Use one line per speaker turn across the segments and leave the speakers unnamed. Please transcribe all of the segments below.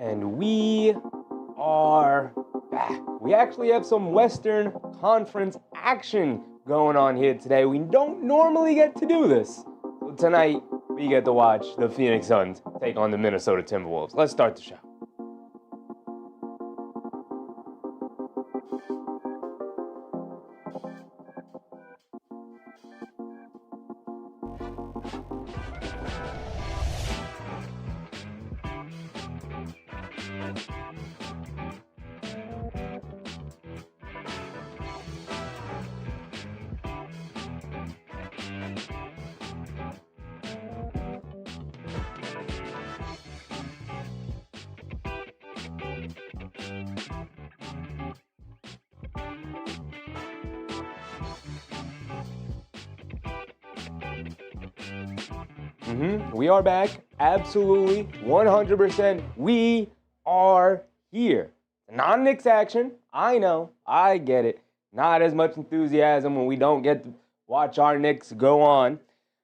And we are back. We actually have some Western Conference action going on here today. We don't normally get to do this. So tonight, we get to watch the Phoenix Suns take on the Minnesota Timberwolves. Let's start the show. We are back. Absolutely. 100%. We are here. Non-Knicks action. I know. I get it. Not as much enthusiasm when we don't get to watch our Knicks go on.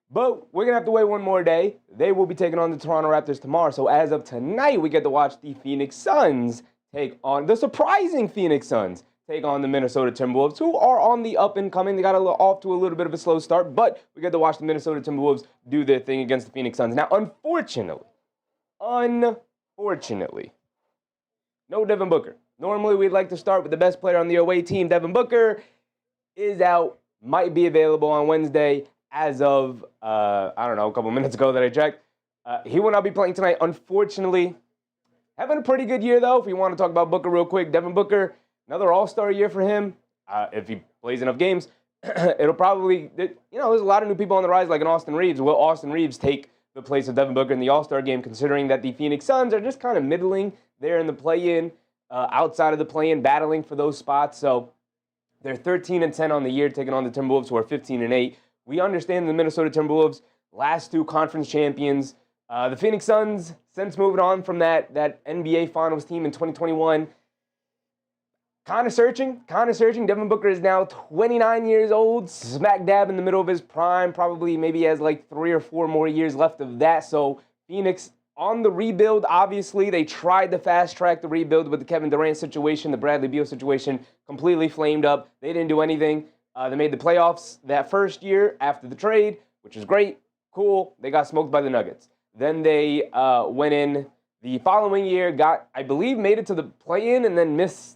But we're going to have to wait one more day. They will be taking on the Toronto Raptors tomorrow. So as of tonight, we get to watch the Phoenix Suns take on the surprising Phoenix Suns. Take on the Minnesota Timberwolves, who are on the up and coming. They got off to a little bit of a slow start, but we get to watch the Minnesota Timberwolves do their thing against the Phoenix Suns. Now, unfortunately, no Devin Booker. Normally, we'd like to start with the best player on the away team. Devin Booker is out, might be available on Wednesday as of, a couple minutes ago that I checked. He will not be playing tonight, unfortunately. Having a pretty good year, though, if we want to talk about Booker real quick. Devin Booker, another all-star year for him. If he plays enough games, it'll probably, there's a lot of new people on the rise, like an Austin Reeves. Will Austin Reeves take the place of Devin Booker in the all-star game, considering that the Phoenix Suns are just kind of middling there in the play-in, outside of the play-in, battling for those spots. So they're 13-10 on the year, taking on the Timberwolves, who are 15-8. We understand the Minnesota Timberwolves, last two conference champions. The Phoenix Suns, since moving on from that NBA Finals team in 2021, Kind of searching. Devin Booker is now 29 years old, smack dab in the middle of his prime. Probably maybe has like 3 or 4 more years left of that. So Phoenix on the rebuild, obviously. They tried to fast-track the rebuild with the Kevin Durant situation, the Bradley Beal situation, completely flamed up. They didn't do anything. They made the playoffs that first year after the trade, which is great, cool. They got smoked by the Nuggets. Then they went in the following year, made it to the play-in and then missed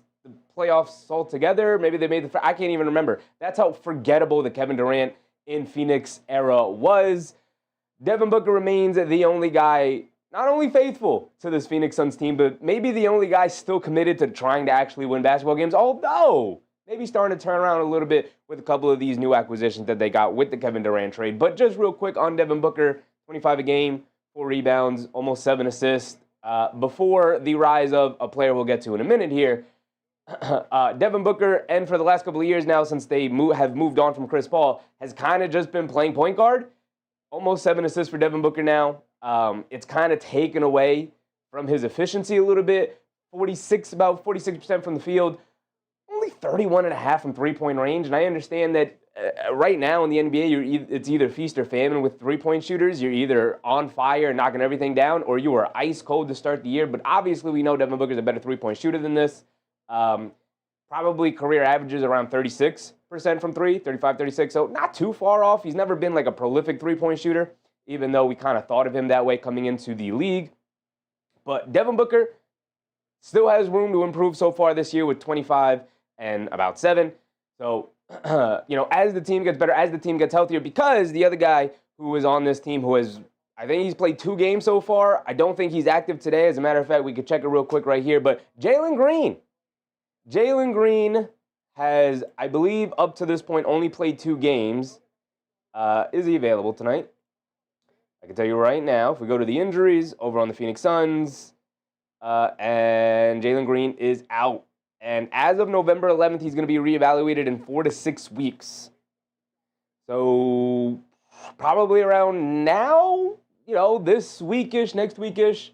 playoffs altogether. Maybe they made I can't even remember. That's how forgettable the Kevin Durant in Phoenix era was. Devin Booker remains the only guy, not only faithful to this Phoenix Suns team, but maybe the only guy still committed to trying to actually win basketball games, although maybe starting to turn around a little bit with a couple of these new acquisitions that they got with the Kevin Durant trade. But just real quick on Devin Booker, 25 a game, 4 rebounds, almost 7 assists. Before the rise of a player we'll get to in a minute here, Devin Booker, and for the last couple of years now since they have moved on from Chris Paul, has kind of just been playing point guard. Almost 7 assists for Devin Booker now. It's kind of taken away from his efficiency a little bit. About 46% from the field. Only 31.5 from three-point range. And I understand that right now in the NBA, it's either feast or famine with three-point shooters. You're either on fire, knocking everything down, or you are ice cold to start the year. But obviously we know Devin Booker's a better three-point shooter than this. Probably career averages around 36% from three, 35, 36. So not too far off. He's never been like a prolific three-point shooter, even though we kind of thought of him that way coming into the league. But Devin Booker still has room to improve so far this year with 25 and about 7. So, as the team gets better, as the team gets healthier, because the other guy who is on this team I think he's played 2 games so far. I don't think he's active today. As a matter of fact, we could check it real quick right here. But Jalen Green has, I believe, up to this point, only played 2 games. Is he available tonight? I can tell you right now, if we go to the injuries over on the Phoenix Suns, and Jalen Green is out. And as of November 11th, he's going to be reevaluated in 4 to 6 weeks. So probably around now, this weekish, next weekish,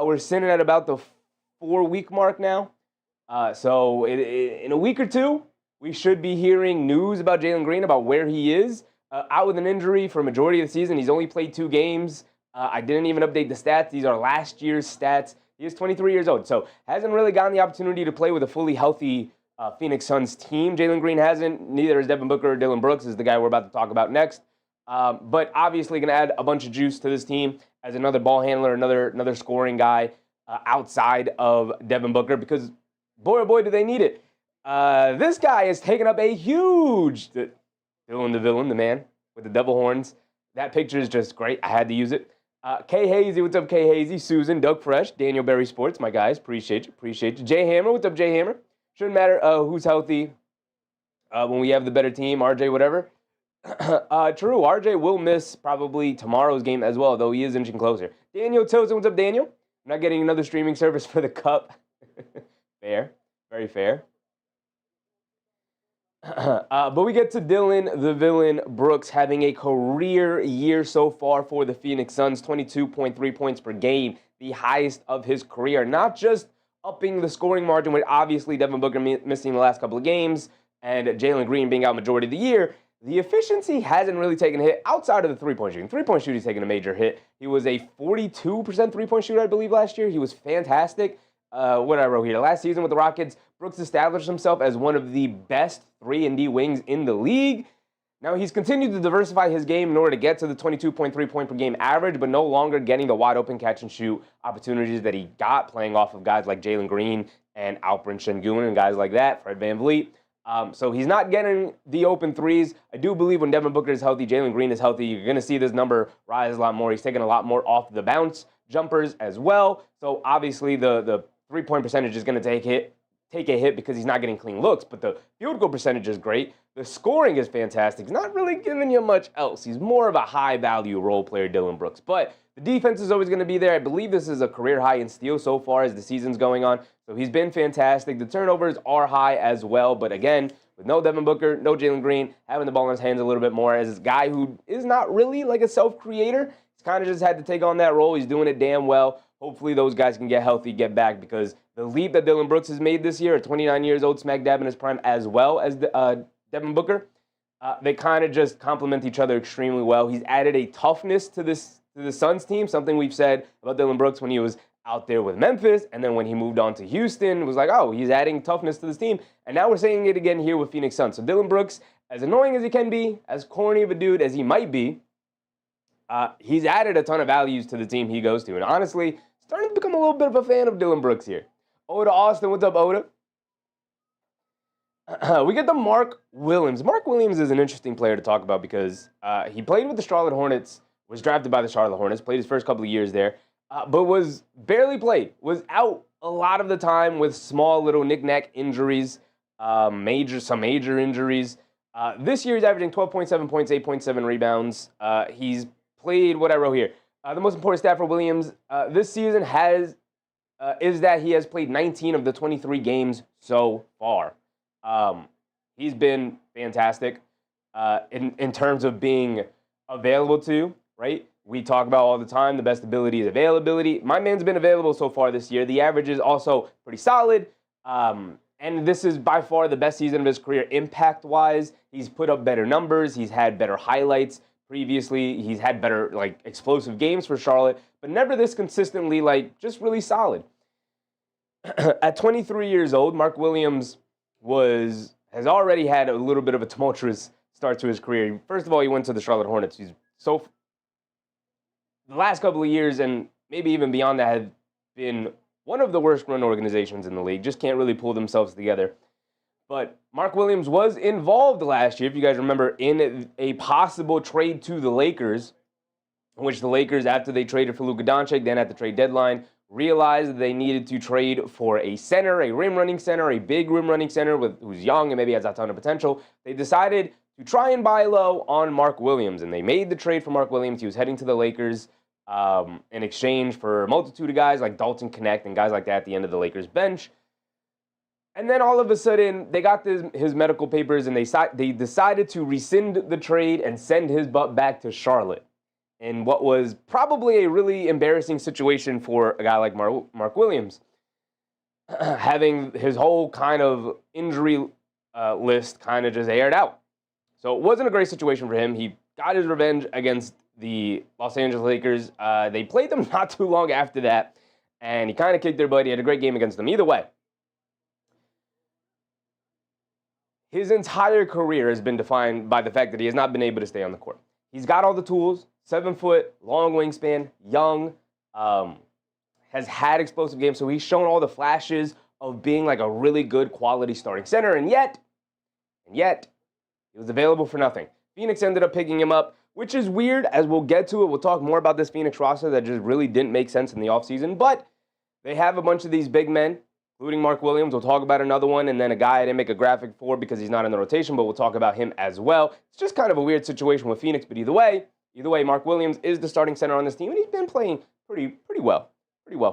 we're sitting at about the 4-week mark now. So in a week or 2, we should be hearing news about Jalen Green, about where he is. Out with an injury for a majority of the season. He's only played 2 games. I didn't even update the stats. These are last year's stats. He is 23 years old, so hasn't really gotten the opportunity to play with a fully healthy Phoenix Suns team. Jalen Green hasn't. Neither is Devin Booker or Dillon Brooks, is the guy we're about to talk about next. But obviously going to add a bunch of juice to this team as another ball handler, another scoring guy outside of Devin Booker, because boy, oh boy, do they need it. This guy is taking up a huge... Dillon the villain, the man with the devil horns. That picture is just great. I had to use it. K Hazy, what's up, K Hazy? Susan, Doug Fresh, Daniel Berry Sports, my guys. Appreciate you. Jay Hammer, what's up, Jay Hammer? Shouldn't matter who's healthy when we have the better team, RJ, whatever. True, RJ will miss probably tomorrow's game as well, though he is inching closer. Daniel Tilson, what's up, Daniel? I'm not getting another streaming service for the Cup. Fair, very fair. But we get to Dillon the villain Brooks having a career year so far for the Phoenix Suns, 22.3 points per game, the highest of his career. Not just upping the scoring margin with obviously Devin Booker missing the last couple of games and Jalen Green being out majority of the year. The efficiency hasn't really taken a hit outside of the three-point shooting. Three-point shooting is taking a major hit. He was a 42% three-point shooter, I believe, last year. He was fantastic. What I wrote here. Last season with the Rockets, Brooks established himself as one of the best 3-and-D wings in the league. Now, he's continued to diversify his game in order to get to the 22.3 point per game average, but no longer getting the wide-open catch-and-shoot opportunities that he got playing off of guys like Jalen Green and Alperen Sengun and guys like that, Fred VanVleet. So he's not getting the open threes. I do believe when Devin Booker is healthy, Jalen Green is healthy, you're going to see this number rise a lot more. He's taking a lot more off the bounce jumpers as well. So obviously the three-point percentage is going to take a hit because he's not getting clean looks, but the field goal percentage is great. The scoring is fantastic. He's not really giving you much else. He's more of a high-value role player, Dillon Brooks. But the defense is always going to be there. I believe this is a career high in steals so far as the season's going on. So he's been fantastic. The turnovers are high as well. But again, with no Devin Booker, no Jalen Green, having the ball in his hands a little bit more as this guy who is not really like a self-creator, he's kind of just had to take on that role. He's doing it damn well. Hopefully those guys can get healthy, get back, because the leap that Dillon Brooks has made this year at 29 years old, smack dab in his prime, as well as Devin Booker, they kind of just complement each other extremely well. He's added a toughness to the Suns team, something we've said about Dillon Brooks when he was out there with Memphis, and then when he moved on to Houston, it was like, oh, he's adding toughness to this team, and now we're saying it again here with Phoenix Suns. So Dillon Brooks, as annoying as he can be, as corny of a dude as he might be, he's added a ton of values to the team he goes to, and honestly, starting to become a little bit of a fan of Dillon Brooks here. Oda Austin, what's up, Oda? We get the Mark Williams. Mark Williams is an interesting player to talk about because he played with the Charlotte Hornets, was drafted by the Charlotte Hornets, played his first couple of years there, but was barely played, was out a lot of the time with small little knick-knack injuries, some major injuries. This year he's averaging 12.7 points, 8.7 rebounds. He's played what I wrote here. The most important stat for Williams this season is that he has played 19 of the 23 games so far. He's been fantastic in terms of being available to, right? We talk about all the time, the best ability is availability. My man's been available so far this year. The average is also pretty solid. And this is by far the best season of his career impact-wise. He's put up better numbers. He's had better highlights. Previously, he's had better, explosive games for Charlotte, but never this consistently, just really solid. At 23 years old, Mark Williams has already had a little bit of a tumultuous start to his career. First of all, he went to the Charlotte Hornets. The last couple of years, and maybe even beyond that, have been one of the worst run organizations in the league. Just can't really pull themselves together. But Mark Williams was involved last year, if you guys remember, in a possible trade to the Lakers, in which the Lakers, after they traded for Luka Doncic, then at the trade deadline, realized that they needed to trade for a center, a rim-running center, a big rim-running center who's young and maybe has a ton of potential. They decided to try and buy low on Mark Williams, and they made the trade for Mark Williams. He was heading to the Lakers in exchange for a multitude of guys like Dalton Knecht and guys like that at the end of the Lakers bench. And then all of a sudden, they got his medical papers, and they decided to rescind the trade and send his butt back to Charlotte in what was probably a really embarrassing situation for a guy like Mark Williams, having his whole kind of injury list kind of just aired out. So it wasn't a great situation for him. He got his revenge against the Los Angeles Lakers. They played them not too long after that. and he kind of kicked their butt. He had a great game against them. Either way, his entire career has been defined by the fact that he has not been able to stay on the court. He's got all the tools, 7 foot, long wingspan, young, has had explosive games, so he's shown all the flashes of being like a really good quality starting center, and yet, he was available for nothing. Phoenix ended up picking him up, which is weird, as we'll get to it. We'll talk more about this Phoenix roster that just really didn't make sense in the offseason, but they have a bunch of these big men, including Mark Williams. We'll talk about another one, and then a guy I didn't make a graphic for because he's not in the rotation, but we'll talk about him as well. It's just kind of a weird situation with Phoenix, but either way, Mark Williams is the starting center on this team, and he's been playing pretty well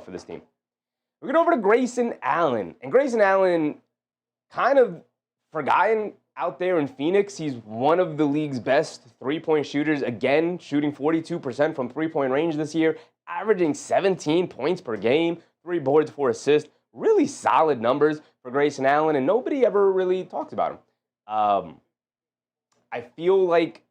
for this team. We get over to Grayson Allen, and Grayson Allen, kind of forgotten out there in Phoenix. He's one of the league's best three-point shooters, again, shooting 42% from three-point range this year, averaging 17 points per game, 3 boards, 4 assists. Really solid numbers for Grayson Allen, and nobody ever really talks about him. I feel like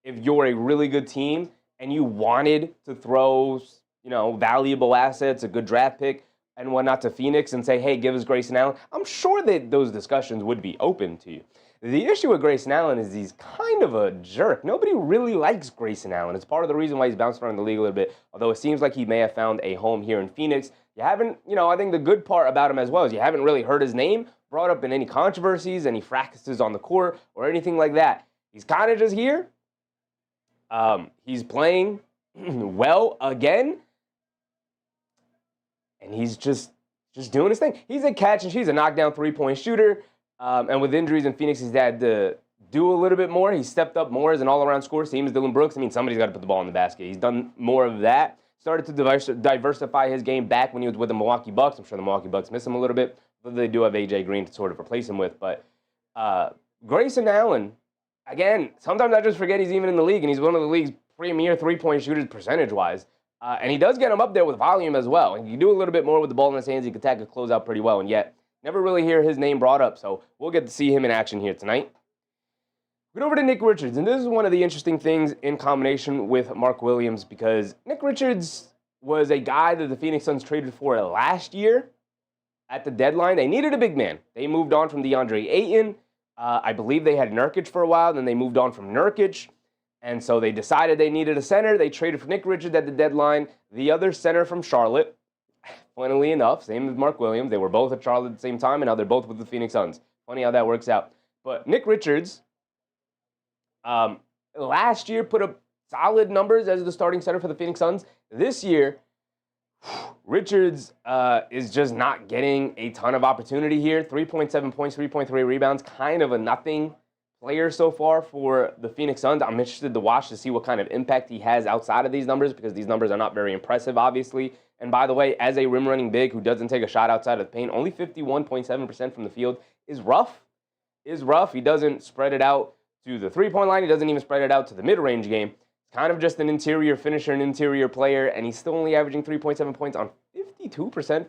if you're a really good team and you wanted to throw, valuable assets, a good draft pick, and whatnot to Phoenix and say, hey, give us Grayson Allen, I'm sure that those discussions would be open to you. The issue with Grayson Allen is he's kind of a jerk. Nobody really likes Grayson Allen. It's part of the reason why he's bounced around the league a little bit, although it seems like he may have found a home here in Phoenix. You haven't, I think the good part about him as well is you haven't really heard his name brought up in any controversies, any fracases on the court, or anything like that. He's kind of just here. He's playing well again, and he's just doing his thing. He's a catch and she's a knockdown three-point shooter. And with injuries in Phoenix, he's had to do a little bit more. He's stepped up more as an all-around scorer, same as Dillon Brooks. I mean, somebody's got to put the ball in the basket. He's done more of that. Started to diversify his game back when he was with the Milwaukee Bucks. I'm sure the Milwaukee Bucks miss him a little bit, but they do have A.J. Green to sort of replace him with. But Grayson Allen, again, sometimes I just forget he's even in the league, and he's one of the league's premier three-point shooters percentage-wise. And he does get him up there with volume as well. And you do a little bit more with the ball in his hands. He can attack a closeout pretty well, and yet never really hear his name brought up, so we'll get to see him in action here tonight. Get over to Nick Richards, and this is one of the interesting things in combination with Mark Williams, because Nick Richards was a guy that the Phoenix Suns traded for last year at the deadline. They needed a big man. They moved on from DeAndre Ayton. I believe they had Nurkic for a while, then they moved on from Nurkic, and so they decided they needed a center. They traded for Nick Richards at the deadline. The other center from Charlotte, funnily enough, same as Mark Williams. They were both at Charlotte at the same time, and now they're both with the Phoenix Suns. Funny how that works out. But Nick Richards, last year put up solid numbers as the starting center for the Phoenix Suns. This year, Richards is just not getting a ton of opportunity here. 3.7 points, 3.3 rebounds, kind of a nothing player so far for the Phoenix Suns. I'm interested to watch to see what kind of impact he has outside of these numbers, because these numbers are not very impressive, obviously. And by the way, as a rim-running big who doesn't take a shot outside of the paint, only 51.7% from the field is rough. He doesn't spread it out to the three-point line. He doesn't even spread it out to the mid-range game. Kind of just an interior finisher, an interior player, and he's still only averaging 3.7 points on 52%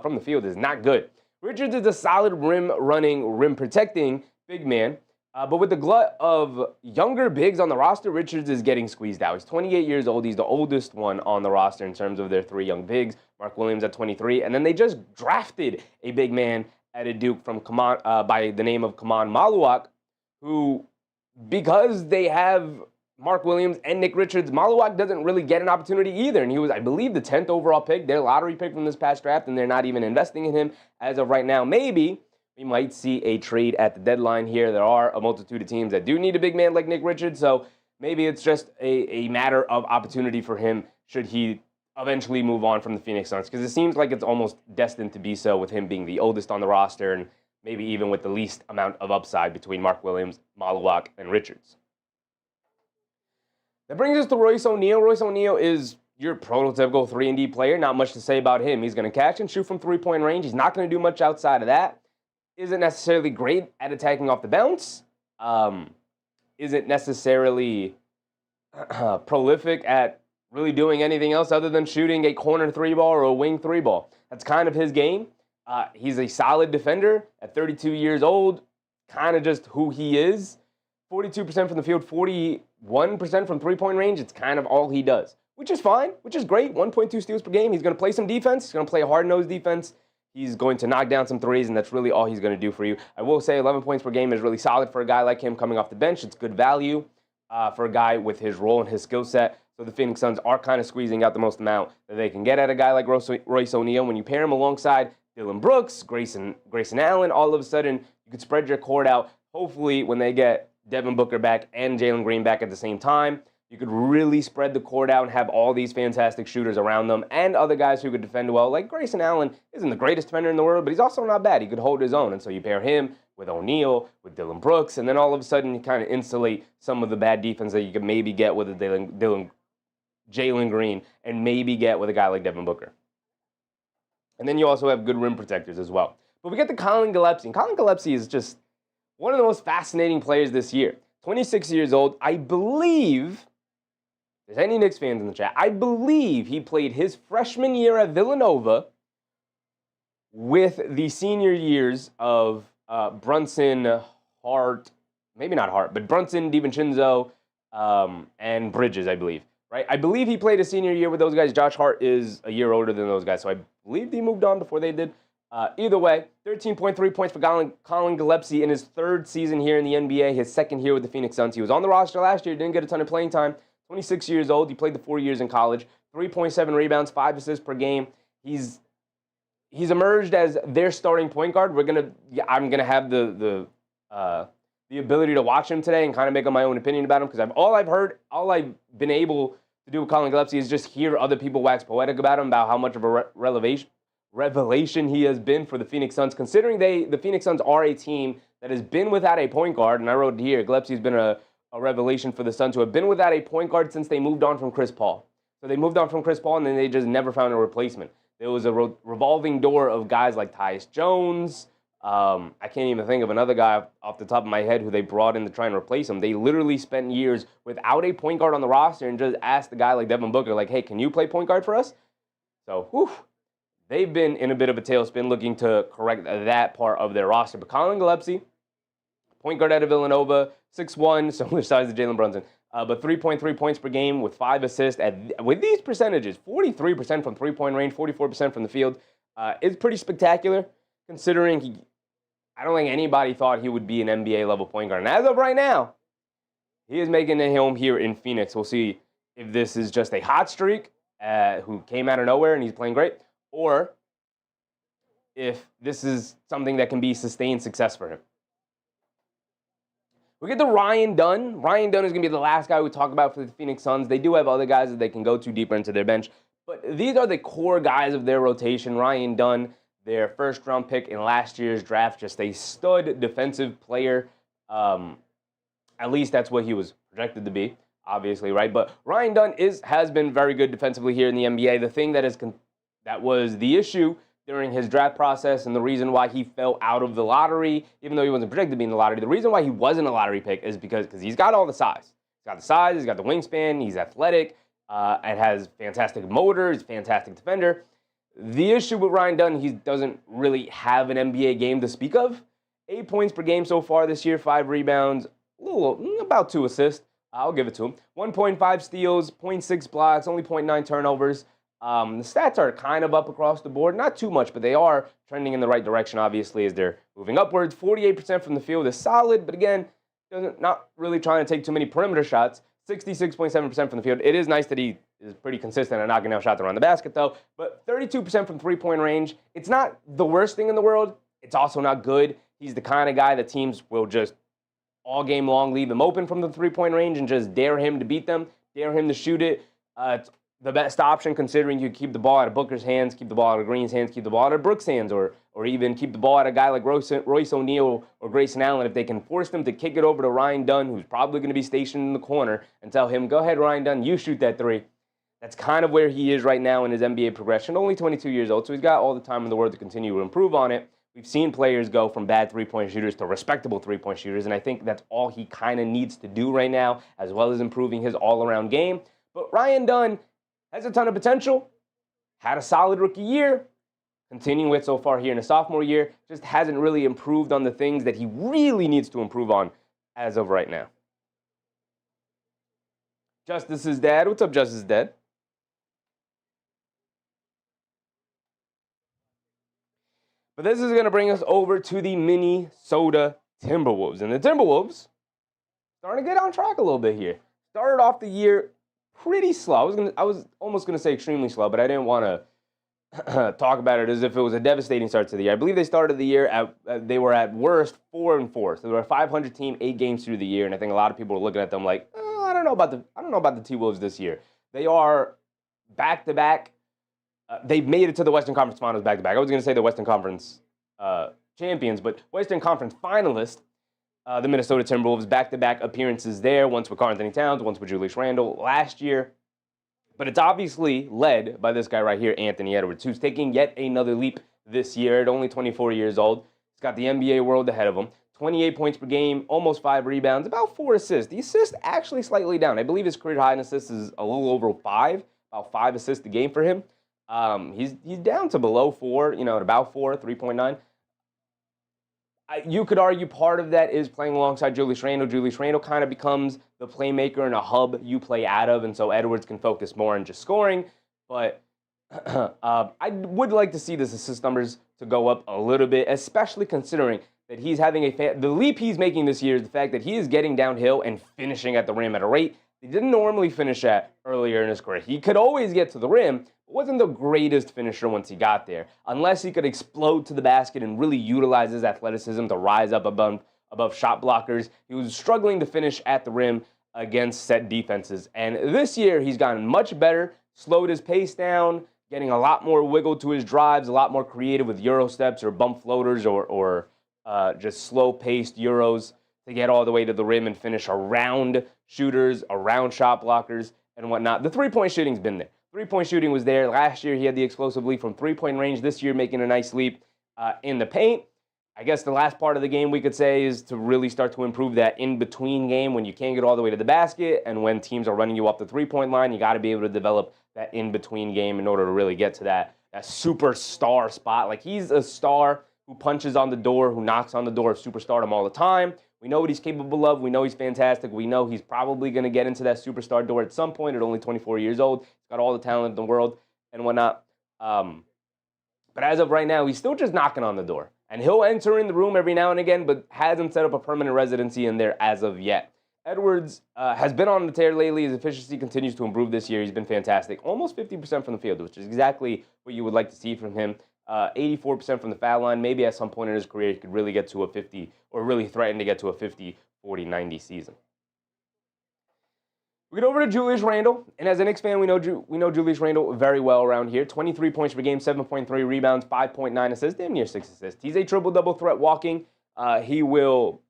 from the field. Is not good. Richards is a solid rim-running, rim-protecting big man. But with the glut of younger bigs on the roster, Richards is getting squeezed out. He's 28 years old. He's the oldest one on the roster in terms of their 3 young bigs. Mark Williams at 23. And then they just drafted a big man at a Duke from by the name of Kaman Maluak, who, because they have Mark Williams and Nick Richards, Maluak doesn't really get an opportunity either. And he was, I believe, the 10th overall pick, their lottery pick from this past draft, and they're not even investing in him as of right now. Maybe we might see a trade at the deadline here. There are a multitude of teams that do need a big man like Nick Richards, so maybe it's just a matter of opportunity for him should he eventually move on from the Phoenix Suns, because it seems like it's almost destined to be so with him being the oldest on the roster and maybe even with the least amount of upside between Mark Williams, Maluak, and Richards. That brings us to Royce O'Neal. Royce O'Neal is your prototypical 3-and-D player. Not much to say about him. He's going to catch and shoot from three-point range. He's not going to do much outside of that. Isn't necessarily great at attacking off the bounce. Isn't necessarily prolific at really doing anything else other than shooting a corner 3-ball or a wing 3-ball. That's kind of his game. He's a solid defender at 32 years old. Kind of just who he is. 42% from the field, 41% from three-point range. It's kind of all he does, which is fine, which is great. 1.2 steals per game. He's going to play some defense. He's going to play a hard-nosed defense. He's going to knock down some threes, and that's really all he's going to do for you. I will say 11 points per game is really solid for a guy like him coming off the bench. It's good value for a guy with his role and his skill set. So the Phoenix Suns are kind of squeezing out the most amount that they can get at a guy like Royce O'Neal. When you pair him alongside Dillon Brooks, Grayson Allen, all of a sudden you could spread your court out. Hopefully when they get Devin Booker back and Jalen Green back at the same time, you could really spread the court out and have all these fantastic shooters around them and other guys who could defend well. Like Grayson Allen isn't the greatest defender in the world, but he's also not bad. He could hold his own. And so you pair him with O'Neal, with Dillon Brooks, and then all of a sudden you kind of insulate some of the bad defense that you could maybe get with a Jalen Green and maybe get with a guy like Devin Booker. And then you also have good rim protectors as well. But we get to Colin Gillespie. And Colin Gillespie is just one of the most fascinating players this year. 26 years old. I believe, if there's any Knicks fans in the chat, I believe he played his freshman year at Villanova with the senior years of Brunson, Hart, maybe not Hart, but Brunson, DiVincenzo, and Bridges, I believe. Right? I believe he played a senior year with those guys. Josh Hart is a year older than those guys, so I believe he moved on before they did. Either way, 13.3 points for Colin Gillespie in his third season here in the NBA, his second year with the Phoenix Suns. He was on the roster last year, didn't get a ton of playing time. 26 years old. He played the 4 years in college. 3.7 rebounds, 5 assists per game. He's emerged as their starting point guard. I'm gonna have the ability to watch him today and kind of make up my own opinion about him because all I've been able to do with Colin Gillespie is just hear other people wax poetic about him, about how much of a revelation he has been for the Phoenix Suns, considering the Phoenix Suns are a team that has been without a point guard, and I wrote it here, Gillespie's been a revelation for the Suns who have been without a point guard since they moved on from Chris Paul. So they moved on from Chris Paul, and then they just never found a replacement. There was a revolving door of guys like Tyus Jones. I can't even think of another guy off the top of my head who they brought in to try and replace him. They literally spent years without a point guard on the roster and just asked the guy like Devin Booker, like, hey, can you play point guard for us? So, they've been in a bit of a tailspin looking to correct that part of their roster. But Colin Gillespie, point guard out of Villanova, 6'1", similar size to Jalen Brunson, but 3.3 points per game with 5 assists. With these percentages, 43% from three-point range, 44% from the field, is pretty spectacular considering I don't think anybody thought he would be an NBA-level point guard. And as of right now, he is making a home here in Phoenix. We'll see if this is just a hot streak who came out of nowhere and he's playing great, or if this is something that can be sustained success for him. We get to Ryan Dunn. Ryan Dunn is going to be the last guy we talk about for the Phoenix Suns. They do have other guys that they can go to deeper into their bench, but these are the core guys of their rotation. Ryan Dunn, their first-round pick in last year's draft, just a stud defensive player. At least that's what he was projected to be, obviously, right? But Ryan Dunn has been very good defensively here in the NBA. The thing that was the issue during his draft process and the reason why he fell out of the lottery, even though he wasn't projected to be in the lottery, the reason why he wasn't a lottery pick is because he's got all the size. He's got the size, he's got the wingspan, he's athletic, and has fantastic motor, he's a fantastic defender. The issue with Ryan Dunn, he doesn't really have an NBA game to speak of. 8 points per game so far this year, 5 rebounds, about 2 assists. I'll give it to him. 1.5 steals, 0.6 blocks, only 0.9 turnovers. The stats are kind of up across the board. Not too much, but they are trending in the right direction, obviously, as they're moving upwards. 48% from the field is solid, but again, not really trying to take too many perimeter shots. 66.7% from the field. It is nice that he is pretty consistent at knocking down shots around the basket, though. But 32% from three-point range. It's not the worst thing in the world. It's also not good. He's the kind of guy that teams will just all game long leave him open from the three-point range and just dare him to beat them, dare him to shoot it. It's the best option considering you keep the ball out of Booker's hands, keep the ball out of Green's hands, keep the ball out of Brooks' hands, or even keep the ball out of a guy like Royce O'Neal or Grayson Allen. If they can force them to kick it over to Ryan Dunn, who's probably going to be stationed in the corner, and tell him, go ahead, Ryan Dunn, you shoot that three. That's kind of where he is right now in his NBA progression. Only 22 years old, so he's got all the time in the world to continue to improve on it. We've seen players go from bad three-point shooters to respectable three-point shooters, and I think that's all he kind of needs to do right now, as well as improving his all-around game. But Ryan Dunn has a ton of potential, had a solid rookie year, continuing with so far here in his sophomore year, just hasn't really improved on the things that he really needs to improve on as of right now. Justice's dad. What's up, Justice's dad? But this is going to bring us over to the Minnesota Timberwolves. And the Timberwolves starting to get on track a little bit here. Started off the year pretty slow. I was almost going to say extremely slow, but I didn't want to talk about it as if it was a devastating start to the year. I believe they started the year they were at worst 4-4. So they were a 500 team, 8 games through the year, and I think a lot of people are looking at them like, I don't know about the T-Wolves this year. They are back-to-back. They've made it to the Western Conference Finals back-to-back. I was going to say the Western Conference champions, but Western Conference finalists, the Minnesota Timberwolves, back-to-back appearances there, once with Karl-Anthony Towns, once with Julius Randle last year. But it's obviously led by this guy right here, Anthony Edwards, who's taking yet another leap this year at only 24 years old. He's got the NBA world ahead of him. 28 points per game, almost 5 rebounds, about 4 assists. The assists actually slightly down. I believe his career high in assists is a little over 5, about 5 assists a game for him. He's down to below 4, at about 4, 3.9. You could argue part of that is playing alongside Julius Randle. Julius Randle kind of becomes the playmaker and a hub you play out of, and so Edwards can focus more on just scoring. But I would like to see this assist numbers to go up a little bit, especially considering that he's having the leap he's making this year is the fact that he is getting downhill and finishing at the rim at a rate he didn't normally finish at earlier in his career. He could always get to the rim, but wasn't the greatest finisher once he got there, unless he could explode to the basket and really utilize his athleticism to rise up above shot blockers. He was struggling to finish at the rim against set defenses. And this year, he's gotten much better, slowed his pace down, getting a lot more wiggle to his drives, a lot more creative with Euro steps or bump floaters or just slow-paced Euros to get all the way to the rim and finish around shooters, around shot blockers, and whatnot. The three-point shooting's been there. Three-point shooting was there. Last year, he had the explosive leap from three-point range. This year, making a nice leap in the paint. I guess the last part of the game we could say is to really start to improve that in-between game when you can't get all the way to the basket and when teams are running you off the three-point line. You got to be able to develop that in-between game in order to really get to that superstar spot. Like, he's a star who punches on the door, who knocks on the door of superstardom all the time. We know what he's capable of. We know he's fantastic. We know he's probably going to get into that superstar door at some point at only 24 years old. He's got all the talent in the world and whatnot. But as of right now, he's still just knocking on the door. And he'll enter in the room every now and again, but hasn't set up a permanent residency in there as of yet. Edwards has been on the tear lately. His efficiency continues to improve this year. He's been fantastic. Almost 50% from the field, which is exactly what you would like to see from him. 84% from the foul line. Maybe at some point in his career, he could really get to a 50 or really threaten to get to a 50, 40, 90 season. We get over to Julius Randle, and as a Knicks fan, we know Julius Randle very well around here. 23 points per game, 7.3 rebounds, 5.9 assists, damn near 6 assists. He's a triple-double threat walking. He will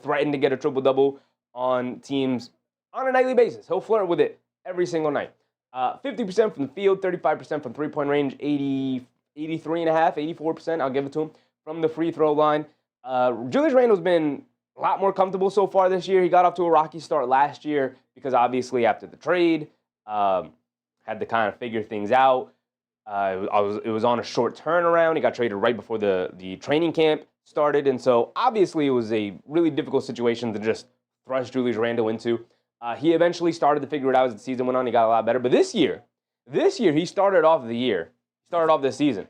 threaten to get a triple-double on teams on a nightly basis. He'll flirt with it every single night. 50% from the field, 35% from three-point range, 83.5%, 84%, I'll give it to him, from the free throw line. Julius Randle's been a lot more comfortable so far this year. He got off to a rocky start last year because obviously after the trade, had to kind of figure things out. It was on a short turnaround. He got traded right before the training camp started, and so obviously it was a really difficult situation to just thrust Julius Randle into. He eventually started to figure it out as the season went on. He got a lot better, but this year he started off this season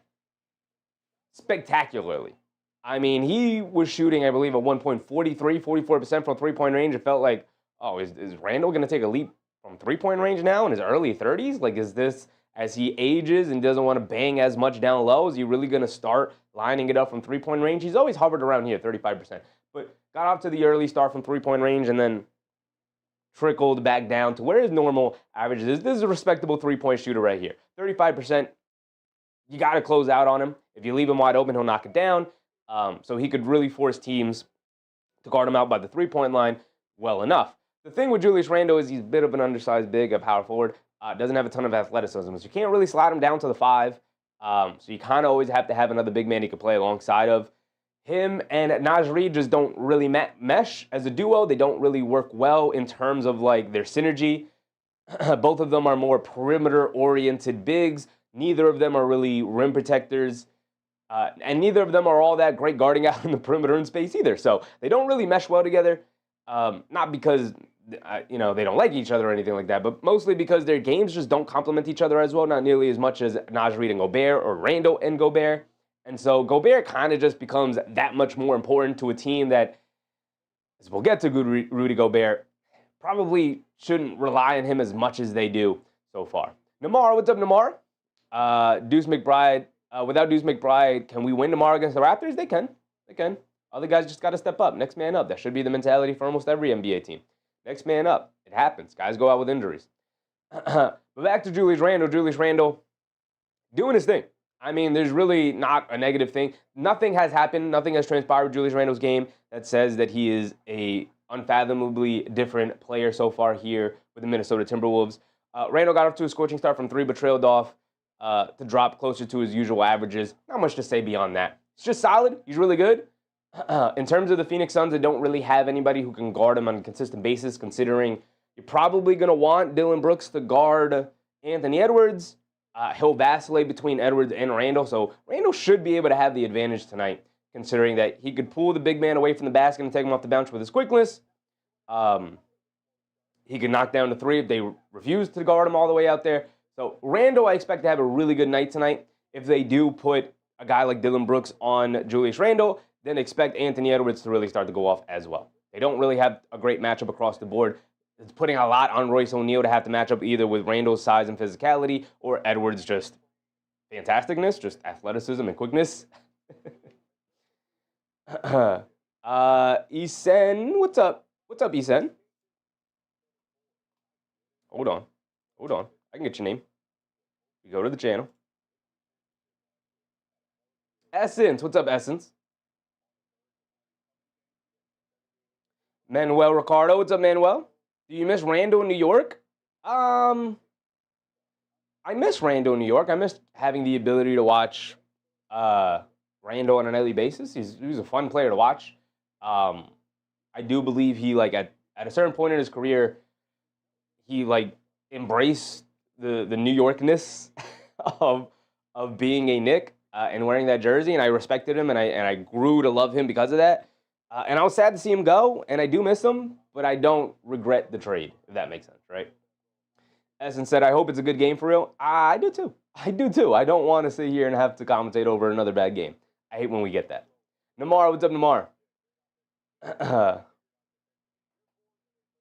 spectacularly. I mean, he was shooting, I believe, at 44% from three-point range. It felt like, is Randle going to take a leap from three-point range now in his early 30s? Like, is this, as he ages and doesn't want to bang as much down low, is he really going to start lining it up from three-point range? He's always hovered around here, 35%. But got off to the early start from three-point range and then trickled back down to where his normal average is. This is a respectable three-point shooter right here. 35%, you got to close out on him. If you leave him wide open, he'll knock it down. So he could really force teams to guard him out by the three-point line well enough. The thing with Julius Randle is he's a bit of an undersized big, a power forward. Doesn't have a ton of athleticism, so you can't really slide him down to the 5. So you kind of always have to have another big man he could play alongside of. Him and Naz Reid just don't really mesh as a duo. They don't really work well in terms of like their synergy. Both of them are more perimeter-oriented bigs. Neither of them are really rim protectors. And neither of them are all that great guarding out in the perimeter in space either. So they don't really mesh well together. Not because, they don't like each other or anything like that, but mostly because their games just don't complement each other as well, not nearly as much as Naz Reid and Gobert or Randle and Gobert. And so Gobert kind of just becomes that much more important to a team that, as we'll get to Rudy Gobert, probably shouldn't rely on him as much as they do so far. Namar, what's up, Namar? Deuce McBride. Without Deuce McBride, can we win tomorrow against the Raptors? They can. They can. Other guys just got to step up. Next man up. That should be the mentality for almost every NBA team. Next man up. It happens. Guys go out with injuries. But back to Julius Randle. Julius Randle doing his thing. I mean, there's really not a negative thing. Nothing has happened. Nothing has transpired with Julius Randle's game that says that he is a unfathomably different player so far here with the Minnesota Timberwolves. Randle got off to a scorching start from 3, but trailed off to drop closer to his usual averages. Not much to say beyond that. It's just solid. He's really good. In terms of the Phoenix Suns, they don't really have anybody who can guard him on a consistent basis, considering you're probably going to want Dillon Brooks to guard Anthony Edwards. He'll vacillate between Edwards and Randle, so Randle should be able to have the advantage tonight, considering that he could pull the big man away from the basket and take him off the bounce with his quickness. He could knock down the 3 if they refuse to guard him all the way out there. So Randle, I expect to have a really good night tonight. If they do put a guy like Dillon Brooks on Julius Randle, then expect Anthony Edwards to really start to go off as well. They don't really have a great matchup across the board. It's putting a lot on Royce O'Neal to have to match up either with Randle's size and physicality or Edwards' just fantasticness, just athleticism and quickness. Isen, what's up? What's up, Isen? Hold on. I can get your name. You go to the channel. Essence, what's up, Essence? Manuel Ricardo, what's up, Manuel? Do you miss Randle in New York? I miss Randle in New York. I miss having the ability to watch Randle on a nightly basis. He's a fun player to watch. I do believe he, like, at a certain point in his career, he, like, embraced the New Yorkness of being a Knick and wearing that jersey, and I respected him, and I grew to love him because of that. And I was sad to see him go, and I do miss him, but I don't regret the trade, if that makes sense, right? Essence said, I hope it's a good game for real. I do too. I don't want to sit here and have to commentate over another bad game. I hate when we get that. Namar, what's up, Namar?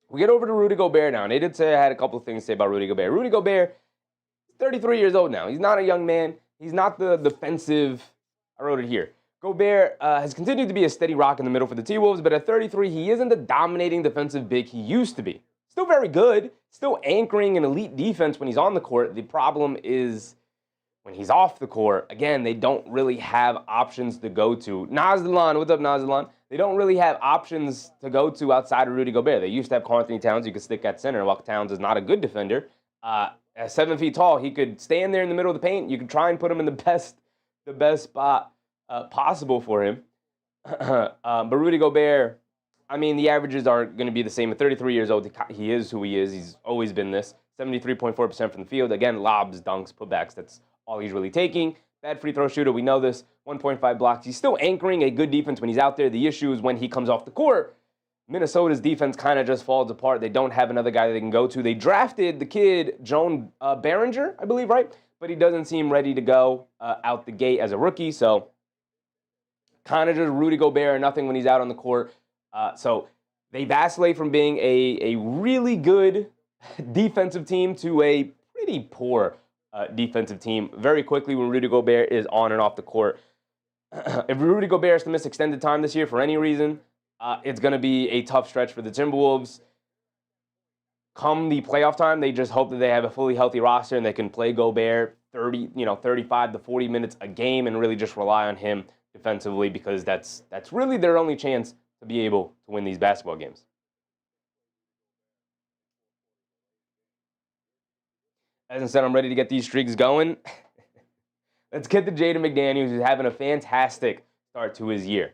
We get over to Rudy Gobert now, and they did say I had a couple of things to say about Rudy Gobert. Rudy Gobert, 33 years old now. He's not a young man. He's not the defensive, I wrote it here. Gobert has continued to be a steady rock in the middle for the T-Wolves, but at 33, he isn't the dominating defensive big he used to be. Still very good, still anchoring an elite defense when he's on the court. The problem is when he's off the court, again, they don't really have options to go to. Nazlan, what's up, Nazlan? They don't really have options to go to outside of Rudy Gobert. They used to have Carl-Anthony Towns you could stick at center, while Towns is not a good defender. At 7 feet tall, he could stand there in the middle of the paint. You could try and put him in the best spot possible for him. But Rudy Gobert, I mean, the averages are going to be the same. At 33 years old, he is who he is. He's always been this. 73.4% from the field. Again, lobs, dunks, putbacks. That's all he's really taking. Bad free throw shooter, we know this. 1.5 blocks. He's still anchoring a good defense when he's out there. The issue is when he comes off the court, Minnesota's defense kind of just falls apart. They don't have another guy they can go to. They drafted the kid, Joan Behringer, I believe, right? But he doesn't seem ready to go out the gate as a rookie. So kind of just Rudy Gobert, nothing when he's out on the court. So they vacillate from being a really good defensive team to a pretty poor defensive team very quickly when Rudy Gobert is on and off the court. If Rudy Gobert is to miss extended time this year for any reason, it's going to be a tough stretch for the Timberwolves. Come the playoff time, they just hope that they have a fully healthy roster and they can play Gobert 35 to 40 minutes a game and really just rely on him defensively, because that's really their only chance to be able to win these basketball games. As I said, I'm ready to get these streaks going. Let's get to Jaden McDaniels, who's having a fantastic start to his year.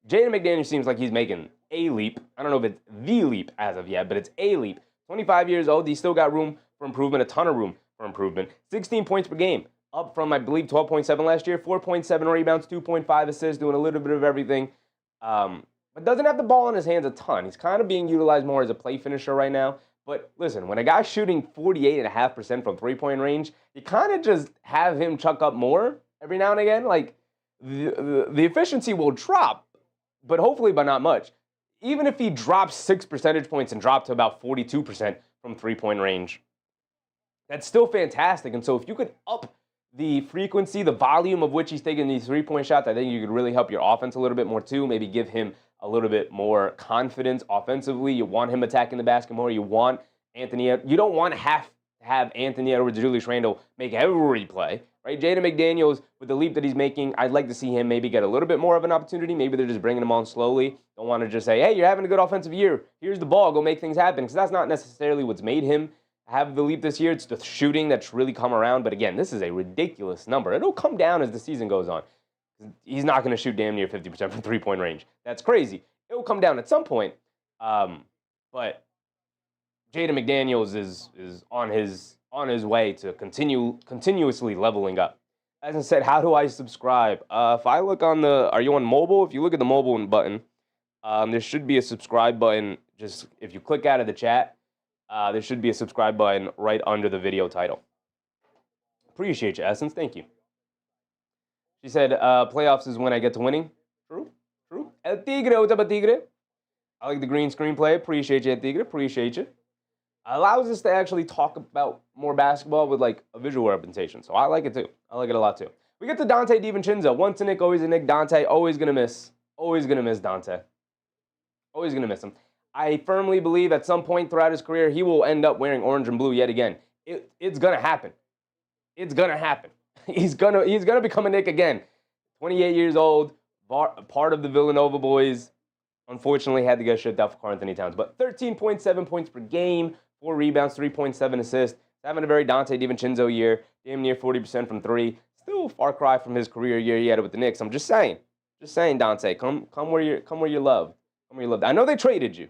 Jaden McDaniels seems like he's making a leap. I don't know if it's the leap as of yet, but it's a leap. 25 years old. He's still got room for improvement, a ton of room for improvement. 16 points per game, up from, I believe, 12.7 last year. 4.7 rebounds, 2.5 assists, doing a little bit of everything. But doesn't have the ball in his hands a ton. He's kind of being utilized more as a play finisher right now. But listen, when a guy's shooting 48.5% from three-point range, you kind of just have him chuck up more every now and again, like the efficiency will drop, but hopefully by not much. Even if he drops 6 percentage points and dropped to about 42% from three-point range, that's still fantastic. And so if you could up the frequency, the volume of which he's taking these three-point shots, I think you could really help your offense a little bit more too. Maybe give him a little bit more confidence offensively. You want him attacking the basket more. You want Anthony. You don't want to have Anthony Edwards, Julius Randle make every play, right? Jaden McDaniels, with the leap that he's making, I'd like to see him maybe get a little bit more of an opportunity. Maybe they're just bringing him on slowly. Don't want to just say, hey, you're having a good offensive year. Here's the ball. Go make things happen. Because that's not necessarily what's made him have the leap this year. It's the shooting that's really come around. But again, this is a ridiculous number. It'll come down as the season goes on. He's not going to shoot damn near 50% from three-point range. That's crazy. It will come down at some point. But Jaden McDaniels is on his way to continuously leveling up. As I said, how do I subscribe? If I look on are you on mobile? If you look at the mobile button, there should be a subscribe button. Just if you click out of the chat, there should be a subscribe button right under the video title. Appreciate you, Essence. Thank you. She said, playoffs is when I get to winning. True. El Tigre, what's up, El Tigre? I like the green screenplay. Appreciate you, El Tigre. Appreciate you. Allows us to actually talk about more basketball with like a visual representation. So I like it too. I like it a lot too. We get to Donte DiVincenzo. Once a Nick, always a Nick. Donte, always going to miss. Always going to miss Donte. Always going to miss him. I firmly believe at some point throughout his career, he will end up wearing orange and blue yet again. It's going to happen. It's going to happen. He's gonna become a Nick again. 28 years old, part of the Villanova boys. Unfortunately, had to get shipped out for Karl Anthony Towns. But 13.7 points per game, 4 rebounds, 3.7 assists. Having a very Donte DiVincenzo year, damn near 40% from three. Still a far cry from his career year he had with the Knicks. I'm just saying, Donte, come where you're loved. Come where you're loved. I know they traded you.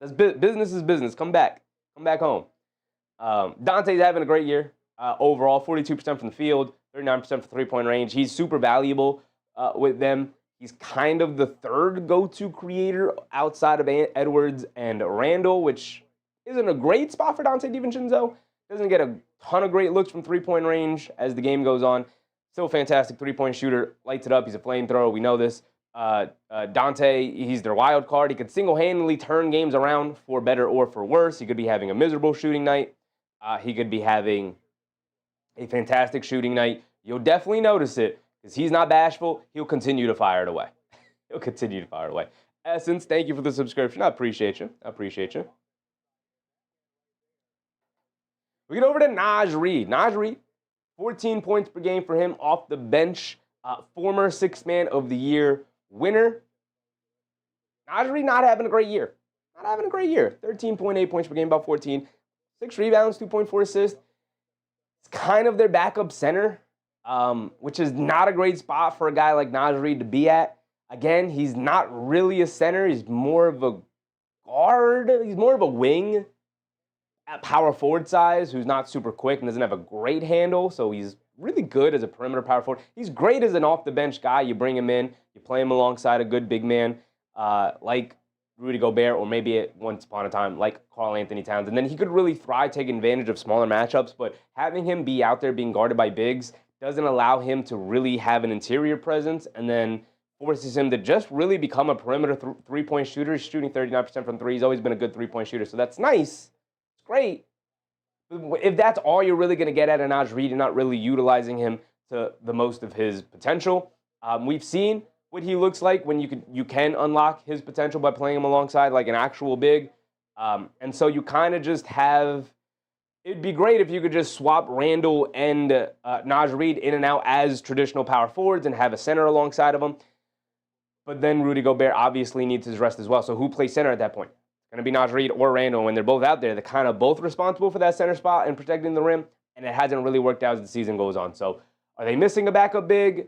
That's business is business. Come back home. Donte's having a great year. Overall, 42% from the field, 39% from three-point range. He's super valuable with them. He's kind of the third go-to creator outside of Edwards and Randle, which isn't a great spot for Donte DiVincenzo. Doesn't get a ton of great looks from three-point range as the game goes on. Still fantastic three-point shooter. Lights it up. He's a flamethrower. We know this. Donte, he's their wild card. He could single-handedly turn games around for better or for worse. He could be having a miserable shooting night. He could be having a fantastic shooting night. You'll definitely notice it because he's not bashful. He'll continue to fire it away. Essence, thank you for the subscription. I appreciate you. We get over to Naz Reid. 14 points per game for him off the bench. Former Sixth Man of the Year winner. Naz Reid not having a great year. 13.8 points per game, about 14. 6 rebounds, 2.4 assists. Kind of their backup center, which is not a great spot for a guy like Naz Reid to be at. Again, he's not really a center. He's more of a guard. He's more of a wing at power forward size who's not super quick and doesn't have a great handle. So he's really good as a perimeter power forward. He's great as an off-the-bench guy. You bring him in. You play him alongside a good big man like Rudy Gobert, or maybe once upon a time like Karl Anthony Towns. And then he could really thrive, taking advantage of smaller matchups, but having him be out there being guarded by bigs doesn't allow him to really have an interior presence, and then forces him to just really become a perimeter three-point shooter. He's shooting 39% from three. He's always been a good three-point shooter, so that's nice. It's great. If that's all you're really going to get out of Naz Reid, you're not really utilizing him to the most of his potential. We've seen what he looks like when you can unlock his potential by playing him alongside like an actual big. And so you kind of just have, it'd be great if you could just swap Randle and Naz Reid in and out as traditional power forwards and have a center alongside of them. But then Rudy Gobert obviously needs his rest as well. So who plays center at that point? It's going to be Naz Reid or Randle. When they're both out there, they're kind of both responsible for that center spot and protecting the rim. And it hasn't really worked out as the season goes on. So are they missing a backup big?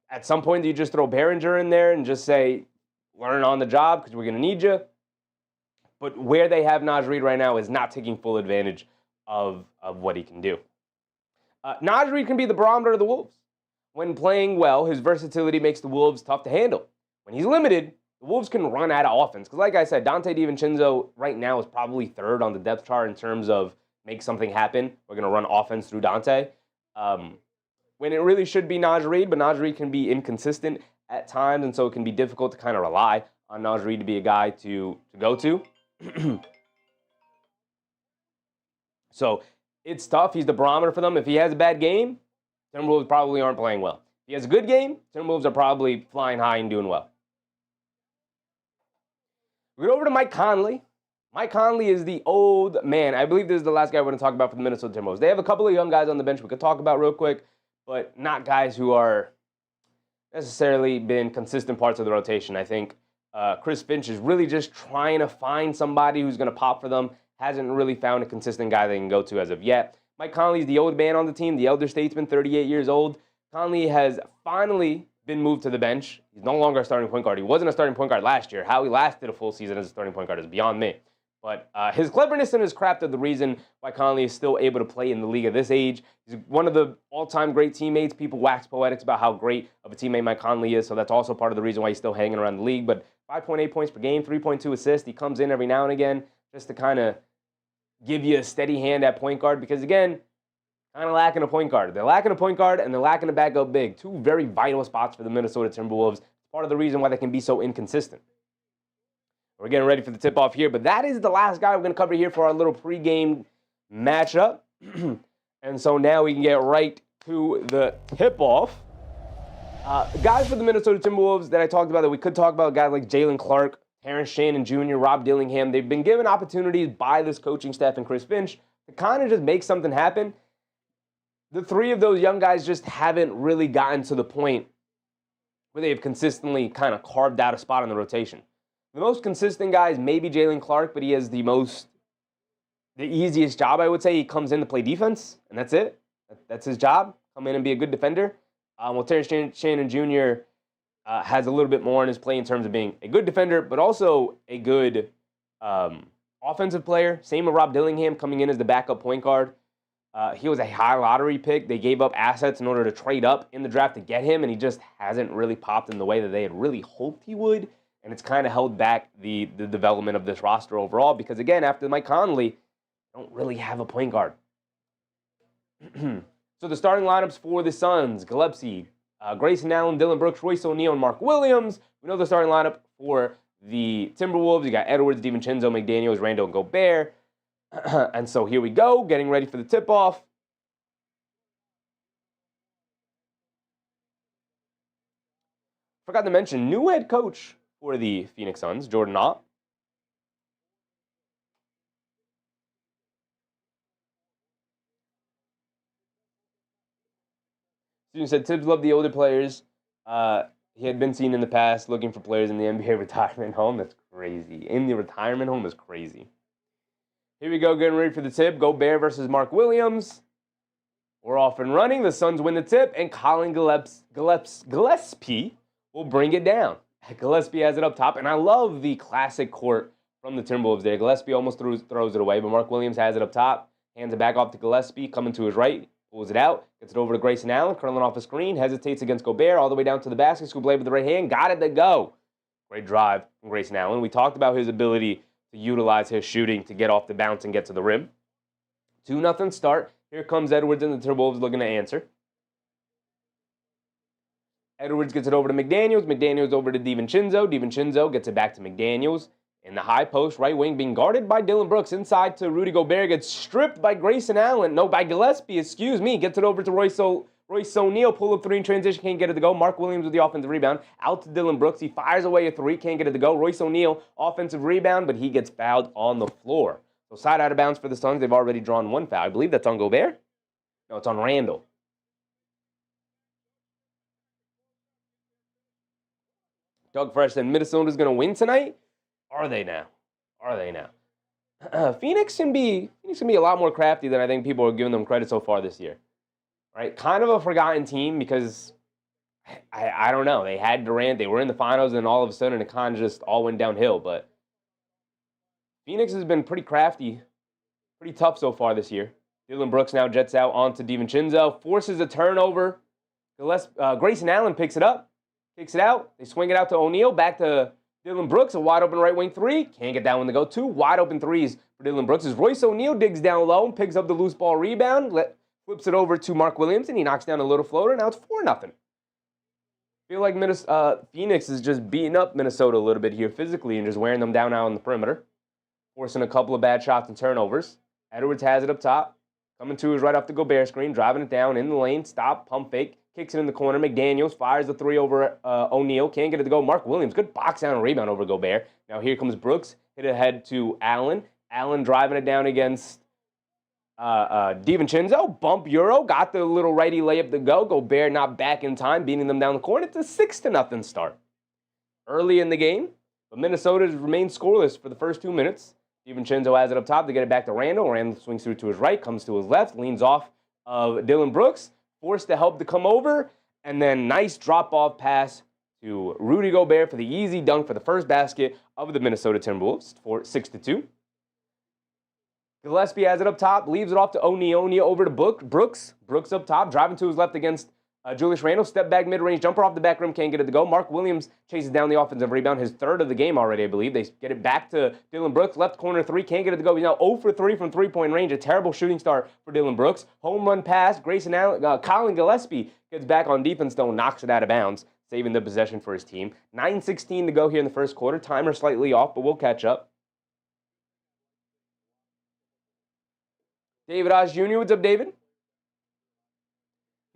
At some point, do you just throw Behringer in there and just say, learn on the job because we're going to need you? But where they have Naz Reid right now is not taking full advantage of what he can do. Naz Reid can be the barometer of the Wolves. When playing well, his versatility makes the Wolves tough to handle. When he's limited, the Wolves can run out of offense. Because like I said, Donte DiVincenzo right now is probably third on the depth chart in terms of make something happen. We're going to run offense through Donte. when it really should be Naz Reid, but Naz Reid can be inconsistent at times, and so it can be difficult to kind of rely on Naz Reid to be a guy to go to. So it's tough. He's the barometer for them. If he has a bad game, Timberwolves probably aren't playing well. If he has a good game, Timberwolves are probably flying high and doing well. We go over to Mike Conley. Mike Conley is the old man. I believe this is the last guy we're going to talk about for the Minnesota Timberwolves. They have a couple of young guys on the bench we could talk about real quick, but not guys who are necessarily been consistent parts of the rotation. I think Chris Finch is really just trying to find somebody who's going to pop for them. Hasn't really found a consistent guy they can go to as of yet. Mike Conley is the old man on the team, the elder statesman, 38 years old. Conley has finally been moved to the bench. He's no longer a starting point guard. He wasn't a starting point guard last year. How he lasted a full season as a starting point guard is beyond me. But his cleverness and his craft are the reason why Conley is still able to play in the league at this age. He's one of the all-time great teammates. People wax poetics about how great of a teammate Mike Conley is, so that's also part of the reason why he's still hanging around the league. But 5.8 points per game, 3.2 assists. He comes in every now and again just to kind of give you a steady hand at point guard because, again, kind of lacking a point guard. They're lacking a point guard, and they're lacking a backup big. Two very vital spots for the Minnesota Timberwolves. It's part of the reason why they can be so inconsistent. We're getting ready for the tip-off here, but that is the last guy we're going to cover here for our little pregame matchup. And so now we can get right to the tip-off. Guys for the Minnesota Timberwolves that I talked about that we could talk about, guys like Jalen Clark, Terrence Shannon Jr., Rob Dillingham, they've been given opportunities by this coaching staff and Chris Finch to kind of just make something happen. The three of those young guys just haven't really gotten to the point where they've consistently kind of carved out a spot in the rotation. The most consistent guy is maybe Jalen Clark, but he has the easiest job, I would say. He comes in to play defense, and that's it. That's his job, come in and be a good defender. Well, Terrence Shannon Jr. Has a little bit more in his play in terms of being a good defender, but also a good offensive player. Same with Rob Dillingham coming in as the backup point guard. He was a high lottery pick. They gave up assets in order to trade up in the draft to get him, and he just hasn't really popped in the way that they had really hoped he would. And it's kind of held back the development of this roster overall because, again, after Mike Conley, don't really have a point guard. So the starting lineups for the Suns, Gillespie, Grayson Allen, Dillon Brooks, Royce O'Neal, and Mark Williams. We know the starting lineup for the Timberwolves. You got Edwards, DiVincenzo, McDaniels, Randle, and Gobert. And so here we go, getting ready for the tip-off. Forgot to mention, new head coach for the Phoenix Suns, Jordan Ott. Student said Tibbs loved the older players. He had been seen in the past looking for players in the NBA retirement home. That's crazy. In the retirement home is crazy. Here we go, getting ready for the tip. Gobert versus Mark Williams. We're off and running. The Suns win the tip, and Colin Gillespie will bring it down. Gillespie has it up top, and I love the classic court from the Timberwolves there. Gillespie almost throws it away, but Mark Williams has it up top, hands it back off to Gillespie, coming to his right, pulls it out, gets it over to Grayson Allen, curling off a screen, hesitates against Gobert, all the way down to the basket, scoop blade with the right hand, got it to go. Great drive from Grayson Allen. We talked about his ability to utilize his shooting to get off the bounce and get to the rim. 2-0 start. Here comes Edwards and the Timberwolves looking to answer. Edwards gets it over to McDaniels. McDaniels over to DiVincenzo. DiVincenzo gets it back to McDaniels. In the high post, right wing, being guarded by Dillon Brooks. Inside to Rudy Gobert. Gets stripped by Grayson Allen. No, by Gillespie, excuse me. Gets it over to Royce O'Neal. Pull up three in transition. Can't get it to go. Mark Williams with the offensive rebound. Out to Dillon Brooks. He fires away a three. Can't get it to go. Royce O'Neal, offensive rebound, but he gets fouled on the floor. So side out of bounds for the Suns. They've already drawn one foul. I believe that's on Gobert. No, it's on Randle. Doug Fresh said Minnesota's going to win tonight. Are they now? Are they now? Phoenix can be a lot more crafty than I think people are giving them credit so far this year. Right? Kind of a forgotten team because, I don't know. They had Durant. They were in the finals, and all of a sudden it kind of just all went downhill. But Phoenix has been pretty crafty, pretty tough so far this year. Dillon Brooks now jets out onto DiVincenzo, forces a turnover. Grayson Allen picks it up. Kicks it out. They swing it out to O'Neal. Back to Dillon Brooks. A wide open right wing three. Can't get that one to go. Two wide open threes for Dillon Brooks as Royce O'Neal digs down low and picks up the loose ball rebound. Flips it over to Mark Williams, and he knocks down a little floater. Now it's 4-0. Feel like Phoenix is just beating up Minnesota a little bit here physically and just wearing them down out on the perimeter, forcing a couple of bad shots and turnovers. Edwards has it up top. Coming to is right off the Gobert screen, driving it down in the lane. Stop, pump fake, kicks it in the corner. McDaniels fires the three over O'Neal. Can't get it to go. Mark Williams, good box down and rebound over Gobert. Now here comes Brooks. Hit ahead to Allen. Allen driving it down against DiVincenzo. Bump Euro. Got the little righty layup to go. Gobert not back in time, beating them down the court. It's a 6-0 start. Early in the game, but Minnesota remains scoreless for the first 2 minutes. DiVincenzo has it up top to get it back to Randle. Randle swings through to his right, comes to his left, leans off of Dillon Brooks, forced to help to come over, and then nice drop-off pass to Rudy Gobert for the easy dunk for the first basket of the Minnesota Timberwolves for 6-2. Gillespie has it up top, leaves it off to O'Neal. O'Neal over to Brooks. Brooks up top, driving to his left against Julius Randle. Step back mid-range jumper off the back rim, can't get it to go. Mark Williams chases down the offensive rebound, his third of the game already, I believe. They get it back to Dillon Brooks, left corner three, can't get it to go. He's now 0 for 3 from three-point range. A terrible shooting start for Dillon Brooks. Home run pass, Grayson Allen, Colin Gillespie gets back on defense, though, knocks it out of bounds, saving the possession for his team. 9:16 to go here in the first quarter. Timer slightly off, but we'll catch up. David Osh Jr., what's up, David?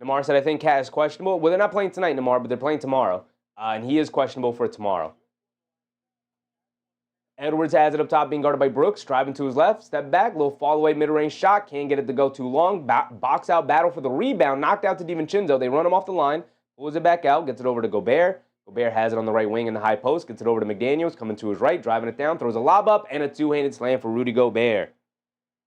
Namar said, I think Cat is questionable. Well, they're not playing tonight, Namar, but they're playing tomorrow. And he is questionable for tomorrow. Edwards has it up top, being guarded by Brooks. Driving to his left. Step back. Little fall-away mid-range shot. Can't get it to go too long. Box out battle for the rebound. Knocked out to DiVincenzo. They run him off the line. Pulls it back out. Gets it over to Gobert. Gobert has it on the right wing in the high post. Gets it over to McDaniels. Coming to his right. Driving it down. Throws a lob up. And a two-handed slam for Rudy Gobert.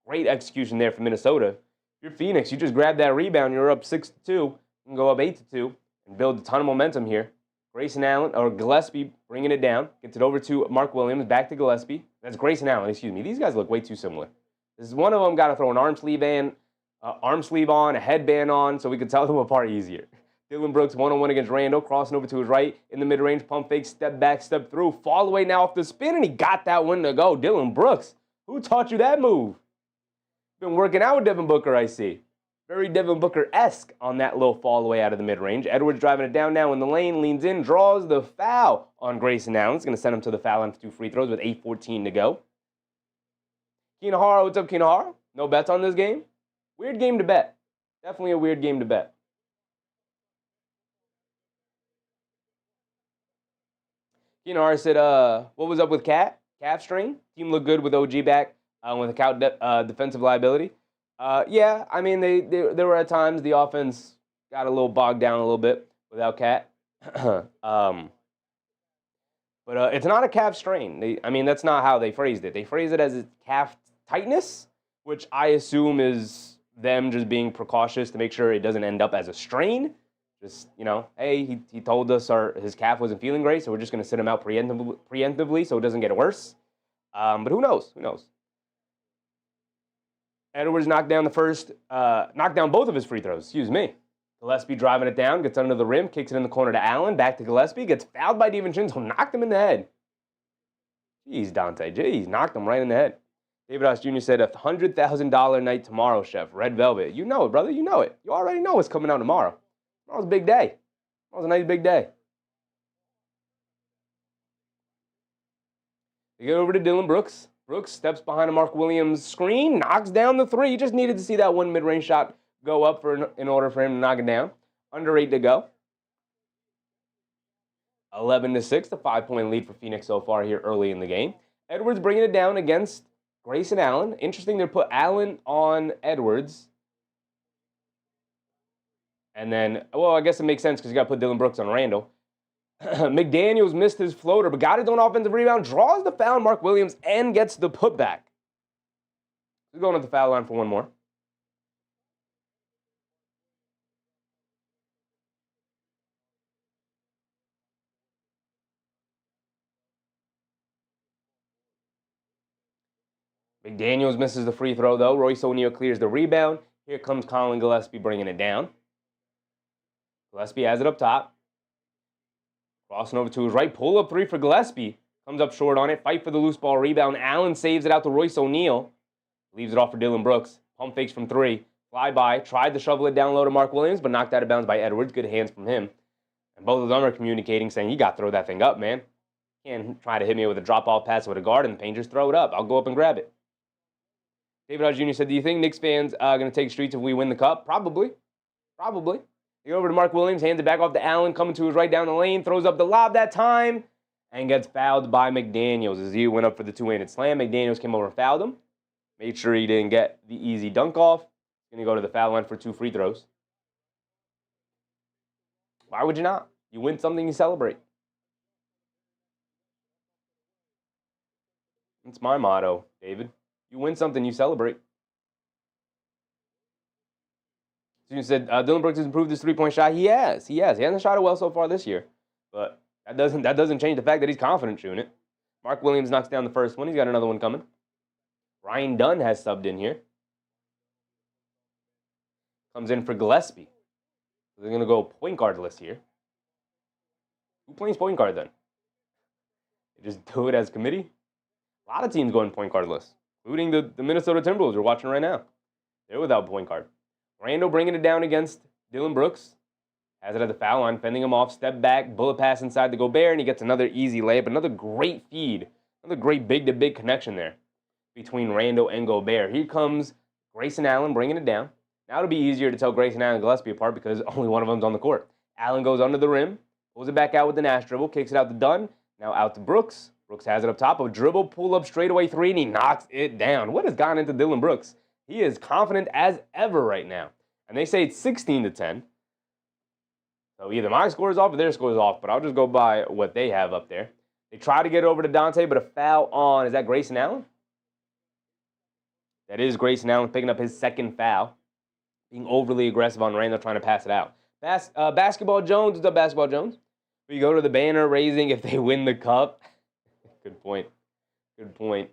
Great execution there for Minnesota. You're Phoenix, you just grab that rebound, you're up 6-2, you can go up 8-2, and build a ton of momentum here. Grayson Allen, or Gillespie, bringing it down, gets it over to Mark Williams, back to Gillespie. That's Grayson Allen, excuse me. These guys look way too similar. This is one of them got to throw an arm sleeve on, a headband on, so we can tell them apart easier. Dillon Brooks, one-on-one against Randle, crossing over to his right, in the mid-range, pump fake, step back, step through, fall away now off the spin, and he got that one to go. Dillon Brooks, who taught you that move? Been working out with Devin Booker, I see. Very Devin Booker-esque on that little fall away out of the mid-range. Edwards driving it down now in the lane, leans in, draws the foul on Grayson Allen. It's going to send him to the foul line for 2 free throws with 8:14 to go. Kinahara, what's up, Kinahara? No bets on this game? Weird game to bet. Definitely a weird game to bet. Kinahara said, what was up with Cat? Calf strain. Team looked good with OG back. Without defensive liability. Yeah, I mean, there were at times the offense got a little bogged down a little bit without Cat. But it's not a calf strain. I mean, that's not how they phrased it. They phrased it as a calf tightness, which I assume is them just being precautious to make sure it doesn't end up as a strain. Just, you know, hey, he told us his calf wasn't feeling great, so we're just going to sit him out preemptively so it doesn't get worse. But who knows? Who knows? Edwards knocked down both of his free throws, excuse me. Gillespie driving it down, gets under the rim, kicks it in the corner to Allen, back to Gillespie, gets fouled by DiVincenzo, knocked him in the head. Jeez, Dante, jeez, knocked him right in the head. David Osh Jr. said, $100,000 night tomorrow, Chef, Red Velvet. You know it, brother, you know it. You already know what's coming out tomorrow. Tomorrow's a big day. Tomorrow's a nice big day. We get over to Dillon Brooks. Brooks steps behind a Mark Williams screen, knocks down the three. You just needed to see that one mid-range shot go up in order for him to knock it down. Under 8 to go. 11-6, a 5-point lead for Phoenix so far here early in the game. Edwards bringing it down against Grayson Allen. Interesting to put Allen on Edwards. And then, well, I guess it makes sense because you got to put Dillon Brooks on Randle. McDaniels missed his floater, but got his own offensive rebound, draws the foul on Mark Williams, and gets the putback. He's going to the foul line for one more. McDaniels misses the free throw, though. Royce O'Neal clears the rebound. Here comes Colin Gillespie bringing it down. Gillespie has it up top. Crossing over to his right. Pull-up three for Gillespie. Comes up short on it. Fight for the loose ball rebound. Allen saves it out to Royce O'Neal. Leaves it off for Dillon Brooks. Pump fakes from 3. Fly by, tried to shovel it down low to Mark Williams, but knocked out of bounds by Edwards. Good hands from him. And both of them are communicating, saying, you got to throw that thing up, man. Can't try to hit me with a drop-off pass with a guard in the paint. Just throw it up. I'll go up and grab it. David Hodge Jr. said, do you think Knicks fans are going to take streets if we win the cup? Probably. Probably. They go over to Mark Williams, hands it back off to Allen, coming to his right down the lane, throws up the lob that time, and gets fouled by McDaniels as he went up for the two-handed slam. McDaniels came over and fouled him. Made sure he didn't get the easy dunk off. He's going to go to the foul line for 2 free throws. Why would you not? You win something, you celebrate. That's my motto, David. You win something, you celebrate. So you said Dillon Brooks has improved his three-point shot. He has. He hasn't shot it well so far this year. But that doesn't change the fact that he's confident shooting it. Mark Williams knocks down the first one. He's got another one coming. Ryan Dunn has subbed in here. Comes in for Gillespie. So they're going to go point guardless here. Who plays point guard then? They just do it as committee? A lot of teams going point guardless, including the Minnesota Timberwolves we're watching right now. They're without point guard. Randle bringing it down against Dillon Brooks. Has it at the foul line, fending him off, step back, bullet pass inside to Gobert, and he gets another easy layup, another great feed, another great big-to-big connection there between Randle and Gobert. Here comes Grayson Allen bringing it down. Now it'll be easier to tell Grayson Allen and Gillespie apart because only one of them's on the court. Allen goes under the rim, pulls it back out with the Nash dribble, kicks it out to Dunn, now out to Brooks. Brooks has it up top, a dribble, pull-up, straightaway three, and he knocks it down. What has gone into Dillon Brooks? He is confident as ever right now. And they say it's 16-10. So either my score is off or their score is off, but I'll just go by what they have up there. They try to get it over to Donte, but a foul on, is that Grayson Allen? That is Grayson Allen picking up his second foul. Being overly aggressive on Randle, trying to pass it out. Basketball Jones, what's up, Basketball Jones? We go to the banner raising if they win the cup. Good point. Good point.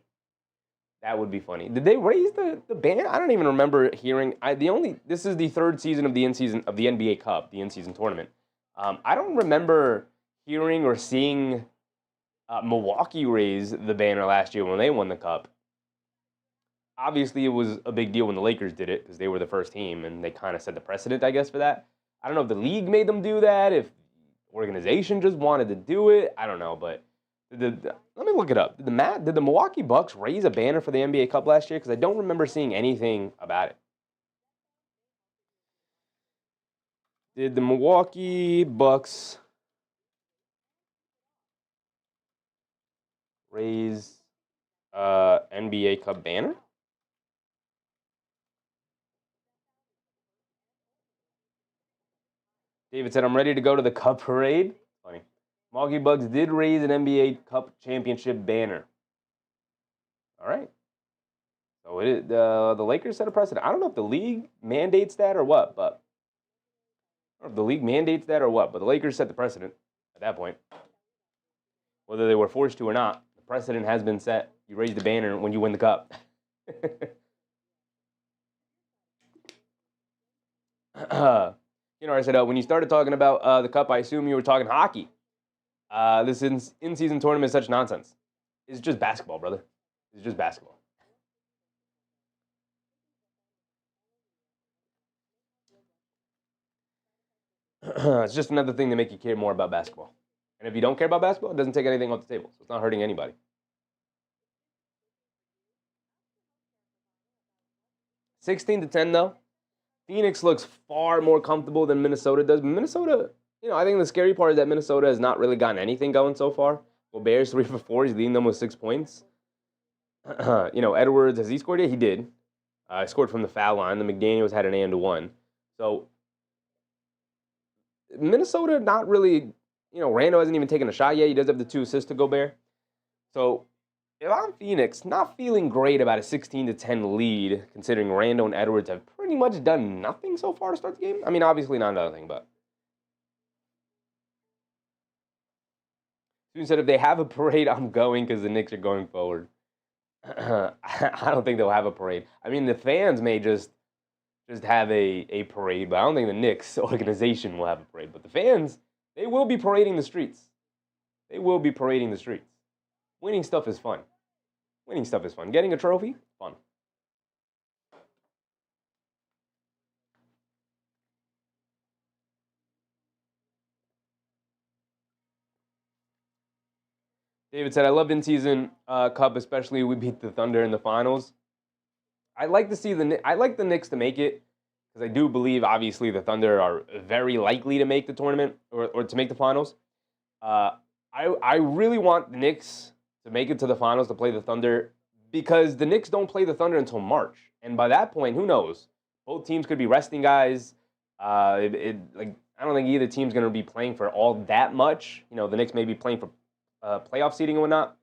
That would be funny. Did they raise the banner? I don't even remember hearing. This is the third season of the NBA Cup, the in-season tournament. I don't remember hearing or seeing Milwaukee raise the banner last year when they won the cup. Obviously, it was a big deal when the Lakers did it because they were the first team and they kind of set the precedent, I guess, for that. I don't know if the league made them do that, if the organization just wanted to do it. I don't know, but let me look it up. Did the Milwaukee Bucks raise a banner for the NBA Cup last year? Because I don't remember seeing anything about it. Did the Milwaukee Bucks raise NBA Cup banner? David said, I'm ready to go to the Cup parade. Funny. Milwaukee Bucks did raise an NBA Cup championship banner. All right. So the Lakers set a precedent. I don't know if the league mandates that or what, but the Lakers set the precedent at that point. Whether they were forced to or not, the precedent has been set. You raise the banner when you win the cup. I said, when you started talking about the cup, I assume you were talking hockey. This in-season tournament is such nonsense. It's just basketball, brother. It's just basketball. It's just another thing to make you care more about basketball. And if you don't care about basketball, it doesn't take anything off the table. So it's not hurting anybody. $16-10, though. Phoenix looks far more comfortable than Minnesota does. But Minnesota, I think the scary part is that Minnesota has not really gotten anything going so far. Gobert's 3 for 4. He's leading them with 6 points. Edwards, has he scored yet? He did. He scored from the foul line. The McDaniels had an and-1. So Minnesota not really, Randle hasn't even taken a shot yet. He does have the 2 assists to Gobert. So if I'm Phoenix, not feeling great about a 16-10 lead, considering Randle and Edwards have pretty much done nothing so far to start the game. I mean, obviously not another thing, but. Student said, if they have a parade, I'm going because the Knicks are going forward. I don't think they'll have a parade. I mean, the fans may just have a parade, but I don't think the Knicks organization will have a parade. But the fans, they will be parading the streets. They will be parading the streets. Winning stuff is fun. Getting a trophy, fun. David said, I loved in-season cup, especially we beat the Thunder in the finals. I'd like to see I like the Knicks to make it, because I do believe, obviously, the Thunder are very likely to make the tournament or to make the finals. I really want the Knicks to make it to the finals to play the Thunder, because the Knicks don't play the Thunder until March. And by that point, who knows? Both teams could be resting guys. I don't think either team's going to be playing for all that much. You know, the Knicks may be playing for playoff seeding and whatnot.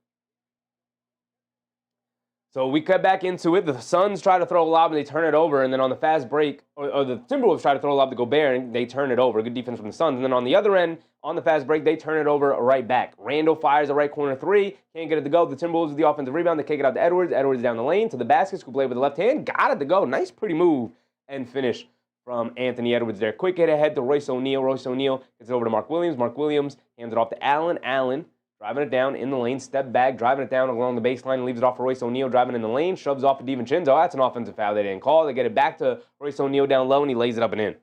So we cut back into it. The Suns try to throw a lob and they turn it over. And then on the fast break, or the Timberwolves try to throw a lob to Gobert and they turn it over. Good defense from the Suns. And then on the other end, on the fast break, they turn it over right back. Randle fires a right corner three. Can't get it to go. The Timberwolves with the offensive rebound. They kick it out to Edwards. Edwards down the lane to the basket. Who played with the left hand. Got it to go. Nice, pretty move and finish from Anthony Edwards there. Quick hit ahead to Royce O'Neal. Royce O'Neal gets it over to Mark Williams. Mark Williams hands it off to Allen. Allen driving it down in the lane, step back, driving it down along the baseline, leaves it off for Royce O'Neal, driving in the lane, shoves off to DiVincenzo. That's an offensive foul they didn't call. They get it back to Royce O'Neal down low, and he lays it up and in.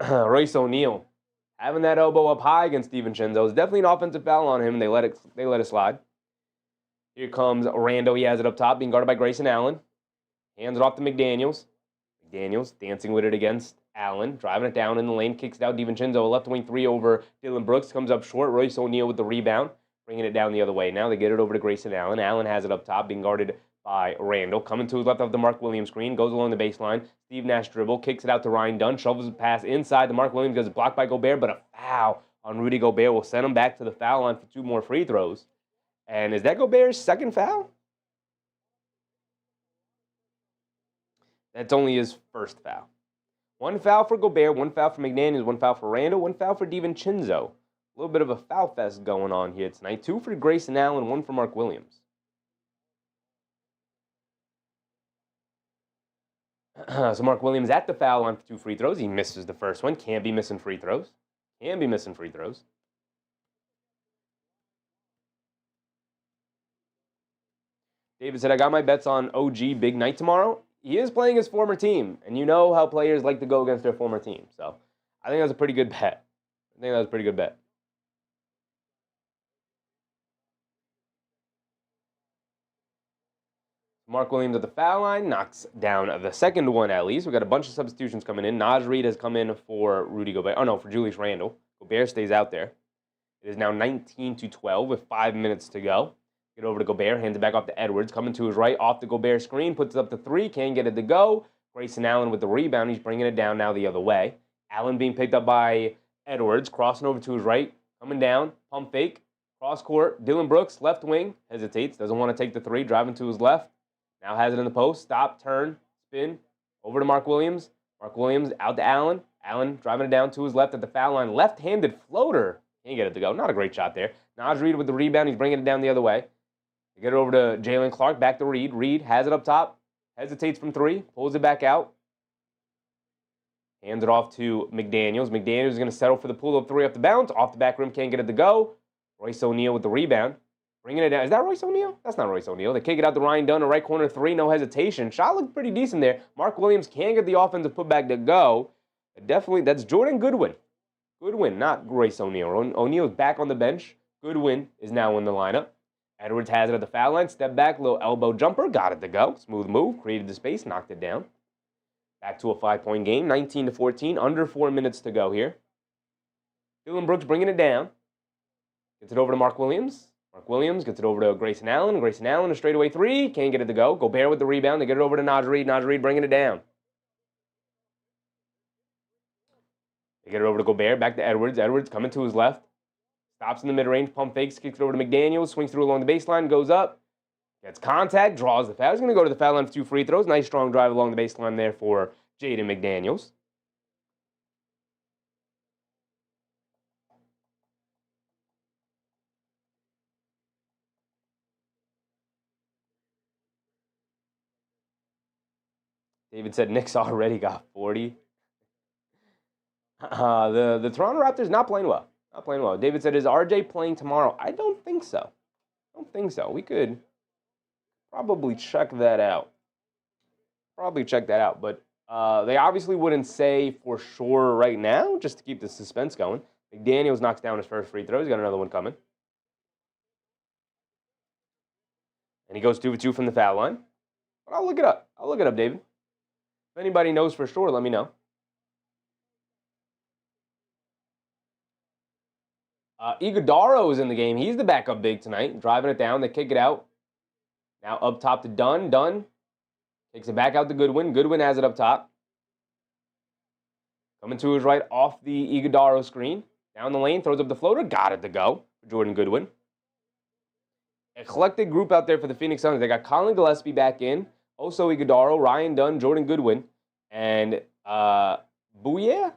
Royce O'Neal having that elbow up high against DiVincenzo. It's definitely an offensive foul on him, and they let it slide. Here comes Randle. He has it up top, being guarded by Grayson Allen. Hands it off to McDaniels. McDaniels dancing with it against Allen, driving it down in the lane, kicks it out. DiVincenzo, a left wing three over Dillon Brooks, comes up short. Royce O'Neal with the rebound, bringing it down the other way. Now they get it over to Grayson Allen. Allen has it up top, being guarded by Randle. Coming to his left of the Mark Williams screen, goes along the baseline. Steve Nash dribble, kicks it out to Ryan Dunn, shovels the pass inside. The Mark Williams gets blocked by Gobert, but a foul on Rudy Gobert will send him back to the foul line for 2 more free throws. And is that Gobert's second foul? That's only his first foul. 1 foul for Gobert, 1 foul for McDaniels, 1 foul for Randle, 1 foul for DiVincenzo. A little bit of a foul fest going on here tonight. 2 for Grayson Allen, 1 for Mark Williams. So Mark Williams at the foul line for 2 free throws. He misses the first one. Can't be missing free throws. Can be missing free throws. David said, I got my bets on OG big night tomorrow. He is playing his former team, and you know how players like to go against their former team. So I think that was a pretty good bet. Mark Williams at the foul line knocks down the second one at least. We got a bunch of substitutions coming in. Naz Reid has come in for Rudy Gobert. Oh, no, for Julius Randle. Gobert stays out there. It is now 19-12 with 5 minutes to go. Get over to Gobert, hands it back off to Edwards. Coming to his right, off the Gobert screen, puts it up to 3, can't get it to go. Grayson Allen with the rebound. He's bringing it down now the other way. Allen being picked up by Edwards, crossing over to his right, coming down, pump fake, cross court. Dillon Brooks, left wing, hesitates, doesn't want to take the 3, driving to his left. Now has it in the post, stop, turn, spin, over to Mark Williams. Mark Williams out to Allen. Allen driving it down to his left at the foul line. Left-handed floater. Can't get it to go. Not a great shot there. Naz Reid with the rebound. He's bringing it down the other way. They get it over to Jalen Clark, back to Reid. Reid has it up top, hesitates from 3, pulls it back out. Hands it off to McDaniels. McDaniels is going to settle for the pull-up 3 off the bounce. Off the back rim, can't get it to go. Royce O'Neal with the rebound. Bringing it down. Is that Royce O'Neal? That's not Royce O'Neal. They kick it out to Ryan Dunn, a right corner 3, no hesitation. Shot looked pretty decent there. Mark Williams can't get the offensive putback to go. Definitely, that's Jordan Goodwin. Goodwin, not Royce O'Neal. O'Neal's back on the bench. Goodwin is now in the lineup. Edwards has it at the foul line. Step back, little elbow jumper. Got it to go. Smooth move. Created the space. Knocked it down. Back to a 5-point game. 19-14. Under 4 minutes to go here. Dillon Brooks bringing it down. Gets it over to Mark Williams. Mark Williams gets it over to Grayson Allen. Grayson Allen, a straightaway 3. Can't get it to go. Gobert with the rebound. They get it over to Naz Reid. Naz Reid bringing it down. They get it over to Gobert. Back to Edwards. Edwards coming to his left. Stops in the mid-range, pump fakes, kicks it over to McDaniels, swings through along the baseline, goes up, gets contact, draws the foul. He's going to go to the foul line for 2 free throws. Nice strong drive along the baseline there for Jaden McDaniels. David said Knicks already got 40. The Toronto Raptors not playing well. Not playing well. David said, is RJ playing tomorrow? I don't think so. We could probably check that out. But they obviously wouldn't say for sure right now, just to keep the suspense going. McDaniels knocks down his first free throw. He's got another one coming. And he goes 2 for 2 from the foul line. But I'll look it up. David. If anybody knows for sure, let me know. Iguodala is in the game. He's the backup big tonight. Driving it down. They kick it out. Now up top to Dunn. Dunn takes it back out to Goodwin. Goodwin has it up top. Coming to his right off the Iguodala screen. Down the lane. Throws up the floater. Got it to go for Jordan Goodwin. Eclectic group out there for the Phoenix Suns. They got Colin Gillespie back in. Also Iguodala, Ryan Dunn, Jordan Goodwin, and Booyah?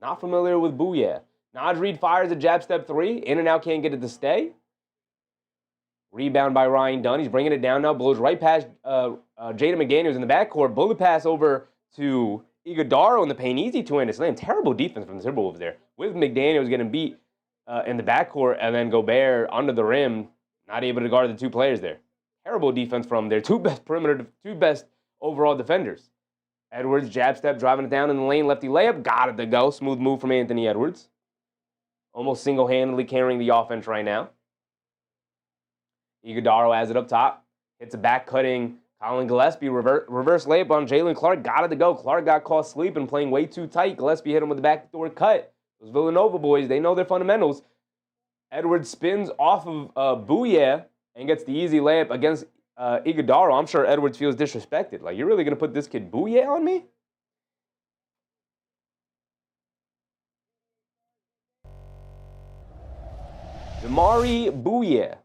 Not familiar with Booyah. Naz Reid fires a jab step 3. In and out, can't get it to stay. Rebound by Ryan Dunn. He's bringing it down now. Blows right past Jaden McDaniels in the backcourt. Bullet pass over to Iguodala in the paint. Easy to end. Slam. Terrible defense from the Timberwolves there. With McDaniels getting beat in the backcourt, and then Gobert under the rim, not able to guard the 2 players there. Terrible defense from their 2 best overall defenders. Edwards, jab step, driving it down in the lane, lefty layup, got it to go. Smooth move from Anthony Edwards. Almost single-handedly carrying the offense right now. Iguodala has it up top. Hits a back-cutting Colin Gillespie. Reverse layup on Jalen Clark. Got it to go. Clark got caught sleeping, playing way too tight. Gillespie hit him with the backdoor cut. Those Villanova boys, they know their fundamentals. Edwards spins off of Booyah and gets the easy layup against Iguodala. I'm sure Edwards feels disrespected. Like, you're really going to put this kid Booyah on me? Damari Booyah.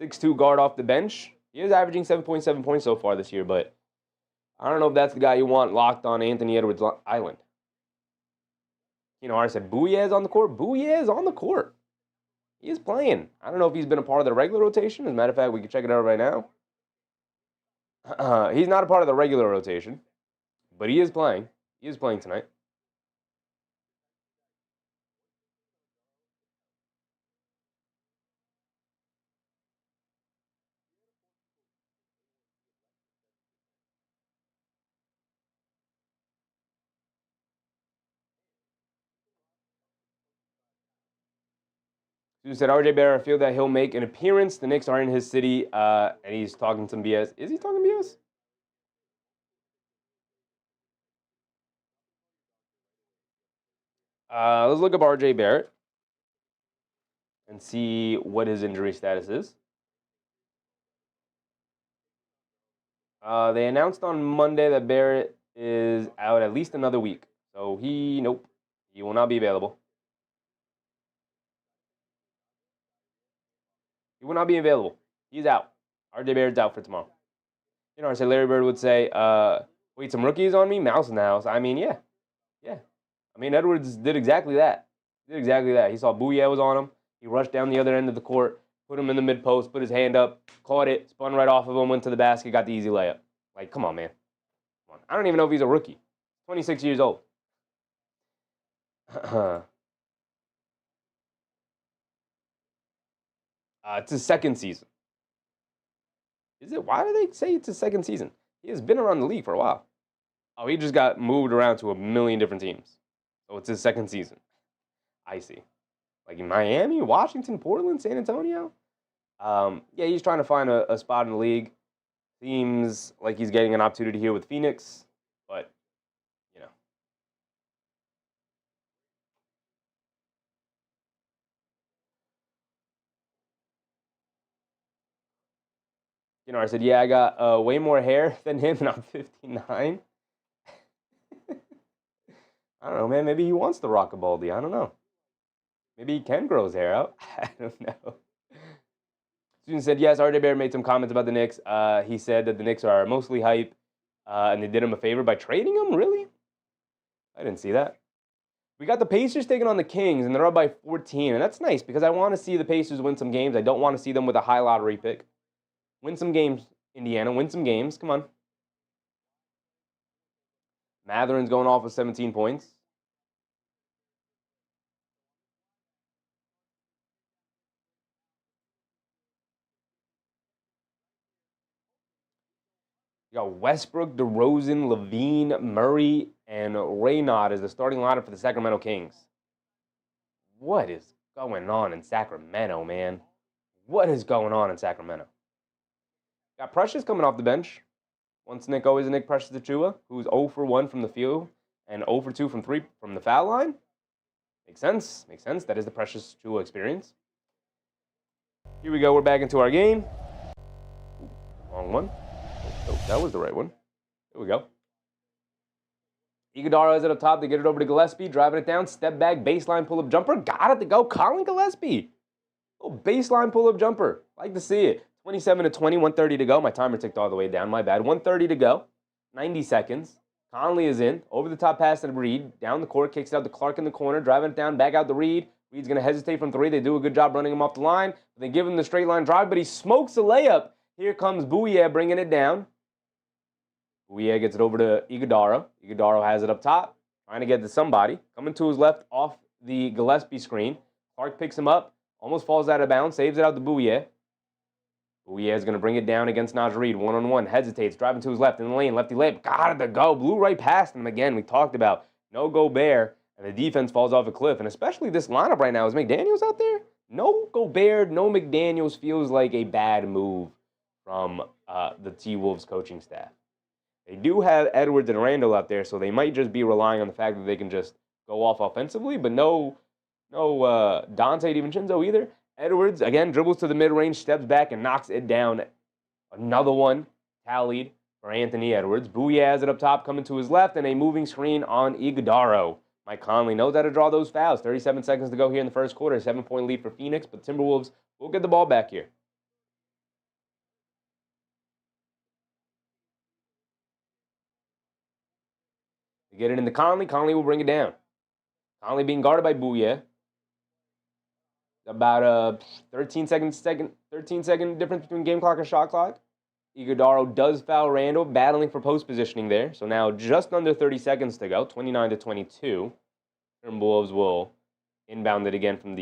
6'2" guard off the bench. He is averaging 7.7 points so far this year, but I don't know if that's the guy you want locked on Anthony Edwards Island. You know, I said Booyah is on the court. Booyah is on the court. He is playing. I don't know if he's been a part of the regular rotation. As a matter of fact, we can check it out right now. He's not a part of the regular rotation, but he is playing. He is playing tonight. Who said RJ Barrett, I feel that he'll make an appearance. The Knicks are in his city, and he's talking some BS. Is he talking BS? Let's look up RJ Barrett and see what his injury status is. They announced on Monday that Barrett is out at least another week. So he will not be available. He will not be available. He's out. RJ Barrett's out for tomorrow. You know, I said Larry Bird would say, wait, some rookies on me? Mouse in the house. I mean, yeah. I mean, Edwards did exactly that. He saw Booyah was on him. He rushed down the other end of the court, put him in the mid-post, put his hand up, caught it, spun right off of him, went to the basket, got the easy layup. Like, come on, man. Come on. I don't even know if he's a rookie. 26 years old. It's his second season. Is it? Why do they say it's his second season? He has been around the league for a while. Oh, he just got moved around to a million different teams. So it's his second season. I see. Like in Miami, Washington, Portland, San Antonio? Yeah, he's trying to find a spot in the league. Seems like he's getting an opportunity here with Phoenix. But, you know. You know, I said, yeah, I got way more hair than him, and I'm 59. I don't know, man. Maybe he wants to rock a baldy. I don't know. Maybe he can grow his hair out. I don't know. Student said, yes, RJ Barrett made some comments about the Knicks. He said that the Knicks are mostly hype, and they did him a favor by trading him? Really? I didn't see that. We got the Pacers taking on the Kings, and they're up by 14, and that's nice because I want to see the Pacers win some games. I don't want to see them with a high lottery pick. Win some games, Indiana. Win some games. Come on. Matherin's going off with 17 points. You got Westbrook, DeRozan, Levine, Murray, and Raynaud as the starting lineup for the Sacramento Kings. What is going on in Sacramento, man? What is going on in Sacramento? Got Precious coming off the bench. Once Nick, always a Nick Precious Achiuwa, who's 0 for 1 from the field and 0 for 2 from 3 from the foul line. Makes sense. Makes sense. That is the Precious Achiuwa experience. Here we go. We're back into our game. Wrong one. Oh, that was the right one. There we go. Iguodala is at the top. They get it over to Gillespie. Driving it down. Step back. Baseline pull-up jumper. Got it to go. Colin Gillespie. Oh, baseline pull-up jumper. Like to see it. 27-20, 1:30 to go. My timer ticked all the way down. My bad. 1:30 to go. 90 seconds. Conley is in. Over the top pass to Reid. Down the court. Kicks it out to Clark in the corner. Driving it down. Back out to Reid. Reid's going to hesitate from 3. They do a good job running him off the line. They give him the straight line drive, but he smokes a layup. Here comes Bouye bringing it down. Bouye gets it over to Iguodala. Iguodala has it up top. Trying to get to somebody. Coming to his left off the Gillespie screen. Clark picks him up. Almost falls out of bounds. Saves it out to Bouye. Bouye is going to bring it down against Naz Reid. One-on-one. Hesitates. Driving to his left in the lane. Lefty layup. Got it to go. Blew right past him again. We talked about no Gobert. And the defense falls off a cliff. And especially this lineup right now. Is McDaniels out there? No Gobert, no McDaniels feels like a bad move from the T-Wolves coaching staff. They do have Edwards and Randle out there, so they might just be relying on the fact that they can just go off offensively, but no Donte DiVincenzo either. Edwards, again, dribbles to the mid-range, steps back, and knocks it down. Another one tallied for Anthony Edwards. Bouye has it up top, coming to his left, and a moving screen on Iguodala. Mike Conley knows how to draw those fouls. 37 seconds to go here in the first quarter. 7-point lead for Phoenix, but Timberwolves will get the ball back here. They get it into Conley. Conley will bring it down. Conley being guarded by Bouye. About a 13-second difference between game clock and shot clock. Iguodala does foul Randle, battling for post positioning there. So now just under 30 seconds to go, 29-22. Timberwolves will inbound it again from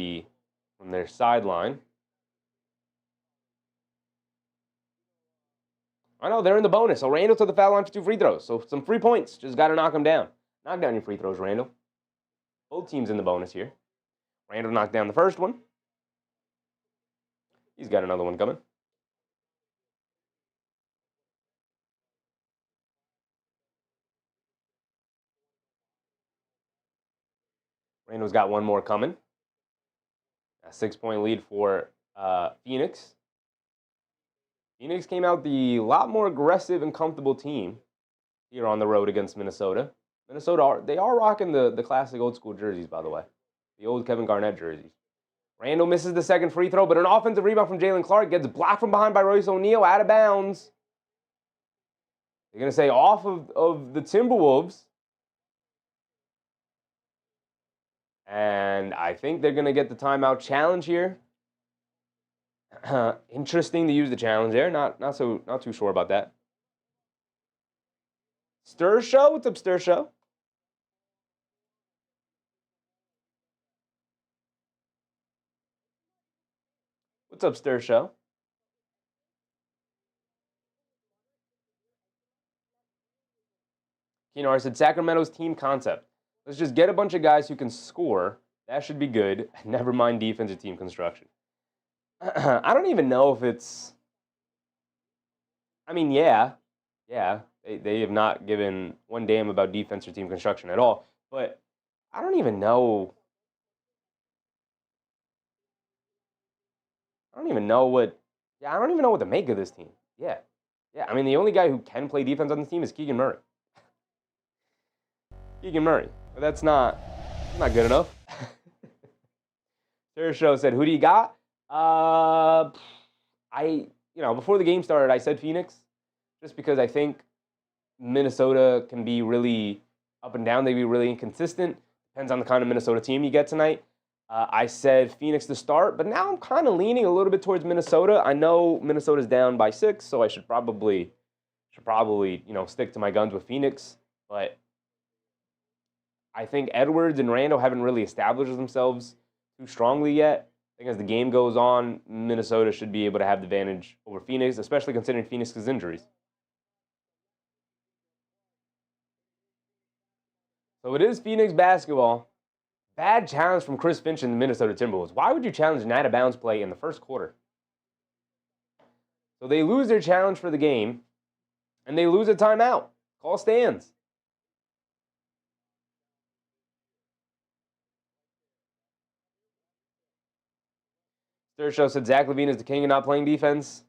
their sideline. I know, they're in the bonus. So Randle to the foul line for 2 free throws. So some free points. Just got to knock them down. Knock down your free throws, Randle. Both teams in the bonus here. Randle knocked down the first one. He's got another one coming. Randle's got one more coming. A 6-point lead for Phoenix. Phoenix came out the lot more aggressive and comfortable team here on the road against Minnesota. Minnesota, they are rocking the classic old school jerseys, by the way. The old Kevin Garnett jerseys. Randle misses the second free throw, but an offensive rebound from Jalen Clark gets blocked from behind by Royce O'Neal, out of bounds. They're going to say off of the Timberwolves. And I think they're going to get the timeout challenge here. Interesting to use the challenge there. Not too sure about that. Stir Show? What's up, Stir Show? What's up, Stir Show? Keenar said Sacramento's team concept. Let's just get a bunch of guys who can score. That should be good. Never mind defensive team construction. I don't even know if it's... I mean, yeah. They have not given one damn about defense or team construction at all. But I don't even know... I don't even know what to make of this team. Yeah. I mean, the only guy who can play defense on this team is Keegan Murray. But that's not good enough. Sarah Show said, "Who do you got?" Before the game started, I said Phoenix, just because I think Minnesota can be really up and down. They be really inconsistent. Depends on the kind of Minnesota team you get tonight. I said Phoenix to start, but now I'm kind of leaning a little bit towards Minnesota. I know Minnesota's down by 6, so I should probably stick to my guns with Phoenix. But I think Edwards and Randle haven't really established themselves too strongly yet. I think as the game goes on, Minnesota should be able to have the advantage over Phoenix, especially considering Phoenix's injuries. So it is Phoenix basketball. Bad challenge from Chris Finch and the Minnesota Timberwolves. Why would you challenge an out-of-bounds play in the first quarter? So they lose their challenge for the game, and they lose a timeout. Call stands. Sturcho said Zach LaVine is the king of not playing defense.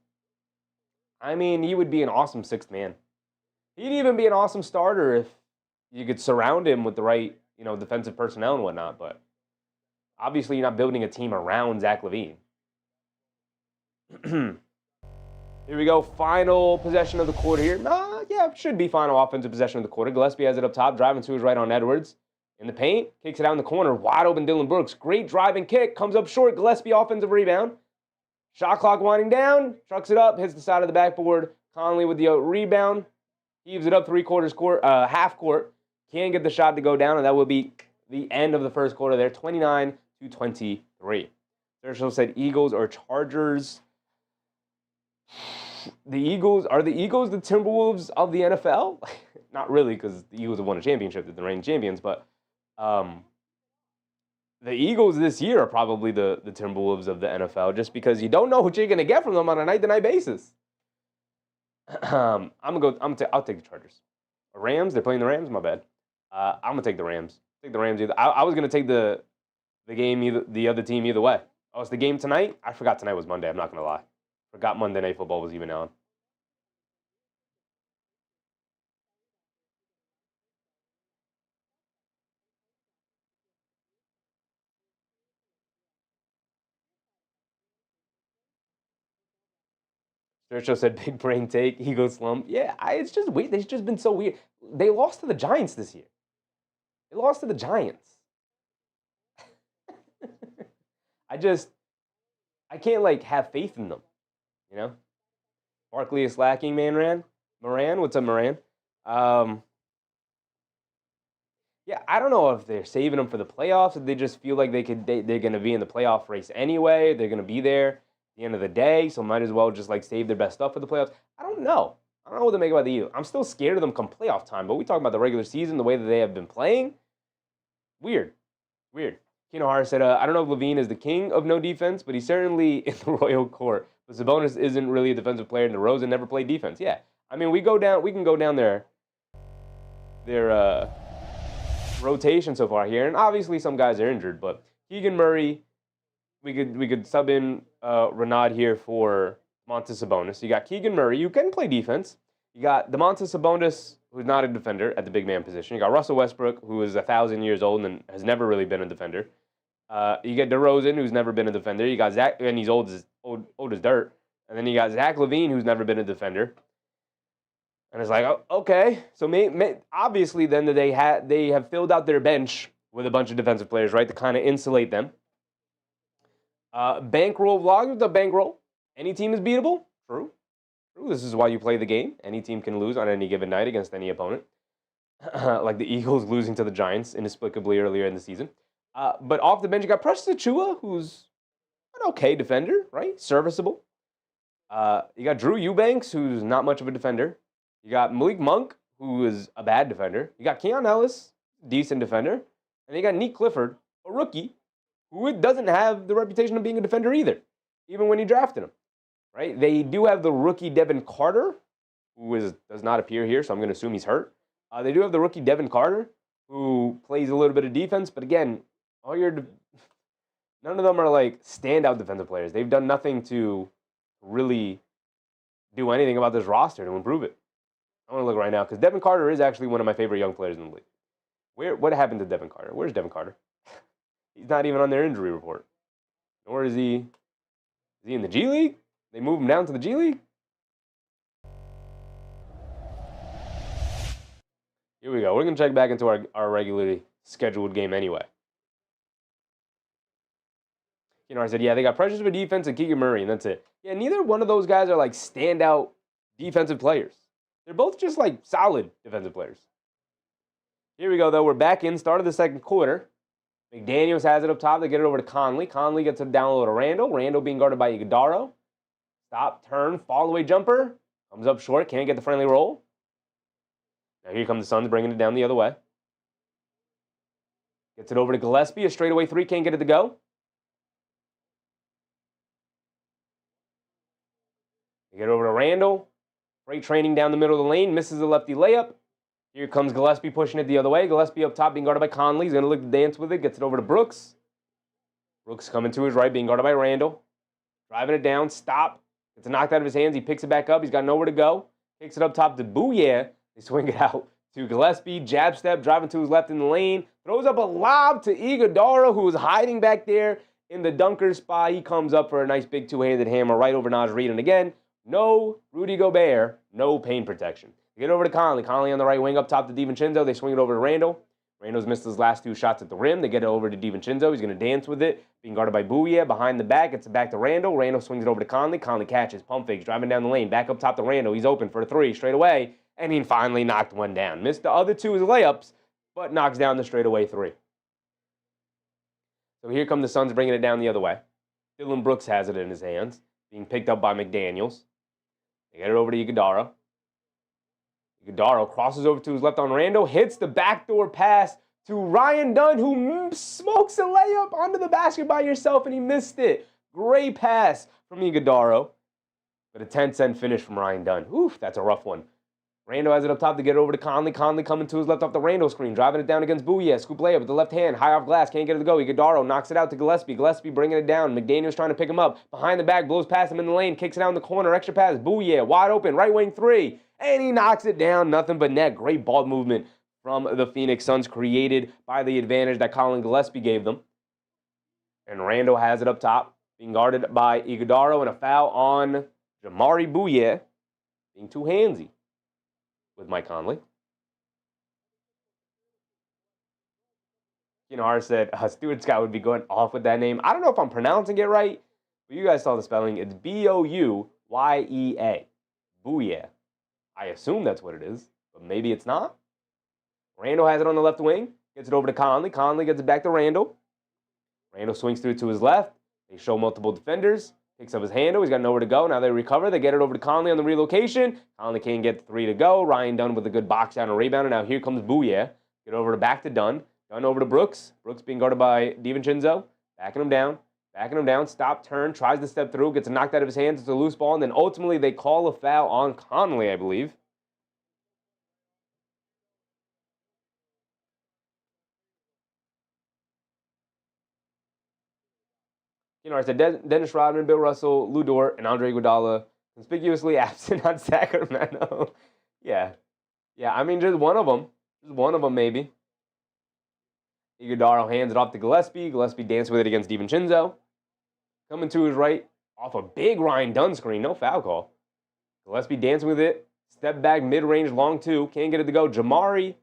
I mean, he would be an awesome sixth man. He'd even be an awesome starter if you could surround him with the right, defensive personnel and whatnot. But obviously, you're not building a team around Zach LaVine. Here we go. Final possession of the quarter here. Yeah, it should be final offensive possession of the quarter. Gillespie has it up top, driving to his right on Edwards. In the paint, kicks it out in the corner. Wide open Dillon Brooks. Great driving kick. Comes up short. Gillespie offensive rebound. Shot clock winding down. Trucks it up. Hits the side of the backboard. Conley with the rebound. Heaves it up half court. Can't get the shot to go down, and that will be the end of the first quarter there. 29-23. Sergio said Eagles or Chargers. The Eagles, are the Eagles the Timberwolves of the NFL? Not really, because the Eagles have won a championship. They're the reigning champions, but the Eagles this year are probably the Timberwolves of the NFL, just because you don't know what you're going to get from them on a night-to-night basis. I'll take the Chargers. Rams, they're playing the Rams? My bad. I'm going to take the Rams. Take the Rams either. I was going to take the game, the other team either way. Oh, it's the game tonight? I forgot tonight was Monday. I'm not going to lie. Forgot Monday Night Football was even on. Sergio said, big brain take, Eagles slump. Yeah, it's just weird. They've just been so weird. They lost to the Giants this year. They lost to the Giants. I can't, have faith in them, Barkley is slacking, Moran, what's up, Moran? Yeah, I don't know if they're saving them for the playoffs, if they just feel like they're going to be in the playoff race anyway. They're going to be there at the end of the day, so might as well just, save their best stuff for the playoffs. I don't know. I don't know what to make about the Eagles. I'm still scared of them come playoff time, but we talk about the regular season, the way that they have been playing. Weird. Keno Hara said, I don't know if LaVine is the king of no defense, but he's certainly in the royal court. But Sabonis isn't really a defensive player, and DeRozan never played defense. Yeah, I mean, we can go down their rotation so far here, and obviously some guys are injured, but Keegan Murray, we could sub in Renard here for Domantas Sabonis. You got Keegan Murray, you can play defense. You got Domantas Sabonis, who's not a defender at the big man position. You got Russell Westbrook, who is 1,000 years old and has never really been a defender. You get DeRozan, who's never been a defender. You got Zach, and he's old as dirt. And then you got Zach LaVine, who's never been a defender. And it's like, okay, so obviously then they have filled out their bench with a bunch of defensive players, right, to kind of insulate them. Bankroll vlog with the bankroll. Any team is beatable. True. This is why you play the game. Any team can lose on any given night against any opponent. Like the Eagles losing to the Giants inexplicably earlier in the season. But off the bench, you got Precious Achiuwa, who's an okay defender, right? Serviceable. You got Drew Eubanks, who's not much of a defender. You got Malik Monk, who is a bad defender. You got Keon Ellis, decent defender. And you got Nick Clifford, a rookie, who doesn't have the reputation of being a defender either, even when he drafted him, right? They do have the rookie Devin Carter, who does not appear here, so I'm going to assume he's hurt. They do have the rookie Devin Carter, who plays a little bit of defense, but again, none of them are standout defensive players. They've done nothing to really do anything about this roster to improve it. I want to look right now, because Devin Carter is actually one of my favorite young players in the league. What happened to Devin Carter? Where's Devin Carter? He's not even on their injury report. Nor is he. Is he in the G League? They move him down to the G League? Here we go. We're going to check back into our regularly scheduled game anyway. I said, yeah, they got Precious for defense and Keegan Murray, and that's it. Yeah, neither one of those guys are standout defensive players. They're both just solid defensive players. Here we go, though. We're back in. Start of the second quarter. McDaniels has it up top. They get it over to Conley. Conley gets it down low to Randle. Randle being guarded by Iguodaro. Stop, turn, fall away jumper. Comes up short. Can't get the friendly roll. Now here come the Suns bringing it down the other way. Gets it over to Gillespie. A straightaway three, can't get it to go. They get it over to Randle. Great training down the middle of the lane. Misses a lefty layup. Here comes Gillespie pushing it the other way. Gillespie up top being guarded by Conley. He's going to look to dance with it. Gets it over to Brooks. Brooks coming to his right, being guarded by Randle. Driving it down. Stop. It's knocked out of his hands. He picks it back up. He's got nowhere to go. Kicks it up top to Booyah. They swing it out to Gillespie. Jab step. Driving to his left in the lane. Throws up a lob to Iguodala, who was hiding back there in the dunker spot. He comes up for a nice big two-handed hammer right over Naz Reid. And again, no Rudy Gobert. No paint protection. They get over to Conley. Conley on the right wing up top to DiVincenzo. They swing it over to Randle. Randle's missed his last two shots at the rim. They get it over to DiVincenzo. He's going to dance with it. Being guarded by Booyah. Behind the back. Gets it back to Randle. Randle swings it over to Conley. Conley catches. Pump fakes. Driving down the lane. Back up top to Randle. He's open for a three straight away. And he finally knocked one down. Missed the other two as layups, but knocks down the straightaway three. So here come the Suns bringing it down the other way. Dillon Brooks has it in his hands. Being picked up by McDaniels. They get it over to Iguodala. Iguodala crosses over to his left on Randle. Hits the backdoor pass to Ryan Dunn, who smokes a layup onto the basket by yourself, and he missed it. Great pass from Iguodala. But a 10-cent finish from Ryan Dunn. Oof, that's a rough one. Randle has it up top to get it over to Conley. Conley coming to his left off the Randle screen. Driving it down against Booyah. Scoop layup with the left hand. High off glass. Can't get it to go. Iguodala knocks it out to Gillespie. Gillespie bringing it down. McDaniels trying to pick him up. Behind the back. Blows past him in the lane. Kicks it out in the corner. Extra pass. Booyah. Wide open. Right wing three. And he knocks it down. Nothing but net. Great ball movement from the Phoenix Suns, created by the advantage that Colin Gillespie gave them. And Randle has it up top. Being guarded by Iguodala, and a foul on Jamari Booyah. Being too handsy with Mike Conley. Kinar said Stuart Scott would be going off with that name. I don't know if I'm pronouncing it right, but you guys saw the spelling. It's Bouye. Booyah. I assume that's what it is, but maybe it's not. Randle has it on the left wing. Gets it over to Conley. Conley gets it back to Randle. Randle swings through to his left. They show multiple defenders. Picks up his handle. He's got nowhere to go. Now they recover. They get it over to Conley on the relocation. Conley can't get the three to go. Ryan Dunn with a good box down and rebound. And now here comes Booyah. Get over to back to Dunn. Dunn over to Brooks. Brooks being guarded by DiVincenzo. Backing him down. Backing him down. Stop, turn. Tries to step through. Gets it knocked out of his hands. It's a loose ball. And then ultimately they call a foul on Conley, I believe. I said Dennis Rodman, Bill Russell, Lou Dort, and Andre Iguodala conspicuously absent on Sacramento. Yeah, I mean, just one of them. Just one of them, maybe. Iguodala hands it off to Gillespie. Gillespie dances with it against DiVincenzo. Coming to his right, off a big Ryan Dunn screen. No foul call. Gillespie dancing with it. Step back, mid-range, long two. Can't get it to go. Jamari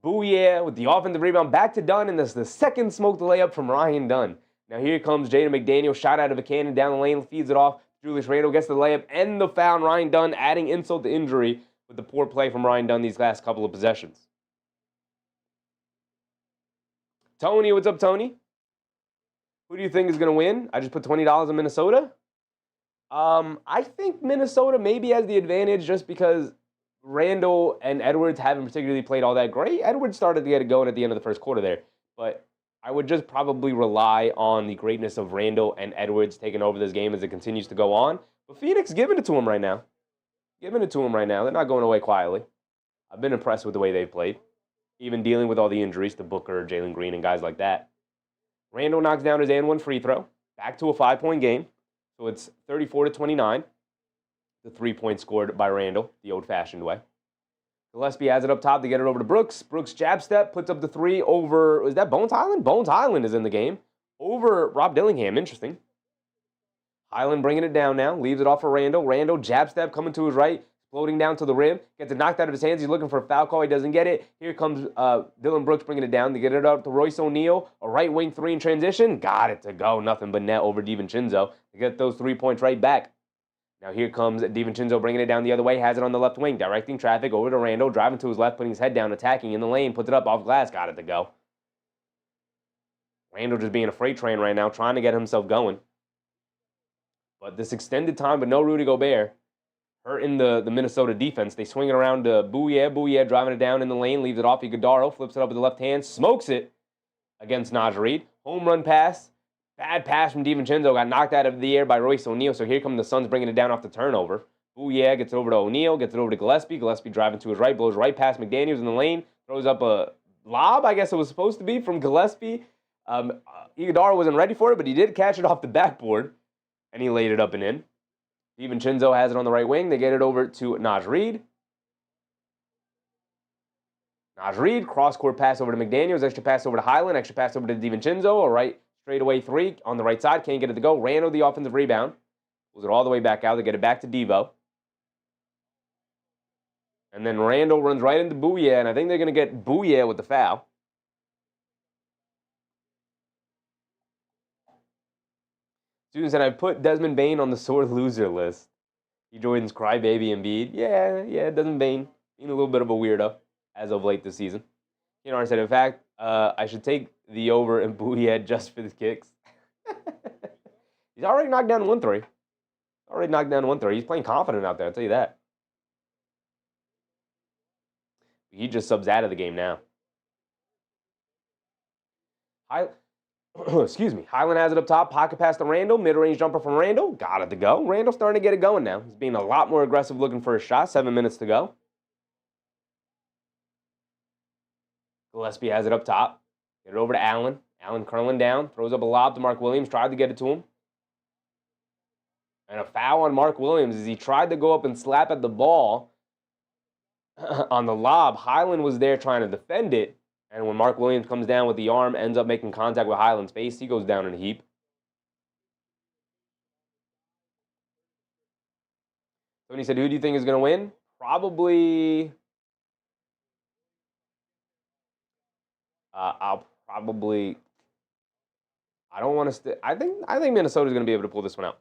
Booyah with the offensive rebound. Back to Dunn, and this is the second smoked layup from Ryan Dunn. Now here comes Jaden McDaniels, shot out of a cannon down the lane, feeds it off. Julius Randle gets the layup and the foul. Ryan Dunn adding insult to injury with the poor play from Ryan Dunn these last couple of possessions. Tony, what's up, Tony? Who do you think is going to win? I just put $20 in Minnesota. I think Minnesota maybe has the advantage just because Randle and Edwards haven't particularly played all that great. Edwards started to get it going at the end of the first quarter there, but I would just probably rely on the greatness of Randle and Edwards taking over this game as it continues to go on. But Phoenix giving it to him right now. Giving it to him right now. They're not going away quietly. I've been impressed with the way they've played, even dealing with all the injuries to Booker, Jalen Green, and guys like that. Randle knocks down his and one free throw. Back to a 5-point game. So it's 34-29. The 3-point scored by Randle, the old-fashioned way. Gillespie has it up top to get it over to Brooks. Brooks jab step, puts up the three over, is that Bones Highland? Bones Highland is in the game. Over Rob Dillingham, interesting. Highland bringing it down now, leaves it off for Randle. Randle jab step coming to his right, floating down to the rim. Gets it knocked out of his hands. He's looking for a foul call. He doesn't get it. Here comes Dillon Brooks bringing it down to get it up to Royce O'Neal. A right wing three in transition. Got it to go. Nothing but net over DiVincenzo to get those 3 points right back. Now here comes DiVincenzo bringing it down the other way. Has it on the left wing. Directing traffic over to Randle. Driving to his left, putting his head down, attacking in the lane. Puts it up off glass. Got it to go. Randle just being a freight train right now, trying to get himself going. But this extended time with no Rudy Gobert hurting the Minnesota defense. They swing it around to Booyah. Booyah driving it down in the lane. Leaves it off. Iguodala flips it up with the left hand. Smokes it. against Naz Reid. Home run pass. Bad pass from DiVincenzo. Got knocked out of the air by Royce O'Neal. So here come the Suns bringing it down off the turnover. Booyah gets it over to O'Neal. Gets it over to Gillespie. Gillespie driving to his right. Blows right past McDaniels in the lane. Throws up a lob, I guess it was supposed to be, from Gillespie. Iguodala wasn't ready for it, but he did catch it off the backboard. And he laid it up and in. DiVincenzo has it on the right wing. They get it over to Naz Reid. Naz Reid, cross-court pass over to McDaniels. Extra pass over to Highland. Extra pass over to DiVincenzo. All right, straightaway three on the right side. Can't get it to go. Randle, the offensive rebound. Pulls it all the way back out. They get it back to Devo. And then Randle runs right into Booyah, and I think they're going to get Booyah with the foul. Student said, I put Desmond Bane on the sore loser list. He joins Crybaby Embiid. Yeah, Desmond Bane being a little bit of a weirdo as of late this season. Keanu said, in fact, I should take the over in Booyah just for the kicks. He's already knocked down 1-3. He's playing confident out there, I'll tell you that. He just subs out of the game now. Excuse me. Highland has it up top. Pocket pass to Randle. Mid-range jumper from Randle. Got it to go. Randle's starting to get it going now. He's being a lot more aggressive looking for a shot. 7 minutes to go. Gillespie has it up top. Get it over to Allen. Allen curling down. Throws up a lob to Mark Williams. Tried to get it to him. And a foul on Mark Williams as he tried to go up and slap at the ball on the lob. Highland was there trying to defend it. And when Mark Williams comes down with the arm, ends up making contact with Highland's face, he goes down in a heap. Tony said, who do you think is going to win? Probably... I don't want to... I think Minnesota's going to be able to pull this one out.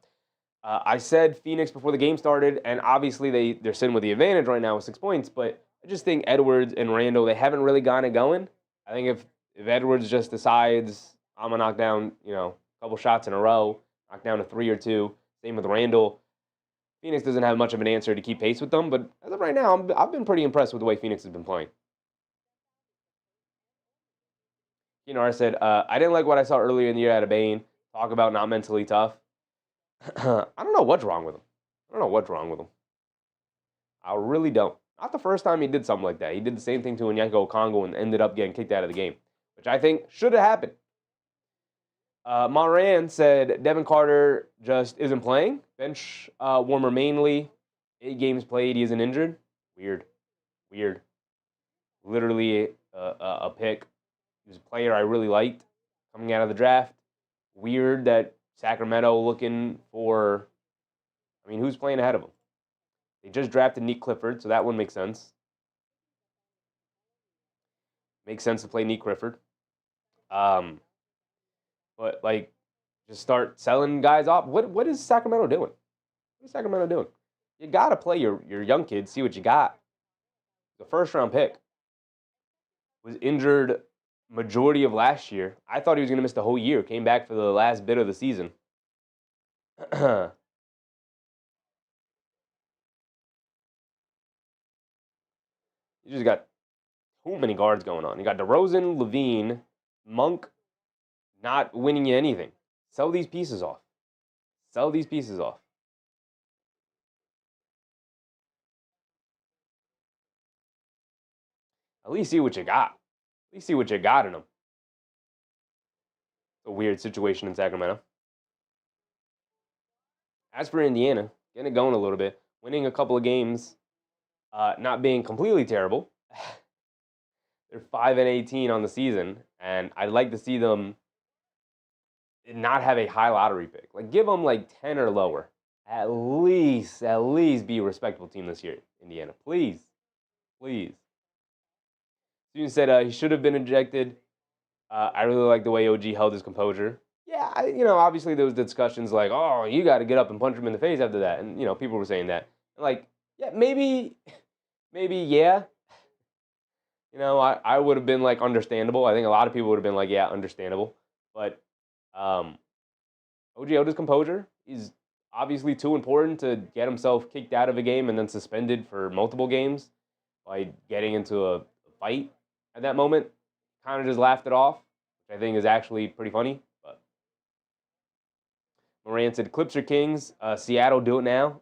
I said Phoenix before the game started, and obviously they're sitting with the advantage right now with 6 points, but I just think Edwards and Randle, they haven't really gotten it going. I think if Edwards just decides, I'm going to knock down, a couple shots in a row, knock down a 3 or 2, same with Randle, Phoenix doesn't have much of an answer to keep pace with them, but as of right now, I've been pretty impressed with the way Phoenix has been playing. I said, I didn't like what I saw earlier in the year out of Bane. Talk about not mentally tough. I don't know what's wrong with him. I really don't. Not the first time he did something like that. He did the same thing to Onyeka Okongwu and ended up getting kicked out of the game, which I think should have happened. Moran said Devin Carter just isn't playing. Bench warmer mainly. 8 games played. He isn't injured. Weird. Literally a pick. He was a player I really liked coming out of the draft. Weird that Sacramento looking for... who's playing ahead of him? They just drafted Nick Clifford, so that one makes sense. Makes sense to play Nick Clifford. But, just start selling guys off. What is Sacramento doing? You got to play your young kids, see what you got. The first-round pick was injured majority of last year. I thought he was going to miss the whole year. Came back for the last bit of the season. You just got too many guards going on. You got DeRozan, Levine, Monk not winning you anything. Sell these pieces off. At least see what you got. In them. It's a weird situation in Sacramento. As for Indiana, getting it going a little bit, winning a couple of games, not being completely terrible. They're 5-18 on the season, and I'd like to see them not have a high lottery pick. Give them 10 or lower. At least be a respectable team this year, Indiana. Please. Student said he should have been ejected. I really like the way OG held his composure. Yeah, obviously there was discussions oh, you got to get up and punch him in the face after that. And, people were saying that. Yeah, maybe, yeah. I would have been, understandable. I think a lot of people would have been yeah, understandable. But OG held his composure. He's obviously too important to get himself kicked out of a game and then suspended for multiple games by getting into a fight at that moment. Kind of just laughed it off. which I think is actually pretty funny. But Moran said, Clips or Kings? Seattle, do it now.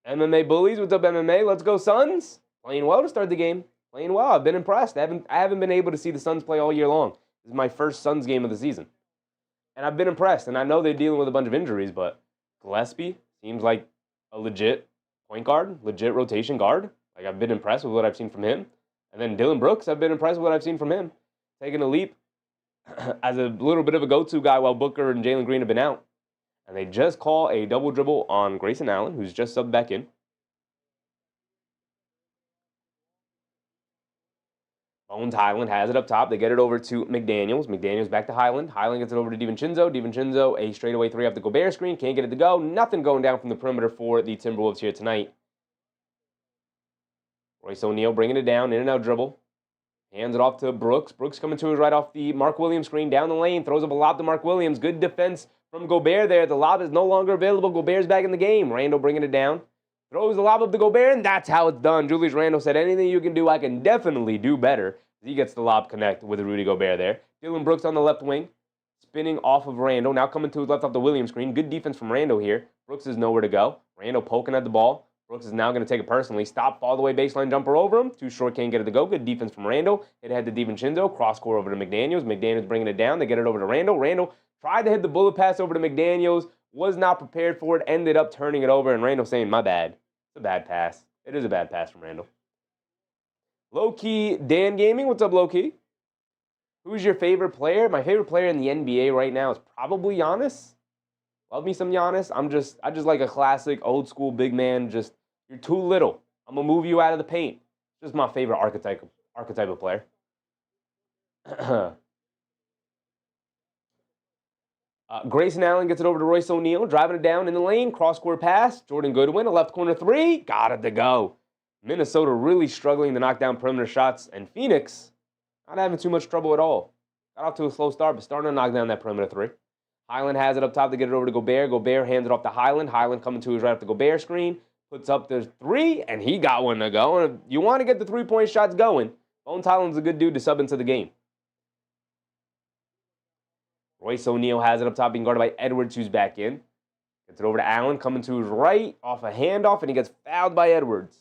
MMA Bullies, what's up, MMA? Let's go, Suns. Playing well to start the game. Playing well. I've been impressed. I haven't been able to see the Suns play all year long. This is my first Suns game of the season. And I've been impressed. And I know they're dealing with a bunch of injuries, but Gillespie seems like a legit point guard, legit rotation guard. Like, I've been impressed with what I've seen from him. And then Dillon Brooks, I've been impressed with what I've seen from him. Taking a leap as a little bit of a go-to guy while Booker and Jalen Green have been out. And they just call a double dribble on Grayson Allen, who's just subbed back in. Bones Highland has it up top. They get it over to McDaniels. McDaniels back to Highland. Highland gets it over to DiVincenzo. DiVincenzo, a straightaway three off the Gobert screen. Can't get it to go. Nothing going down from the perimeter for the Timberwolves here tonight. Royce O'Neal bringing it down, in and out dribble. Hands it off to Brooks. Brooks coming to his right off the Mark Williams screen. Down the lane. Throws up a lob to Mark Williams. Good defense from Gobert there. The lob is no longer available. Gobert's back in the game. Randle bringing it down. Throws the lob up to Gobert, and that's how it's done. Julius Randle said, anything you can do, I can definitely do better. He gets the lob connect with Rudy Gobert there. Dillon Brooks on the left wing, spinning off of Randle. Now coming to his left off the Williams screen. Good defense from Randle here. Brooks is nowhere to go. Randle poking at the ball. Brooks is now going to take it personally. Stop, fall away baseline jumper over him. Too short, can't get it to go. Good defense from Randle. It had to DiVincenzo. Cross court over to McDaniels. McDaniels bringing it down. They get it over to Randle. Randle tried to hit the bullet pass over to McDaniels. Was not prepared for it. Ended up turning it over. And Randle saying, my bad. It's a bad pass. It is a bad pass from Randle. Low-key Dan Gaming. What's up, Low-key? Who's your favorite player? My favorite player in the NBA right now is probably Giannis. Love me some Giannis. I just like a classic, old school big man. Just, you're too little. I'm gonna move you out of the paint. Just my favorite archetype of player. Grayson Allen gets it over to Royce O'Neal, driving it down in the lane, cross-court pass. Jordan Goodwin, a left corner three, got it to go. Minnesota really struggling to knock down perimeter shots, and Phoenix not having too much trouble at all. Got off to a slow start, but starting to knock down that perimeter three. Highland has it up top to get it over to Gobert. Gobert hands it off to Highland. Highland coming to his right off the Gobert screen. Puts up the three, and he got one to go. And if you want to get the three-point shots going, Bones Highland's a good dude to sub into the game. Royce O'Neal has it up top, being guarded by Edwards, who's back in. Gets it over to Allen, coming to his right, off a handoff, and he gets fouled by Edwards.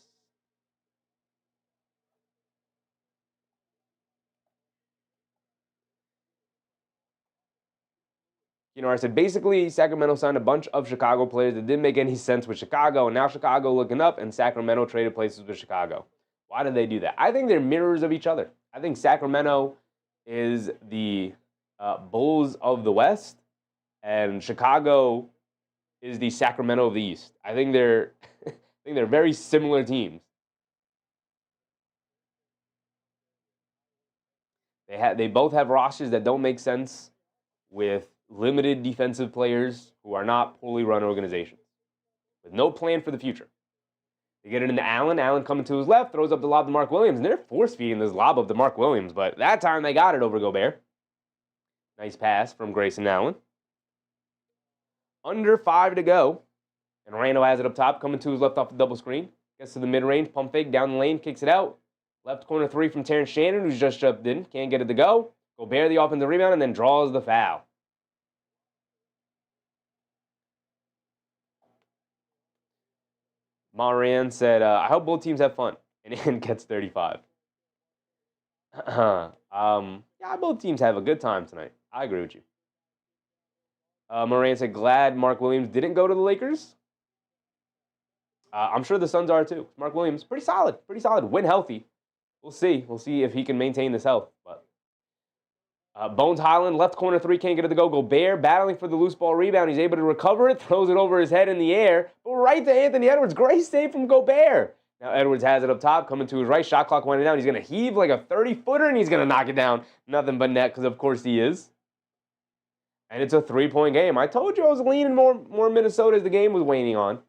You know, I said basically Sacramento signed a bunch of Chicago players that didn't make any sense with Chicago, and now Chicago looking up, and Sacramento traded places with Chicago. Why did they do that? I think they're mirrors of each other. I think Sacramento is the Bulls of the West, and Chicago is the Sacramento of the East. I think they're very similar teams. They both have rosters that don't make sense with limited defensive players who are not poorly run organizations with no plan for the future. They get it into Allen. Allen coming to his left, throws up the lob to Mark Williams, and they're force-feeding this lob up to Mark Williams, but that time they got it over Gobert. Nice pass from Grayson Allen. Under 5 to go, and Randle has it up top, coming to his left off the double screen. Gets to the mid-range, pump fake, down the lane, kicks it out. Left corner three from Terrence Shannon, who's just jumped in. Can't get it to go. Gobert the offensive rebound, and then draws the foul. Marianne said, I hope both teams have fun. And Ian gets 35. Yeah, both teams have a good time tonight. I agree with you. Moran said, glad Mark Williams didn't go to the Lakers. I'm sure the Suns are too. Mark Williams, pretty solid. When healthy. We'll see. We'll see if he can maintain this health. But Bones Highland, left corner three, can't get it to go. Gobert battling for the loose ball rebound. He's able to recover it, throws it over his head in the air. But right to Anthony Edwards. Great save from Gobert. Now Edwards has it up top, coming to his right. Shot clock winding down. He's going to heave like a 30-footer, and he's going to knock it down. Nothing but net, because of course he is. And it's a three-point game. I told you I was leaning more Minnesota as the game was waning on.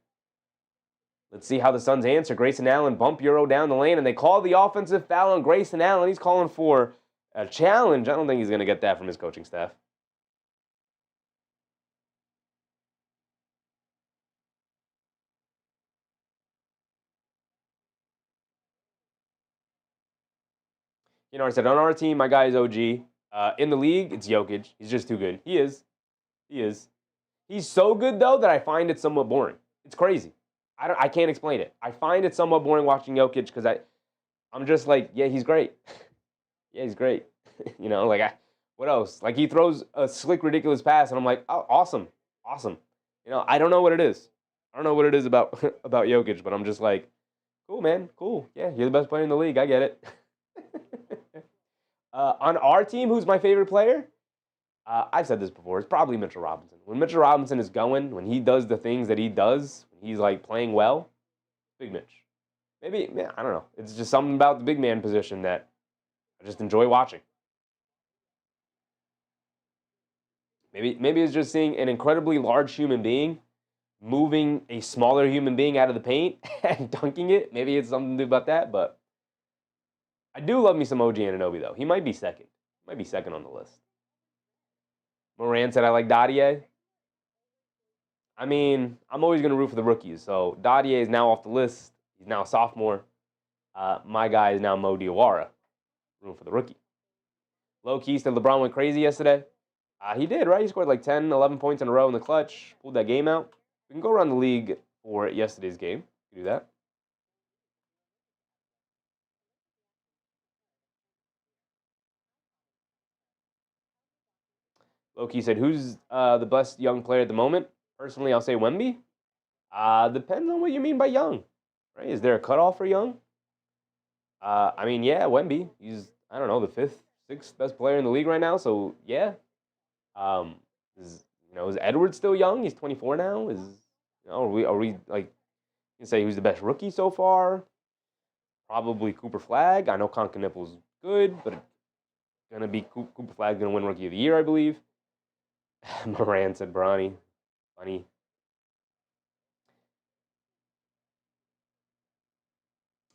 Let's see how the Suns answer. Grayson Allen bump Euro down the lane, and they call the offensive foul on Grayson Allen. He's calling for a challenge. I don't think he's going to get that from his coaching staff. You know, I said on our team, my guy is OG. In the league, it's Jokic. He's just too good. He is. He is. He's so good though that I find it somewhat boring. It's crazy. I can't explain it. I find it somewhat boring watching Jokic because I'm just like, yeah, he's great. Yeah, he's great. You know, like what else? Like he throws a slick, ridiculous pass, and I'm like, oh, awesome, awesome. You know, I don't know what it is. I don't know what it is about about Jokic, but I'm just like, cool, man, cool. Yeah, you're the best player in the league. I get it. On our team, who's my favorite player? I've said this before. It's probably Mitchell Robinson. When Mitchell Robinson is going, when he does the things that he does, when he's like playing well, Big Mitch. Maybe, man, I don't know. It's just something about the big man position that I just enjoy watching. Maybe it's just seeing an incredibly large human being moving a smaller human being out of the paint and dunking it. Maybe it's something to do about that, but I do love me some OG Anunoby, though. He might be second. Might be second on the list. Moran said I like Dottier. I mean, I'm always going to root for the rookies. So Dottier is now off the list. He's now a sophomore. My guy is now Mo Diawara, rooting for the rookie. Low key said LeBron went crazy yesterday. He did, right? He scored like 10, 11 points in a row in the clutch. Pulled that game out. We can go around the league for yesterday's game. Do that. Loki said, who's the best young player at the moment? Personally, I'll say Wemby. Depends on what you mean by young, right? Is there a cutoff for young? I mean, yeah, Wemby. He's, I don't know, the fifth, sixth best player in the league right now. So, yeah. Um, is Edwards still young? He's 24 now. Are we like, you can say who's the best rookie so far? Probably Cooper Flag. I know Conker Nipple's good, but it's going to be Cooper Flag's going to win Rookie of the Year, I believe. Moran said Bronny. Funny.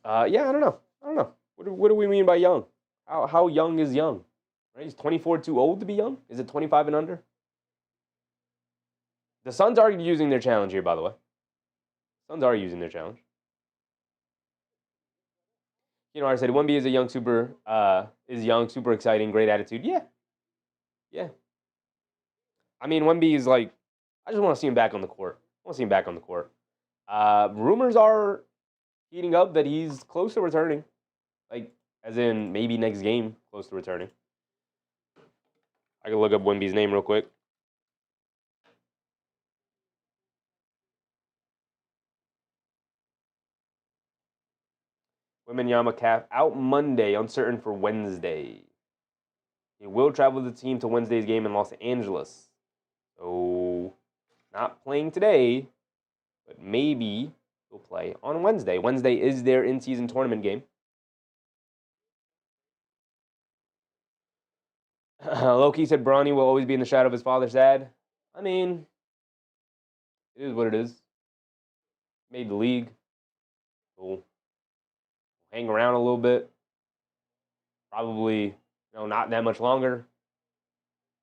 Yeah, I don't know. What do we mean by young? How young is young? Right? Is 24 too old to be young? Is it 25 and under? The Suns are using their challenge here, by the way. Suns are using their challenge. You know, I said Wemby is a young super, super exciting, great attitude. Yeah, yeah. I mean, Wemby is like, I just want to see him back on the court. I want to see him back on the court. Rumors are heating up that he's close to returning, like as in maybe next game, close to returning. I can look up Wemby's name real quick. Wembanyama calf out Monday, uncertain for Wednesday. He will travel with the team to Wednesday's game in Los Angeles. So, not playing today, but maybe he'll play on Wednesday. Wednesday is their in-season tournament game. Loki said Bronny will always be in the shadow of his father. Sad. I mean, it is what it is. Made the league. We'll hang around a little bit. Probably, not that much longer.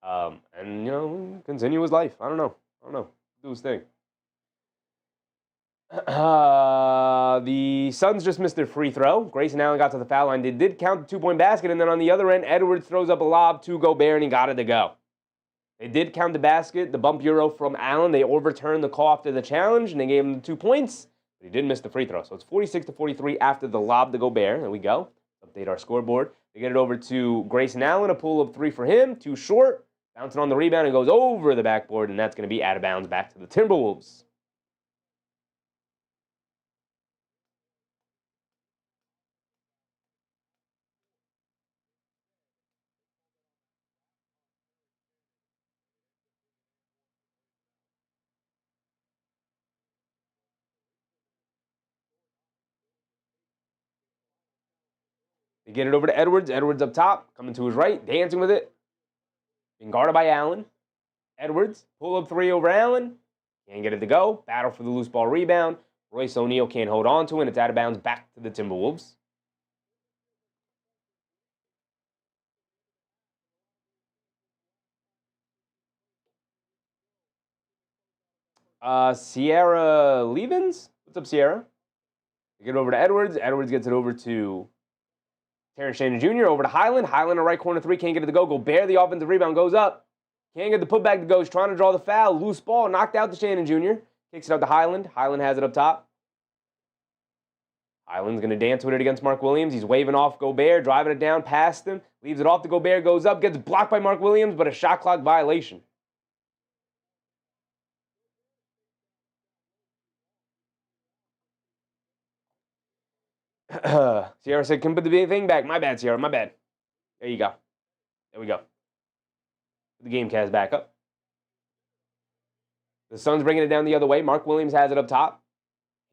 And continue his life. I don't know. Do his thing. The Suns just missed their free throw. Grayson Allen got to the foul line. They did count the 2-point basket, and then on the other end, Edwards throws up a lob to Gobert, and he got it to go. They did count the basket, the bump euro from Allen. They overturned the call after the challenge, and they gave him the 2 points, but he did miss the free throw. So it's 46-43 after the lob to Gobert. There we go. Update our scoreboard. They get it over to Grayson Allen, a pull-up three for him, too short. Bouncing on the rebound and goes over the backboard, and that's going to be out of bounds back to the Timberwolves. They get it over to Edwards. Edwards up top, coming to his right, dancing with it. Being guarded by Allen. Edwards, pull-up three over Allen. Can't get it to go. Battle for the loose ball rebound. Royce O'Neal can't hold on to it, and it's out of bounds back to the Timberwolves. Sierra Levens? What's up, Sierra? They get it over to Edwards. Edwards gets it over to Terrence Shannon Jr. over to Highland. Highland in right corner three, can't get it to go. Gobert, the offensive rebound, goes up. Can't get the putback to go. He's trying to draw the foul. Loose ball, knocked out to Shannon Jr. Kicks it out to Highland. Highland has it up top. Highland's going to dance with it against Mark Williams. He's waving off Gobert, driving it down past him. Leaves it off to Gobert, goes up, gets blocked by Mark Williams, but a shot clock violation. Sierra said, can put the thing back. My bad, Sierra, my bad. There you go. There we go. The game cast back up. The Suns bringing it down the other way. Mark Williams has it up top.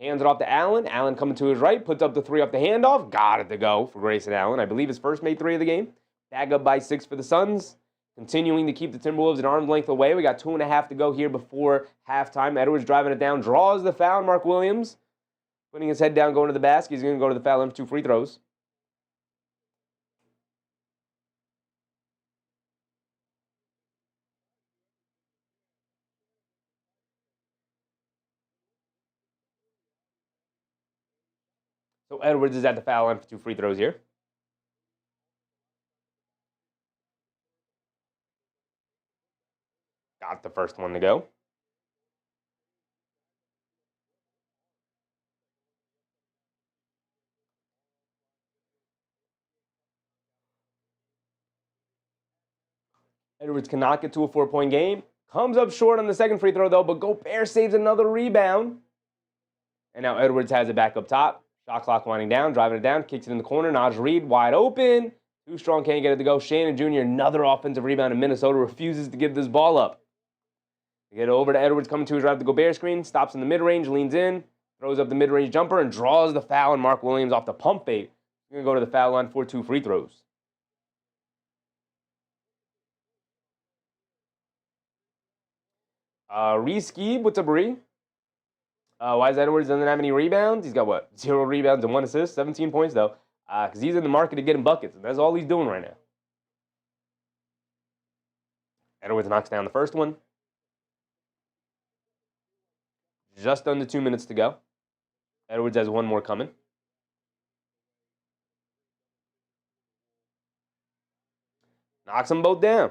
Hands it off to Allen. Allen coming to his right. Puts up the three off the handoff. Got it to go for Grayson Allen. I believe his first made three of the game. Bag up by 6 for the Suns. Continuing to keep the Timberwolves an arm's length away. We got 2.5 to go here before halftime. Edwards driving it down. Draws the foul. Mark Williams putting his head down, going to the basket. He's going to go to the foul line for 2 free throws. So Edwards is at the foul line for 2 free throws here. Got the first one to go. Edwards cannot get to a 4-point game. Comes up short on the second free throw, though, but Gobert saves another rebound. And now Edwards has it back up top. Shot clock winding down, driving it down, kicks it in the corner. Naz Reid wide open. Too strong, can't get it to go. Shannon Jr., another offensive rebound, and Minnesota refuses to give this ball up. They get it over to Edwards, coming to his right at the Gobert screen. Stops in the mid-range, leans in, throws up the mid-range jumper, and draws the foul, and Mark Williams off the pump fake. He's going to go to the foul line for 2 free throws. Reed, what's up, Ree? Why is Edwards doesn't have any rebounds? He's got, what, 0 rebounds and 1 assist? 17 points, though. Because he's in the market to getting buckets, and that's all he's doing right now. Edwards knocks down the first one. Just under 2 minutes to go. Edwards has one more coming. Knocks them both down.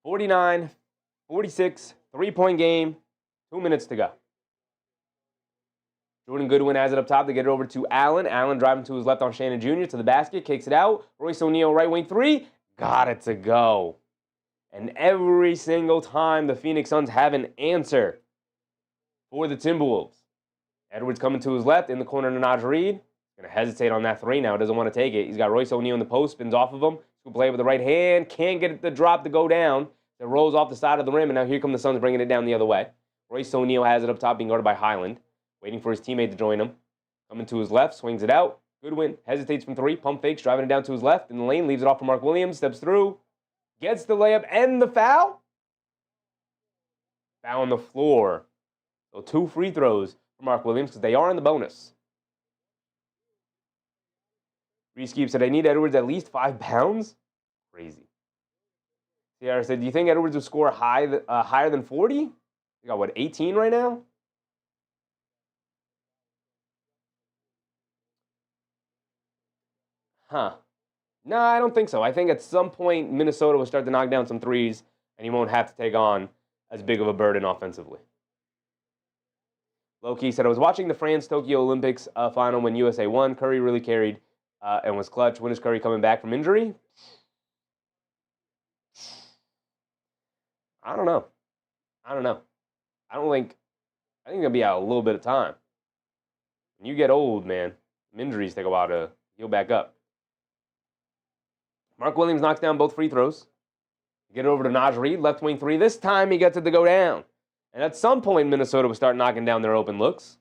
49, 46, 3-point game. 2 minutes to go. Jordan Goodwin has it up top. They get it over to Allen. Allen driving to his left on Shannon Jr. to the basket. Kicks it out. Royce O'Neal, right wing three. Got it to go. And every single time the Phoenix Suns have an answer for the Timberwolves. Edwards coming to his left in the corner to Naz Reid. Going to hesitate on that three now. Doesn't want to take it. He's got Royce O'Neal in the post. Spins off of him. He'll play with the right hand. Can't get it to drop to go down. It rolls off the side of the rim. And now here come the Suns bringing it down the other way. Royce O'Neal has it up top, being guarded by Highland. Waiting for his teammate to join him. Coming to his left. Swings it out. Goodwin hesitates from 3. Pump fakes. Driving it down to his left. In the lane. Leaves it off for Mark Williams. Steps through. Gets the layup and the foul. Foul on the floor. So 2 free throws for Mark Williams because they are in the bonus. Reese said, I need Edwards at least 5 pounds. Crazy. Sierra said, do you think Edwards would score higher than 40? You got, what, 18 right now? Huh. No, I don't think so. I think at some point Minnesota will start to knock down some threes, and he won't have to take on as big of a burden offensively. Loki said, I was watching the France-Tokyo Olympics final when USA won. Curry really carried and was clutch. When is Curry coming back from injury? I don't know. I think it's going to be out a little bit of time. When you get old, man, injuries take a while to heal back up. Mark Williams knocks down both free throws. Get it over to Naz Reid, left wing 3. This time he gets it to go down. And at some point, Minnesota will start knocking down their open looks.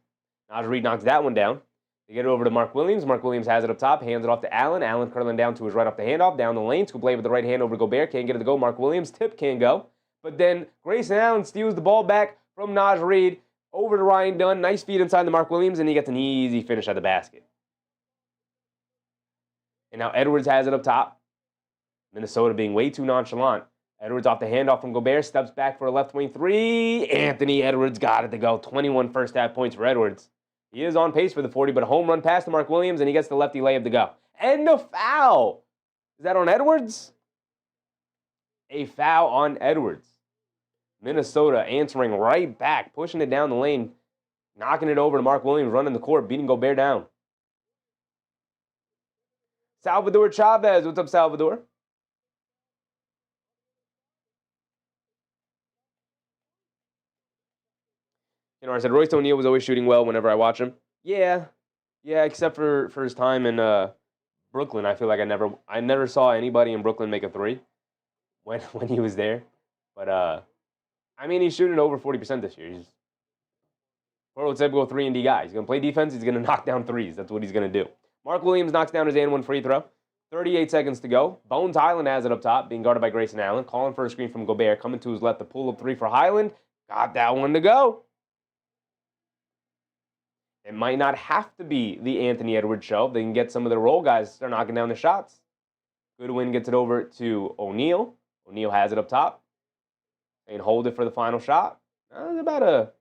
Naz Reid knocks that one down. They get it over to Mark Williams. Mark Williams has it up top, hands it off to Allen. Allen curling down to his right off the handoff, down the lane. Scoop play with the right hand over to Gobert. Can't get it to go. Mark Williams, tip can't go. But then Grayson Allen steals the ball back from Naz Reid over to Ryan Dunn. Nice feed inside the Mark Williams, and he gets an easy finish at the basket. And now Edwards has it up top. Minnesota being way too nonchalant. Edwards off the handoff from Gobert, steps back for a left wing 3. Anthony Edwards got it to go. 21 first half points for Edwards. He is on pace for the 40, but a home run pass to Mark Williams, and he gets the lefty layup to go. And a foul. Is that on Edwards? A foul on Edwards. Minnesota answering right back, pushing it down the lane, knocking it over to Mark Williams, running the court, beating Gobert down. Salvador Chavez. What's up, Salvador? You know, I said Royce O'Neal was always shooting well whenever I watch him. Yeah, except for his time in Brooklyn. I feel like I never saw anybody in Brooklyn make a three when he was there. But I mean, he's shooting over 40% this year. He's prototypical 3-and-D guy. He's gonna play defense. He's gonna knock down threes. That's what he's gonna do. Mark Williams knocks down his and one free throw. 38 seconds to go. Bones Highland has it up top, being guarded by Grayson Allen. Calling for a screen from Gobert. Coming to his left, the pull-up three for Highland. Got that one to go. It might not have to be the Anthony Edwards show. They can get some of the role guys to start knocking down the shots. Goodwin gets it over to O'Neal. O'Neal has it up top. And hold it for the final shot. There's about a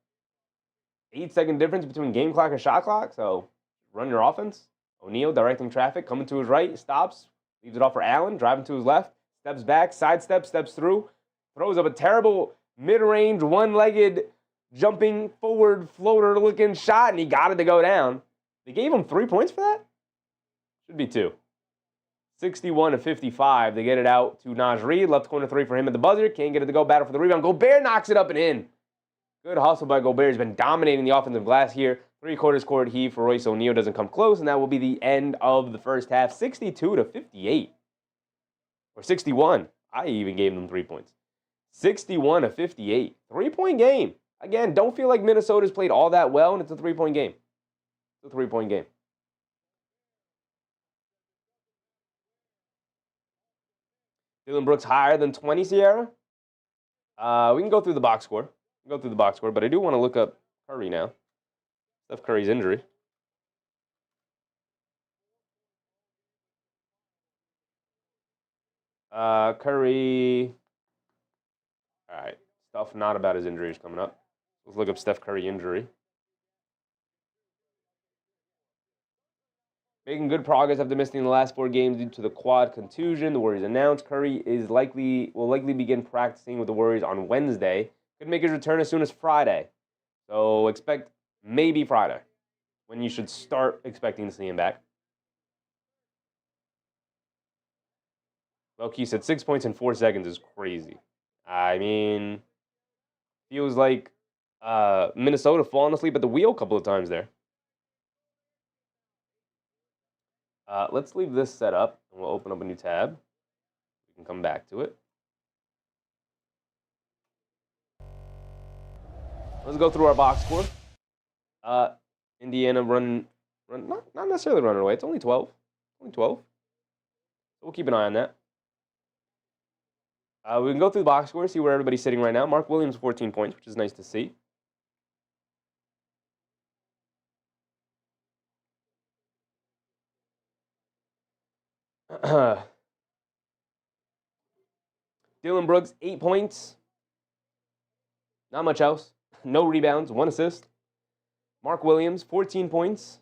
8-second difference between game clock and shot clock, so run your offense. O'Neal directing traffic, coming to his right, stops, leaves it off for Allen, driving to his left, steps back, sidestep, steps through, throws up a terrible mid-range, one-legged, jumping forward floater-looking shot, and he got it to go down. They gave him 3 points for that? Should be 2. 61-55. They get it out to Naz Reid. Left corner three for him at the buzzer. Can't get it to go. Battle for the rebound. Gobert knocks it up and in. Good hustle by Gobert. He's been dominating the offensive glass here. 3/4 court heave for Royce O'Neal. Doesn't come close, and that will be the end of the first half. 62-58. Or 61. I even gave them 3 points. 61-58. 3-point game. Again, don't feel like Minnesota's played all that well, and it's a 3-point game. It's a 3-point game. Dillon Brooks higher than 20, Sierra? We can go through the box score. But I do want to look up Curry now. Steph Curry's injury. Curry. All right. Stuff not about his injury is coming up. Let's look up Steph Curry injury. Making good progress after missing the last 4 games due to the quad contusion. The Warriors announced Curry will likely begin practicing with the Warriors on Wednesday. Could make his return as soon as Friday. So expect maybe Friday, when you should start expecting to see him back. Loki said 6 points in 4 seconds is crazy. I mean, feels like Minnesota falling asleep at the wheel a couple of times there. Let's leave this set up, and we'll open up a new tab. We can come back to it. Let's go through our box score. Indiana not necessarily running away. It's only 12. So we'll keep an eye on that. We can go through the box score, see where everybody's sitting right now. Mark Williams, 14 points, which is nice to see. Dillon Brooks, 8 points. Not much else. No rebounds, 1 assist. Mark Williams, 14 points.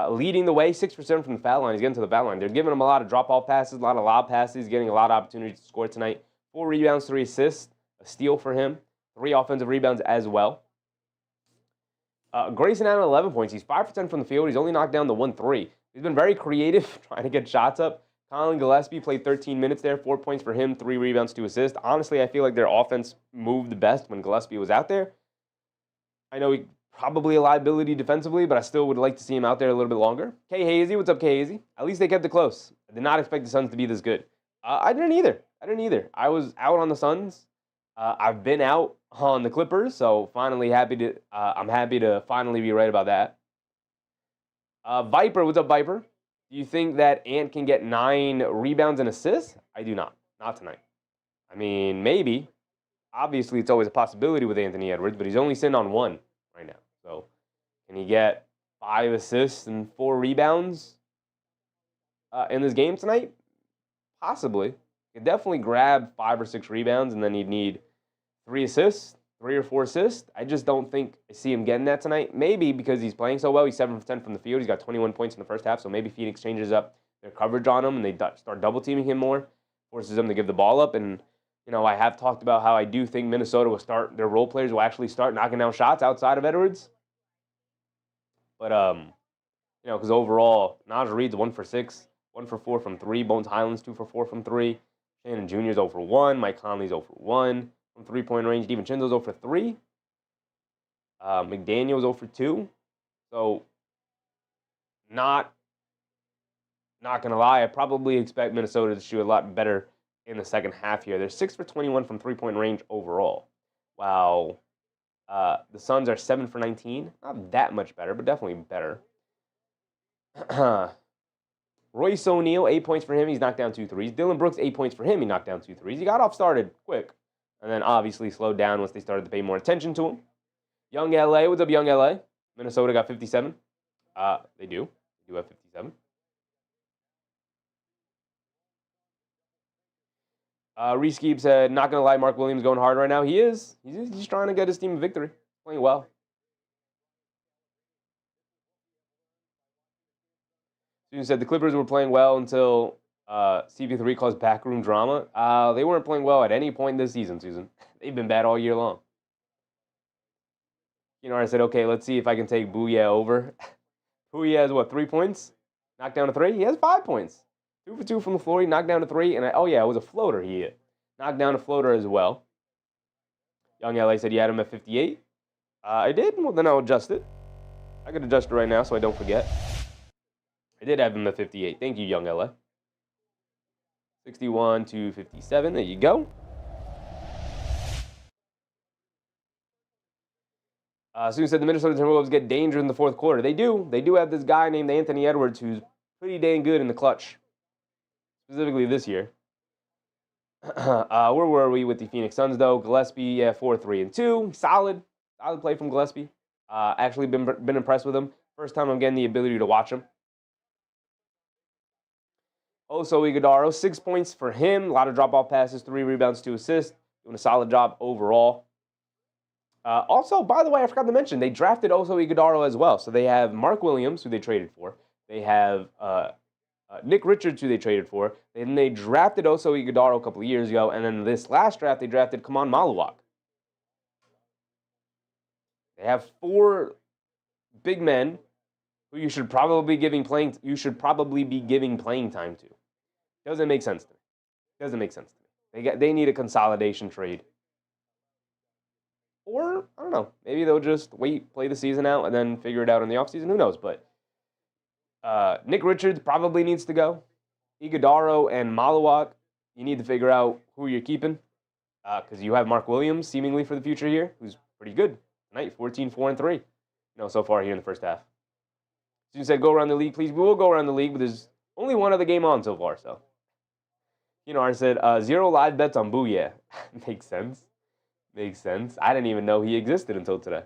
Leading the way, 6% from the foul line. He's getting to the foul line. They're giving him a lot of drop-off passes, a lot of lob passes. He's getting a lot of opportunities to score tonight. 4 rebounds, 3 assists. A steal for him. 3 offensive rebounds as well. Grayson Allen, 11 points. He's 5% from the field. He's only knocked down the 1-3. He's been very creative trying to get shots up. Colin Gillespie played 13 minutes there. 4 points for him, 3 rebounds, 2 assists. Honestly, I feel like their offense moved the best when Gillespie was out there. I know he probably a liability defensively, but I still would like to see him out there a little bit longer. K. Hazy, what's up, K. Hazy? At least they kept it close. I did not expect the Suns to be this good. I didn't either. I was out on the Suns. I've been out on the Clippers, so I'm happy to finally be right about that. Viper, what's up, Viper? Do you think that Ant can get 9 rebounds and assists? I do not. Not tonight. I mean, maybe. Obviously, it's always a possibility with Anthony Edwards, but he's only sitting on 1 right now. So, can he get 5 assists and 4 rebounds in this game tonight? Possibly. He could definitely grab 5 or 6 rebounds, and then he'd need 3 assists, 3 or 4 assists. I just don't think I see him getting that tonight. Maybe because he's playing so well. He's 7 for 10 from the field. He's got 21 points in the first half, so maybe Phoenix changes up their coverage on him and they start double-teaming him more, forces him to give the ball up. And, I have talked about how I do think Minnesota will start, their role players will actually start knocking down shots outside of Edwards. But, because overall, Naz Reid's 1 for 6, 1 for 4 from 3. Bones Highland's 2 for 4 from 3. Shannon Jr.'s 0 for 1. Mike Conley's 0 for 1 from 3-point range. DiVincenzo's 0 for 3. McDaniels 0 for 2. So, not going to lie, I probably expect Minnesota to shoot a lot better in the second half here. They're 6 for 21 from 3-point range overall, while the Suns are 7 for 19. Not that much better, but definitely better. Royce O'Neal, 8 points for him. He's knocked down 2 threes. Dillon Brooks, 8 points for him. He knocked down 2 threes. He got off started quick, and then obviously slowed down once they started to pay more attention to him. Young LA, what's up, Young LA? Minnesota got 57. They do. They do have 57. Reese Keep said, not going to lie, Mark Williams going hard right now. He is. He's trying to get his team a victory. Playing well. Susan said the Clippers were playing well until CP3 caused backroom drama. They weren't playing well at any point this season, Susan. They've been bad all year long. I said, okay, let's see if I can take Booyah over. Booyah has, 3 points? Knocked down to 3? He has 5 points. 2 for 2 from the floor. He knocked down to 3. And, it was a floater he hit. Knocked down a floater as well. Young LA said he had him at 58. I did? Well, then I'll adjust it. I could adjust it right now so I don't forget. I did have him at 58. Thank you, Young LA. 61 to 57. There you go. Soon said the Minnesota Timberwolves get danger in the fourth quarter. They do. They do have this guy named Anthony Edwards who's pretty dang good in the clutch, specifically this year. Where were we with the Phoenix Suns, though? Gillespie, 4-3-2. Solid play from Gillespie. Actually been impressed with him. First time I'm getting the ability to watch him. Also, Iguodala, 6 points for him. A lot of drop-off passes, 3 rebounds, 2 assists. Doing a solid job overall. Also, by the way, I forgot to mention, they drafted also Iguodala as well. So they have Mark Williams, who they traded for. They have Nick Richards, who they traded for. Then they drafted also Iguodala a couple of years ago. And then this last draft, they drafted Kaman Maluwak. They have 4 big men who you should probably be giving playing time to. Doesn't make sense to me. They need a consolidation trade. Or, I don't know, maybe they'll just play the season out, and then figure it out in the offseason. Who knows? But Nick Richards probably needs to go. Iguodala and Maluwak, you need to figure out who you're keeping. Because you have Mark Williams, seemingly for the future here, who's pretty good tonight, 14-4-3, so far here in the first half. So you said go around the league, please. We will go around the league, but there's only one other game on so far, so. I said 0 live bets on Booyah. Makes sense. I didn't even know he existed until today.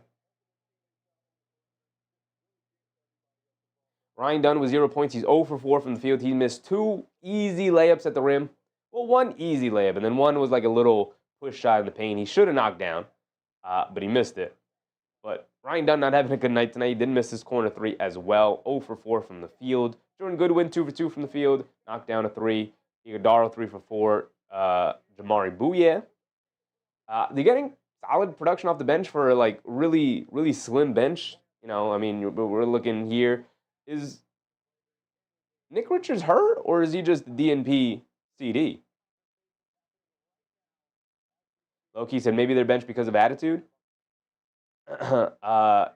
Ryan Dunn was 0 points. He's 0 for 4 from the field. He missed 2 easy layups at the rim. Well, 1 easy layup, and then 1 was like a little push shot in the paint. He should have knocked down, but he missed it. But Ryan Dunn not having a good night tonight. He didn't miss his corner 3 as well. 0 for 4 from the field. Jordan Goodwin, 2 for 2 from the field. Knocked down a 3. Iguodala, 3 for 4. Jamari Booyah. They're getting solid production off the bench for really, really slim bench. We're looking here. Is Nick Richards hurt, or is he just DNP CD? Loki said maybe their bench because of attitude.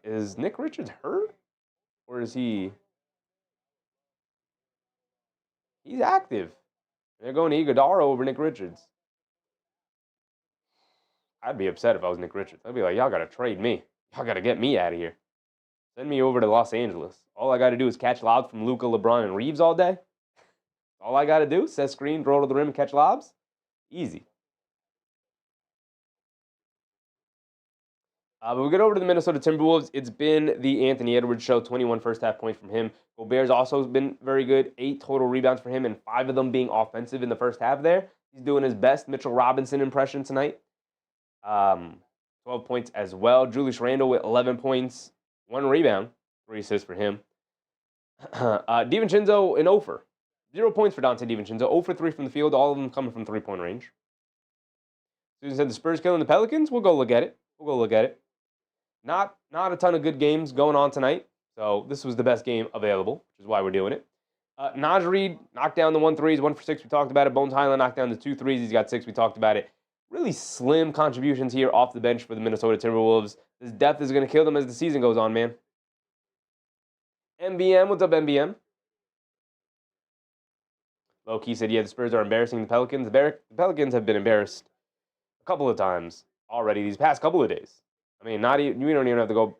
Is Nick Richards hurt, or is he? He's active. They're going to Iguodala over Nick Richards. I'd be upset if I was Nick Richards. I'd be like, y'all got to trade me. Y'all got to get me out of here. Send me over to Los Angeles. All I got to do is catch lobs from Luka, LeBron, and Reeves all day. All I got to do, set screen, throw to the rim, and catch lobs. Easy. But we get over to the Minnesota Timberwolves. It's been the Anthony Edwards show. 21 first-half points from him. Gobert's also been very good. 8 total rebounds for him, and 5 of them being offensive in the first half there. He's doing his best Mitchell Robinson impression tonight. 12 points as well. Julius Randle with 11 points, 1 rebound, 3 assists for him. DiVincenzo an 0 for. 0 points for Donte DiVincenzo. 0 for 3 from the field, all of them coming from three-point range. Susan said the Spurs killing the Pelicans. We'll go look at it. Not a ton of good games going on tonight. So this was the best game available, which is why we're doing it. Naz Reid knocked down the 1 3s, 1 for 6. We talked about it. Bones Highland knocked down the 2 3s. He's got 6. We talked about it. Really slim contributions here off the bench for the Minnesota Timberwolves. This depth is going to kill them as the season goes on, man. MBM, what's up, MBM? Low-key said, yeah, the Spurs are embarrassing the Pelicans. The Pelicans have been embarrassed a couple of times already these past couple of days. I mean, we don't even have to go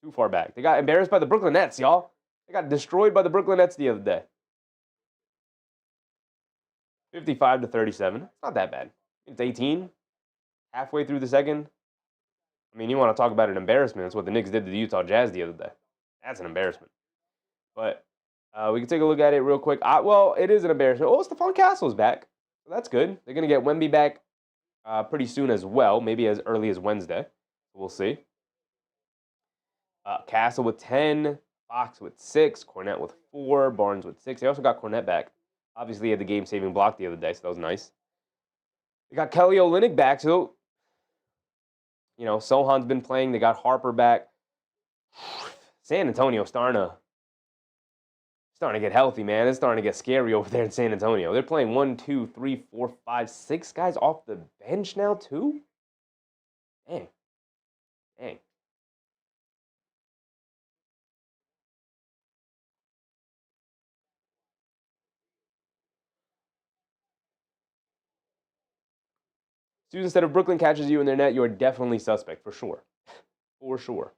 too far back. They got embarrassed by the Brooklyn Nets, y'all. They got destroyed by the Brooklyn Nets the other day. 55-37. It's not that bad. It's 18. Halfway through the second. I mean, you want to talk about an embarrassment. That's what the Knicks did to the Utah Jazz the other day. That's an embarrassment. But we can take a look at it real quick. Well, it is an embarrassment. Oh, Stephon Castle's back. So that's good. They're going to get Wemby back pretty soon as well. Maybe as early as Wednesday. We'll see. Castle with 10. Fox with 6. Cornette with 4. Barnes with 6. They also got Cornette back. Obviously, he had the game-saving block the other day, so that was nice. They got Kelly Olynyk back, so, you know, Sohan's been playing. They got Harper back. San Antonio starting to get healthy, man. It's starting to get scary over there in San Antonio. They're playing 1, 2, 3, 4, 5, 6 guys off the bench now, too? Dang. Susan said, if Brooklyn catches you in their net, you're definitely suspect, for sure. For sure.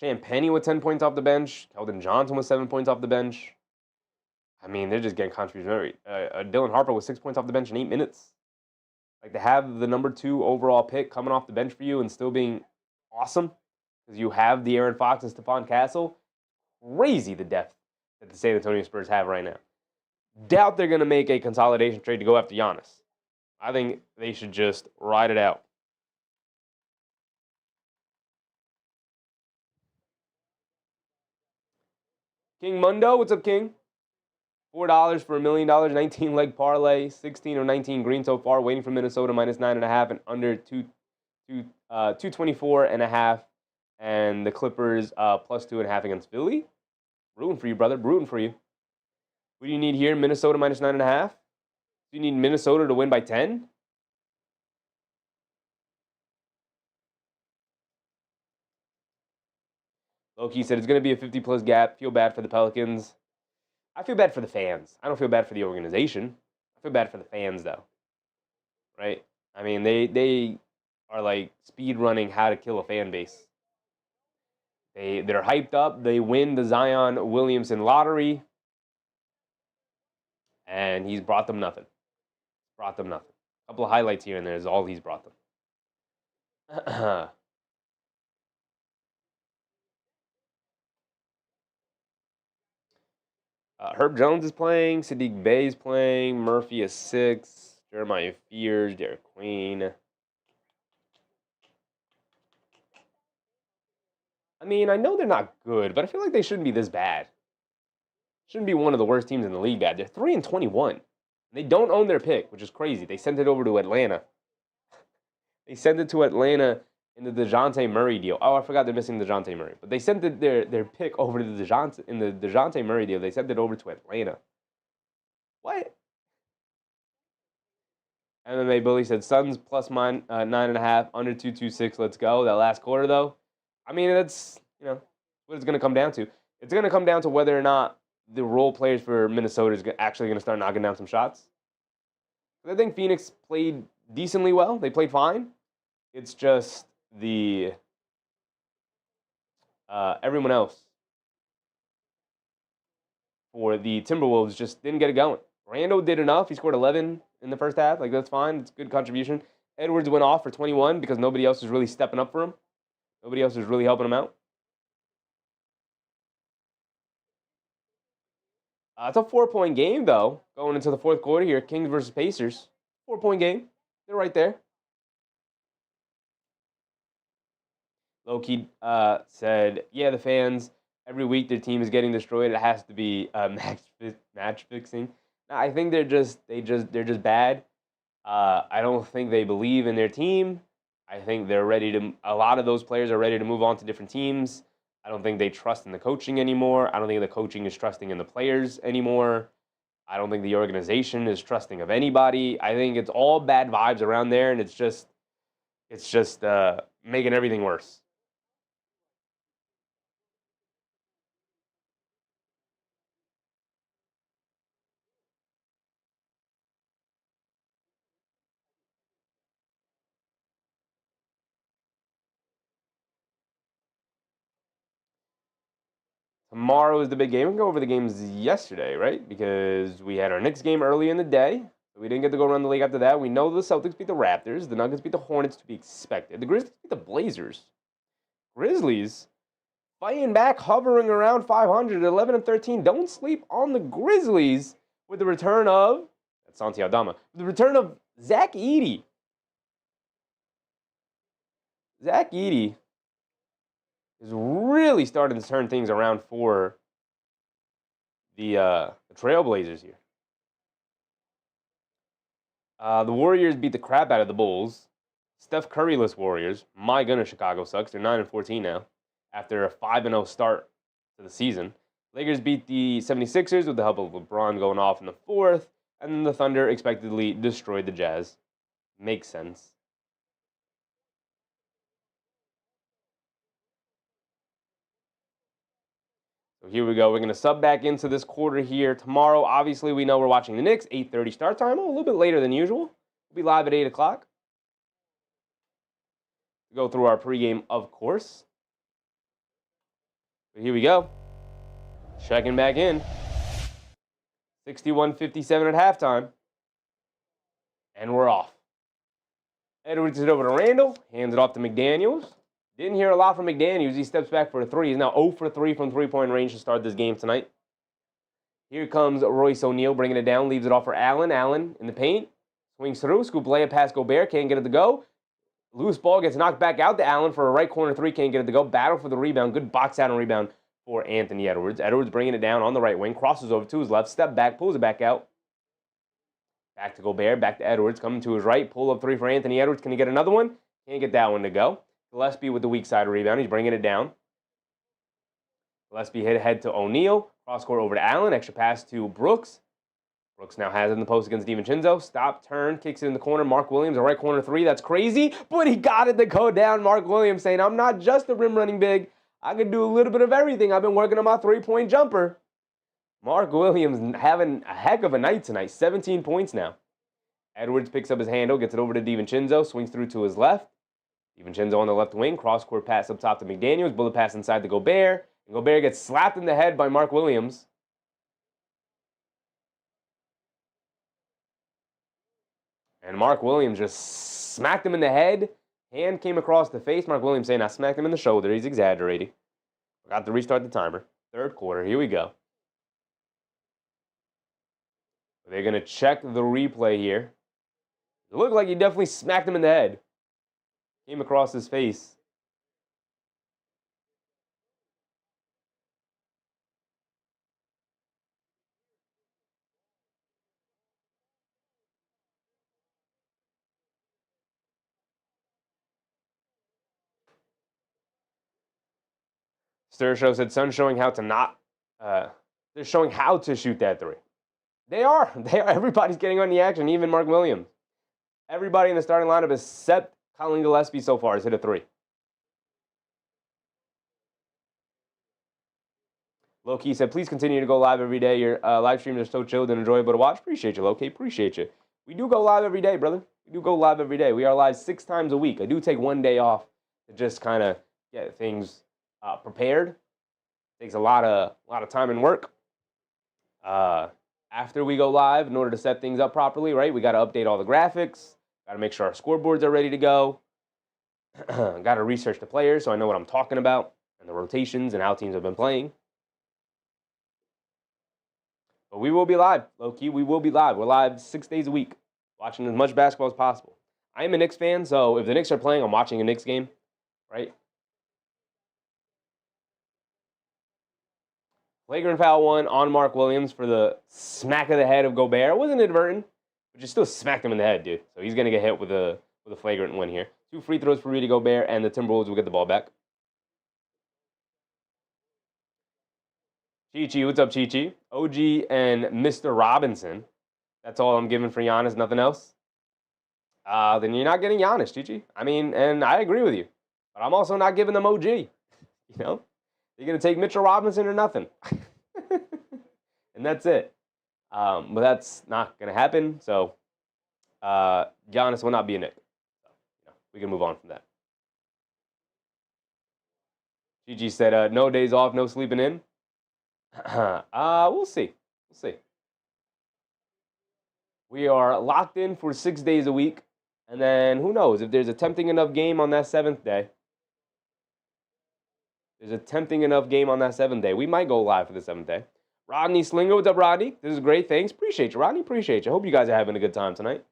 Champagny with 10 points off the bench. Keldon Johnson with 7 points off the bench. I mean, they're just getting contributions. Dylan Harper with 6 points off the bench in 8 minutes. Like, to have the number 2 overall pick coming off the bench for you and still being awesome, because you have the Aaron Fox and Stephon Castle. Crazy the depth that the San Antonio Spurs have right now. Doubt they're going to make a consolidation trade to go after Giannis. I think they should just ride it out. King Mundo, what's up, King? $4 for $1 million, 19-leg parlay, 16 or 19 green so far, waiting for Minnesota minus 9.5 and under 224.5, and the Clippers plus 2.5 against Philly. Rooting for you, brother. Rooting for you. What do you need here? Minnesota minus 9.5. Do you need Minnesota to win by 10? Loki said it's going to be a 50-plus gap. Feel bad for the Pelicans. I feel bad for the fans. I don't feel bad for the organization. I feel bad for the fans, though. Right? I mean, they are like speed running how to kill a fan base. They're hyped up. They win the Zion Williamson lottery. And he's brought them nothing. A couple of highlights here and there is all he's brought them. Herb Jones is playing. Sadiq Bey is playing. Murphy is 6. Jeremiah Fears. Derek Queen. I mean, I know they're not good, but I feel like they shouldn't be this bad. Shouldn't be one of the worst teams in the league bad. They're 3-21. They don't own their pick, which is crazy. They sent it over to Atlanta. They sent it to Atlanta in the DeJounte Murray deal. Oh, I forgot they're missing DeJounte Murray. But they sent their pick over to the DeJounte Murray deal. They sent it over to Atlanta. What? MMA Bully said Suns plus 9.5, under 226. Let's go. That last quarter, though. I mean, that's, what it's going to come down to. It's going to come down to whether or not the role players for Minnesota is actually going to start knocking down some shots. I think Phoenix played decently well. They played fine. It's just the everyone else for the Timberwolves just didn't get it going. Randle did enough. He scored 11 in the first half. Like, that's fine. It's a good contribution. Edwards went off for 21 because nobody else was really stepping up for him. Nobody else was really helping him out. It's a 4-point game, though, going into the fourth quarter here. Kings versus Pacers. 4-point game. They're right there. Low-key said, yeah, the fans, every week their team is getting destroyed. It has to be match fixing. No, I think they're just bad. I don't think they believe in their team. I think they're ready to. A lot of those players are ready to move on to different teams. I don't think they trust in the coaching anymore. I don't think the coaching is trusting in the players anymore. I don't think the organization is trusting of anybody. I think it's all bad vibes around there, and it's just making everything worse. Tomorrow is the big game. We can go over the games yesterday, right? Because we had our Knicks game early in the day. We didn't get to go around the league after that. We know the Celtics beat the Raptors. The Nuggets beat the Hornets, to be expected. The Grizzlies beat the Blazers. Grizzlies fighting back, hovering around 500, 11-13. Don't sleep on the Grizzlies with the return of, that's Santi Aldama, the return of Zach Edey. Zach Edey is really starting to turn things around for the Trailblazers here. The Warriors beat the crap out of the Bulls. Steph Curry-less Warriors. My goodness, Chicago sucks. They're 9-14 now after a 5-0 start to the season. Lakers beat the 76ers with the help of LeBron going off in the fourth. And then the Thunder expectedly destroyed the Jazz. Makes sense. So here we go. We're going to sub back into this quarter here. Tomorrow, obviously, we know we're watching the Knicks. 8:30 start time. A little bit later than usual. We'll be live at 8 o'clock. Go through our pregame, of course. But here we go. Checking back in. 61-57 at halftime. And we're off. Edwards it over to Randle. Hands it off to McDaniels. Didn't hear a lot from McDaniels. He steps back for a three. He's now 0 for 3 from three-point range to start this game tonight. Here comes Royce O'Neal bringing it down. Leaves it off for Allen. Allen in the paint. Swings through. Scoop layup past Gobert. Can't get it to go. Loose ball gets knocked back out to Allen for a right corner three. Can't get it to go. Battle for the rebound. Good box out and rebound for Anthony Edwards. Edwards bringing it down on the right wing. Crosses over to his left. Step back. Pulls it back out. Back to Gobert. Back to Edwards. Coming to his right. Pull up three for Anthony Edwards. Can he get another one? Can't get that one to go. Gillespie with the weak side rebound. He's bringing it down. Gillespie hit ahead to O'Neal. Cross court over to Allen. Extra pass to Brooks. Brooks now has it in the post against DiVincenzo. Stop, turn, kicks it in the corner. Mark Williams, a right corner three. That's crazy, but he got it to go down. Mark Williams saying, I'm not just a rim running big. I can do a little bit of everything. I've been working on my three-point jumper. Mark Williams having a heck of a night tonight. 17 points now. Edwards picks up his handle, gets it over to DiVincenzo, swings through to his left. DiVincenzo on the left wing, cross-court pass up top to McDaniels, bullet pass inside to Gobert. And Gobert gets slapped in the head by Mark Williams. And Mark Williams just smacked him in the head. Hand came across the face. Mark Williams saying, I smacked him in the shoulder. He's exaggerating. Forgot to restart the timer. Third quarter. Here we go. They're going to check the replay here. It looked like he definitely smacked him in the head. Came across his face. Stir Show said, Sun showing how to not, they're showing how to shoot that three. They are. Everybody's getting on the action, even Mark Williams. Everybody in the starting lineup except Colin Gillespie so far has hit a three. Low-key said, please continue to go live every day. Your live streams are so chilled and enjoyable to watch. Appreciate you, Low-key. Appreciate you. We do go live every day, brother. We do go live every day. We are live 6 times a week. I do take one day off to just kind of get things prepared. Takes a lot of time and work. After we go live, in order to set things up properly, right, we got to update all the graphics. Got to make sure our scoreboards are ready to go. Got to research the players so I know what I'm talking about and the rotations and how teams have been playing. But we will be live, low-key. We will be live. We're live 6 days a week, watching as much basketball as possible. I am a Knicks fan, so if the Knicks are playing, I'm watching a Knicks game, right? Flagrant foul 1 on Mark Williams for the smack of the head of Gobert. It wasn't inadvertent, but you still smacked him in the head, dude. So he's going to get hit with a flagrant win here. 2 free throws for Rudy Gobert, and the Timberwolves will get the ball back. Chi-Chi, what's up, Chi-Chi? OG and Mr. Robinson. That's all I'm giving for Giannis, nothing else. Then you're not getting Giannis, Chi-Chi. I mean, and I agree with you. But I'm also not giving them OG. You know? You're going to take Mitchell Robinson or nothing. And that's it. But that's not going to happen. So, Giannis will not be a Knick. So, we can move on from that. Gigi said, no days off, no sleeping in. We'll see. We'll see. We are locked in for 6 days a week. And then who knows if there's a tempting enough game on that 7th day. There's a tempting enough game on that 7th day. We might go live for the 7th day. Rodney Slinger, what's up, Rodney? This is great. Thanks. Appreciate you, Rodney. Appreciate you. Hope you guys are having a good time tonight.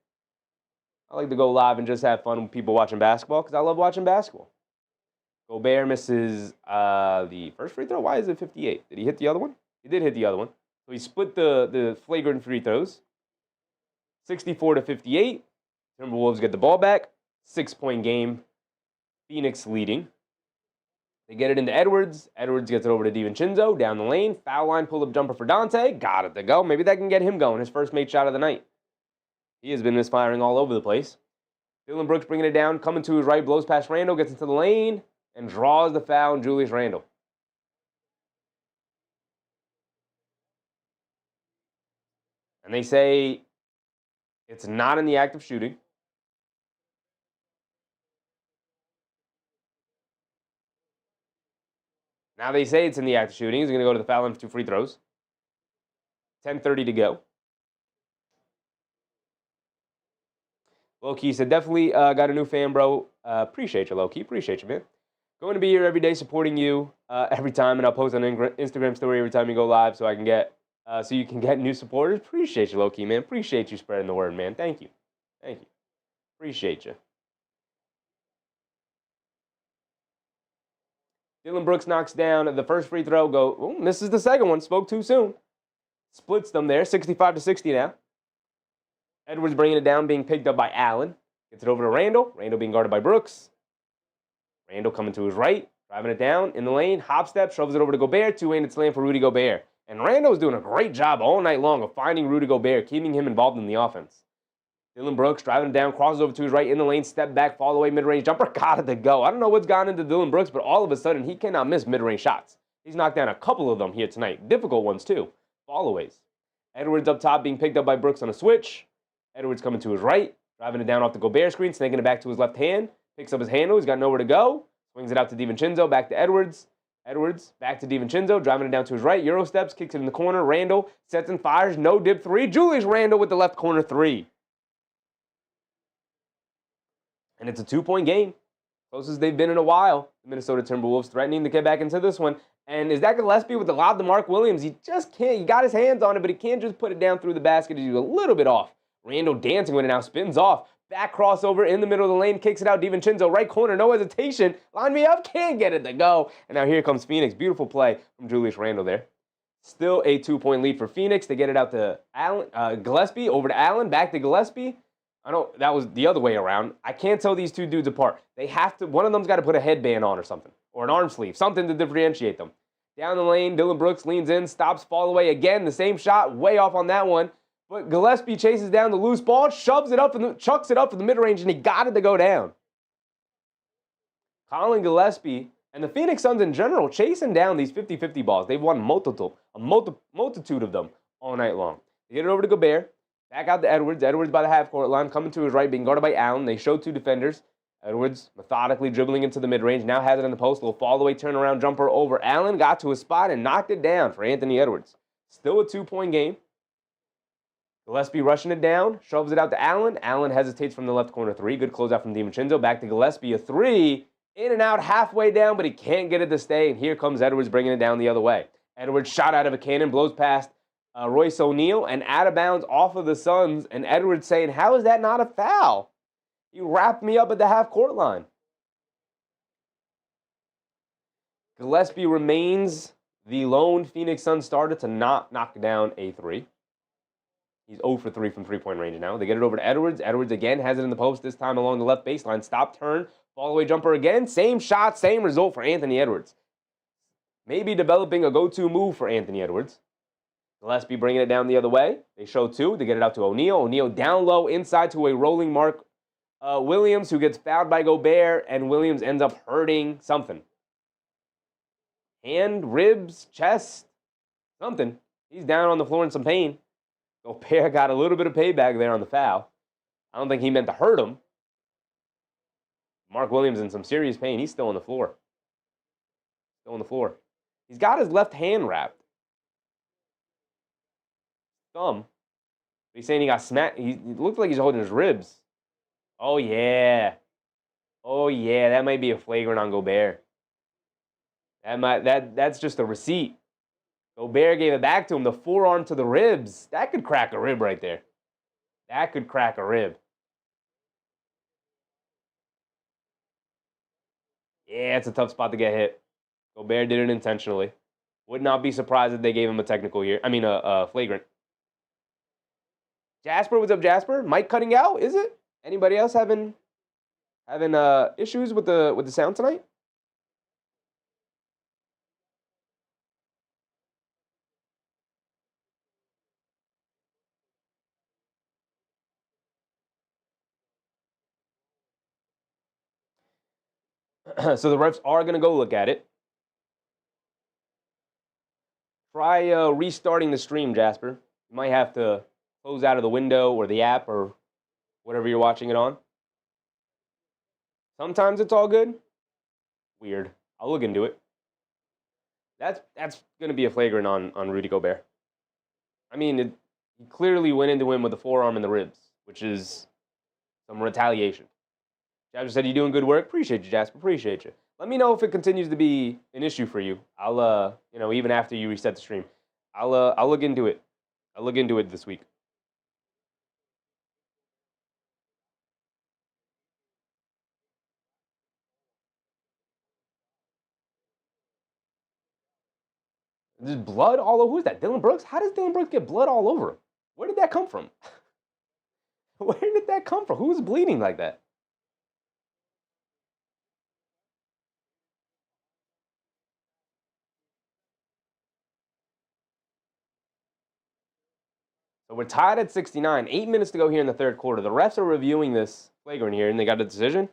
I like to go live and just have fun with people watching basketball because I love watching basketball. Gobert misses the first free throw. Why is it 58? Did he hit the other one? He did hit the other one. So he split the flagrant free throws. 64-58. Timberwolves get the ball back. 6-point game. Phoenix leading. They get it into Edwards. Edwards gets it over to DiVincenzo. Down the lane. Foul line pull-up jumper for Donte. Got it to go. Maybe that can get him going. His first made shot of the night. He has been misfiring all over the place. Dillon Brooks bringing it down. Coming to his right. Blows past Randle. Gets into the lane. And draws the foul on Julius Randle. And they say it's not in the act of shooting. Now they say it's in the act of shooting. He's going to go to the foul line for 2 free throws. 10:30 to go. Low-key said, definitely got a new fan, bro. Appreciate you, Low-key. Appreciate you, man. Going to be here every day supporting you every time, and I'll post on Instagram story every time you go live so I can get so you can get new supporters. Appreciate you, low-key, man. Appreciate you spreading the word, man. Thank you. Thank you. Appreciate you. Dillon Brooks knocks down the first free throw. Misses the second one. Spoke too soon. Splits them there. 65-60 now. Edwards bringing it down, being picked up by Allen. Gets it over to Randle. Randle being guarded by Brooks. Randle coming to his right, driving it down in the lane, hop step, shoves it over to Gobert, 2-handed slam for Rudy Gobert. And Randle's doing a great job all night long of finding Rudy Gobert, keeping him involved in the offense. Dillon Brooks driving it down, crosses over to his right in the lane, step back, fall away, mid-range jumper, got it to go. I don't know what's gone into Dillon Brooks, but all of a sudden he cannot miss mid-range shots. He's knocked down a couple of them here tonight, difficult ones too, fallaways. Edwards up top being picked up by Brooks on a switch. Edwards coming to his right, driving it down off the Gobert screen, snaking it back to his left hand. Picks up his handle. He's got nowhere to go. Swings it out to DiVincenzo. Back to Edwards. Edwards back to DiVincenzo. Driving it down to his right. Euro steps. Kicks it in the corner. Randle sets and fires. No dip 3. Julius Randle with the left corner 3. And it's a 2-point game. Closest they've been in a while. The Minnesota Timberwolves threatening to get back into this one. And is that Gillespie with the lob to Mark Williams? He just can't. He got his hands on it, but he can't just put it down through the basket. He's a little bit off. Randle dancing with it now. Spins off. Back crossover in the middle of the lane, kicks it out, DiVincenzo, right corner, no hesitation. Line me up, can't get it to go. And now here comes Phoenix. Beautiful play from Julius Randle there. Still a 2-point lead for Phoenix. They get it out to Allen, Gillespie, over to Allen, back to Gillespie. I know that was the other way around. I can't tell these two dudes apart. They have to, one of them's got to put a headband on or something, or an arm sleeve, something to differentiate them. Down the lane, Dillon Brooks leans in, stops, fall away again. The same shot, way off on that one. But Gillespie chases down the loose ball, shoves it up, and chucks it up for the mid-range, and he got it to go down. Colin Gillespie and the Phoenix Suns in general chasing down these 50-50 balls. They've won a multitude of them all night long. They get it over to Gobert. Back out to Edwards. Edwards by the half-court line, coming to his right, being guarded by Allen. They show 2 defenders. Edwards methodically dribbling into the mid-range. Now has it in the post. Little fall-away turnaround jumper over Allen. Got to his spot and knocked it down for Anthony Edwards. Still a 2-point game. Gillespie rushing it down, shoves it out to Allen. Allen hesitates from the left corner 3. Good closeout from DiVincenzo. Back to Gillespie, a 3. In and out, halfway down, but he can't get it to stay. And here comes Edwards bringing it down the other way. Edwards shot out of a cannon, blows past Royce O'Neal, and out of bounds off of the Suns. And Edwards saying, how is that not a foul? You wrapped me up at the half-court line. Gillespie remains the lone Phoenix Suns starter to not knock down a three. He's 0 for 3 from three-point range now. They get it over to Edwards. Edwards again has it in the post, this time along the left baseline. Stop, turn, fall-away jumper again. Same shot, same result for Anthony Edwards. Maybe developing a go-to move for Anthony Edwards. Gillespie bringing it down the other way. They show two. They get it out to O'Neal. O'Neal down low inside to a rolling Mark Williams, who gets fouled by Gobert, and Williams ends up hurting something. Hand, ribs, chest, something. He's down on the floor in some pain. Gobert got a little bit of payback there on the foul. I don't think he meant to hurt him. Mark Williams in some serious pain. He's still on the floor. Still on the floor. He's got his left hand wrapped. Thumb. He's saying he got smacked. He looks like he's holding his ribs. Oh, yeah. Oh, yeah. That might be a flagrant on Gobert. That's just a receipt. Gobert gave it back to him. The forearm to the ribs. That could crack a rib right there. That could crack a rib. Yeah, it's a tough spot to get hit. Gobert did it intentionally. Would not be surprised if they gave him a technical here. I mean, a flagrant. Jasper, what's up, Jasper? Mic cutting out, is it? Anybody else having issues with the sound tonight? So the refs are going to go look at it. Try restarting the stream, Jasper. You might have to close out of the window or the app or whatever you're watching it on. Sometimes it's all good. Weird. I'll look into it. That's going to be a flagrant on Rudy Gobert. I mean, he clearly went into him with the forearm and the ribs, which is some retaliation. Jasper said, you doing good work? Appreciate you, Jasper. Appreciate you. Let me know if it continues to be an issue for you. I'll, even after you reset the stream, I'll look into it. I'll look into it this week. There's blood all over. Who's that? Dillon Brooks? How does Dillon Brooks get blood all over him? Where did that come from? Where did that come from? Who's bleeding like that? So we're tied at 69. 8 minutes to go here in the third quarter. The refs are reviewing this flagrant here, and they got a decision.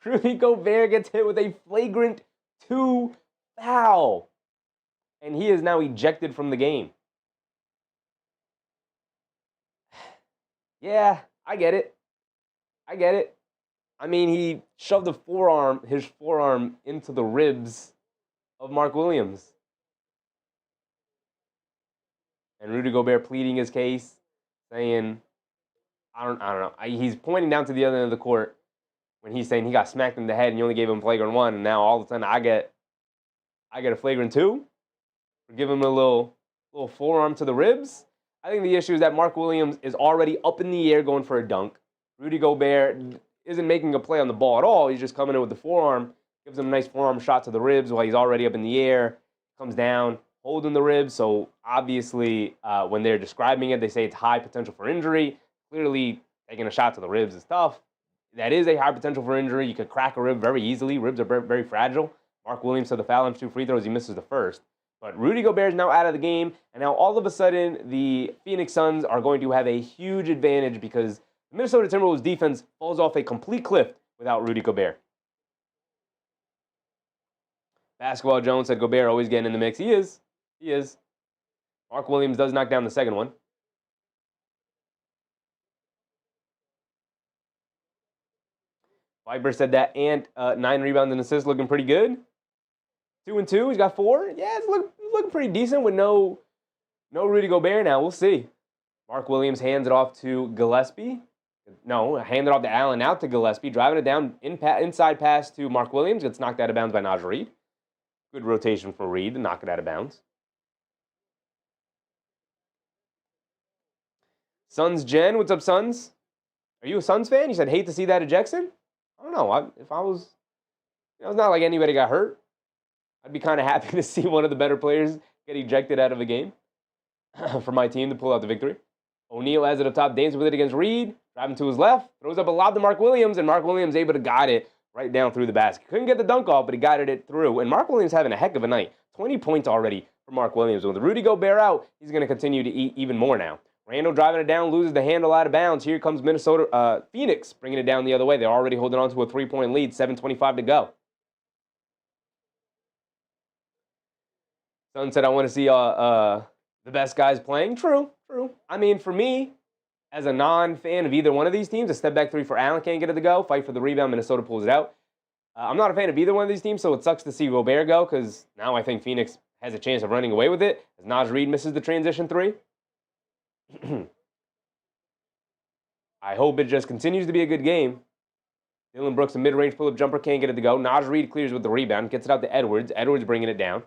Rudy Gobert gets hit with a flagrant 2 foul. And he is now ejected from the game. Yeah, I get it. I mean, he shoved his forearm into the ribs of Mark Williams. And Rudy Gobert pleading his case, saying, I don't know. He's pointing down to the other end of the court when he's saying he got smacked in the head and you only gave him flagrant 1, and now all of a sudden I get a flagrant 2 for giving him a little forearm to the ribs. I think the issue is that Mark Williams is already up in the air going for a dunk. Rudy Gobert isn't making a play on the ball at all. He's just coming in with the forearm, gives him a nice forearm shot to the ribs while he's already up in the air, comes down, holding the ribs. So obviously, when they're describing it, they say it's high potential for injury. Clearly, taking a shot to the ribs is tough. That is a high potential for injury. You could crack a rib very easily. Ribs are very, very fragile. Mark Williams took the foul on 2 free throws. He misses the first. But Rudy Gobert is now out of the game, and now all of a sudden, the Phoenix Suns are going to have a huge advantage because the Minnesota Timberwolves defense falls off a complete cliff without Rudy Gobert. Basketball Jones said Gobert always getting in the mix. He is. Mark Williams does knock down the second one. Viper said that Ant 9 rebounds and assists looking pretty good. 2 and 2. He's got 4. Yeah, it's looking pretty decent with no No Rudy Gobert now. We'll see. Mark Williams hands it off to Gillespie. No, hand it off to Allen, out to Gillespie. Driving it down, inside pass to Mark Williams. Gets knocked out of bounds by Naz Reid. Good rotation for Reid to knock it out of bounds. Suns Jen, what's up, Suns? Are you a Suns fan? You said hate to see that ejection? I don't know. If I was, it's not like anybody got hurt. I'd be kind of happy to see one of the better players get ejected out of a game for my team to pull out the victory. O'Neal has it up top, dancing with it against Reid. Driving to his left, throws up a lob to Mark Williams, and Mark Williams able to guide it right down through the basket. Couldn't get the dunk off, but he guided it through. And Mark Williams having a heck of a night. 20 points already for Mark Williams. With Rudy Gobert out, he's going to continue to eat even more now. Randle driving it down, loses the handle out of bounds. Here comes Phoenix, bringing it down the other way. They're already holding on to a 3-point lead, 7:25 to go. Son said, I want to see the best guys playing. True. I mean, for me, as a non-fan of either one of these teams, a step back three for Allen, can't get it to go. Fight for the rebound, Minnesota pulls it out. I'm not a fan of either one of these teams, so it sucks to see Gobert go, because now I think Phoenix has a chance of running away with it, as Naz Reid misses the transition three. I hope it just continues to be a good game. Dillon Brooks, a mid-range pull-up jumper, can't get it to go. Naz Reid clears with the rebound, gets it out to Edwards. Edwards bringing it down.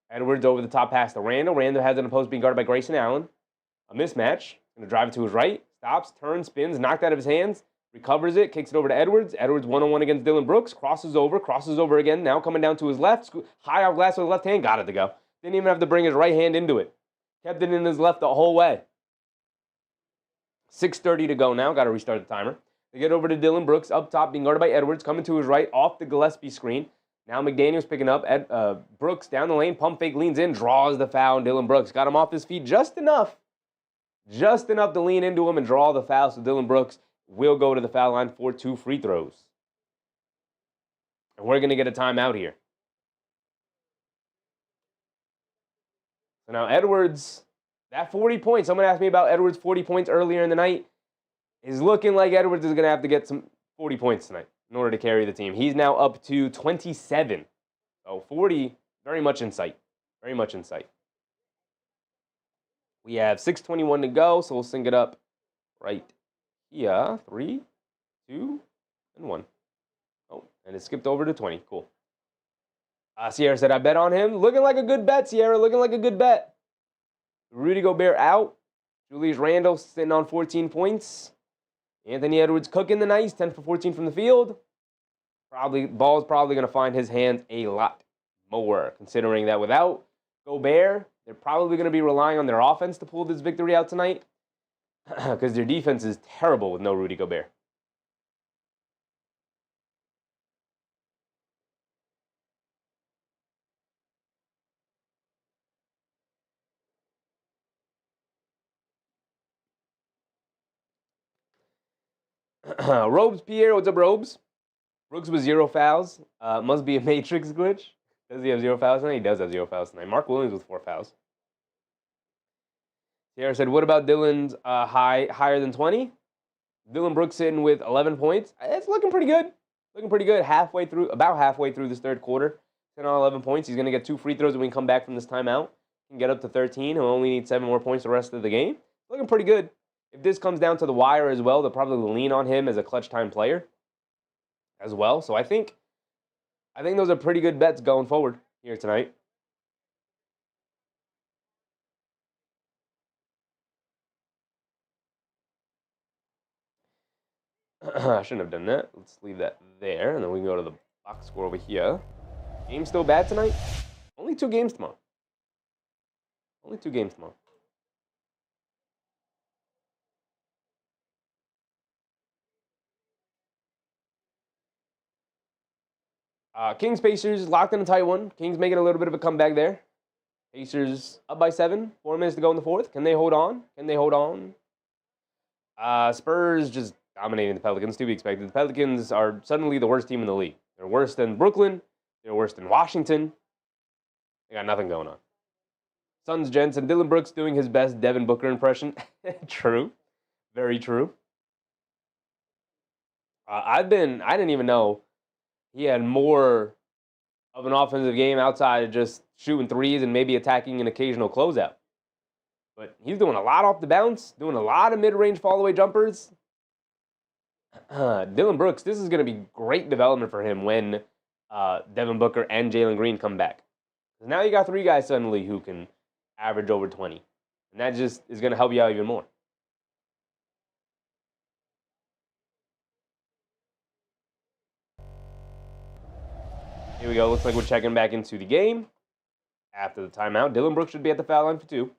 Edwards over the top pass to Randle. Randle has an opposed being guarded by Grayson Allen. A mismatch. Going to drive it to his right. Stops, turns, spins, knocked out of his hands. Recovers it, kicks it over to Edwards. Edwards one-on-one against Dillon Brooks. Crosses over again. Now coming down to his left. High off glass with his left hand. Got it to go. Didn't even have to bring his right hand into it. Kept it in his left the whole way. 6:30 to go now. Got to restart the timer. They get over to Dillon Brooks. Up top, being guarded by Edwards. Coming to his right, off the Gillespie screen. Now McDaniels picking up. Brooks down the lane. Pump fake, leans in. Draws the foul. Dillon Brooks got him off his feet just enough. Just enough to lean into him and draw the foul. So Dillon Brooks will go to the foul line for 2 free throws. And we're going to get a timeout here. So now Edwards, that 40 points, someone asked me about Edwards' 40 points earlier in the night, is looking like Edwards is going to have to get some 40 points tonight in order to carry the team. He's now up to 27. So 40, very much in sight. Very much in sight. We have 6:21 to go, so we'll sync it up right here. 3, 2, and 1. Oh, and it skipped over to 20. Cool. Sierra said, I bet on him. Looking like a good bet, Sierra. Looking like a good bet. Rudy Gobert out. Julius Randle sitting on 14 points. Anthony Edwards cooking the night. He's 10 for 14 from the field. Ball's probably going to find his hands a lot more, considering that without Gobert, they're probably going to be relying on their offense to pull this victory out tonight, because their defense is terrible with no Rudy Gobert. Robes Pierre, what's up, Robes? Brooks with 0 fouls. Must be a Matrix glitch. Does he have 0 fouls tonight? He does have 0 fouls tonight. Mark Williams with 4 fouls. Sierra said, what about Dillon's higher than 20? Dillon Brooks sitting with 11 points. It's looking pretty good. Looking pretty good. About halfway through this third quarter. 10 on 11 points. He's going to get 2 free throws when we come back from this timeout. He can get up to 13. He'll only need 7 more points the rest of the game. Looking pretty good. If this comes down to the wire as well, they'll probably lean on him as a clutch time player as well. So I think those are pretty good bets going forward here tonight. I shouldn't have done that. Let's leave that there, and then we can go to the box score over here. Game still bad tonight? Only 2 games tomorrow. Only 2 games tomorrow. Kings Pacers locked in a tight one. Kings making a little bit of a comeback there. Pacers up by 7. 4 minutes to go in the fourth. Can they hold on? Spurs just dominating the Pelicans, to be expected. The Pelicans are suddenly the worst team in the league. They're worse than Brooklyn. They're worse than Washington. They got nothing going on. Suns gents, and Dillon Brooks doing his best Devin Booker impression. True. Very true. I didn't even know he had more of an offensive game outside of just shooting threes and maybe attacking an occasional closeout. But he's doing a lot off the bounce, doing a lot of mid-range fall-away jumpers. Dillon Brooks, this is going to be great development for him when Devin Booker and Jalen Green come back. Because now you got 3 guys suddenly who can average over 20. And that just is going to help you out even more. Here we go. Looks like we're checking back into the game. After the timeout, Dillon Brooks should be at the foul line for 2.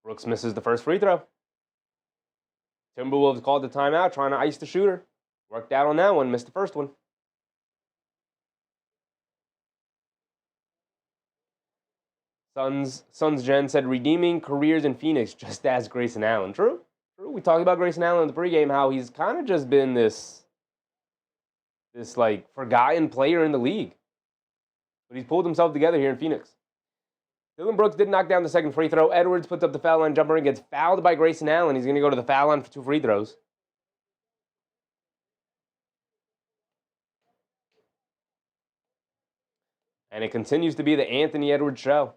Brooks misses the first free throw. Timberwolves called the timeout, trying to ice the shooter. Worked out on that one, missed the first one. Suns Gen said, redeeming careers in Phoenix, just as Grayson Allen. True. We talked about Grayson Allen in the pregame, how he's kind of just been this like forgotten player in the league. But he's pulled himself together here in Phoenix. Dillon Brooks did knock down the second free throw. Edwards puts up the foul line jumper and gets fouled by Grayson Allen. He's going to go to the foul line for 2 free throws. And it continues to be the Anthony Edwards show.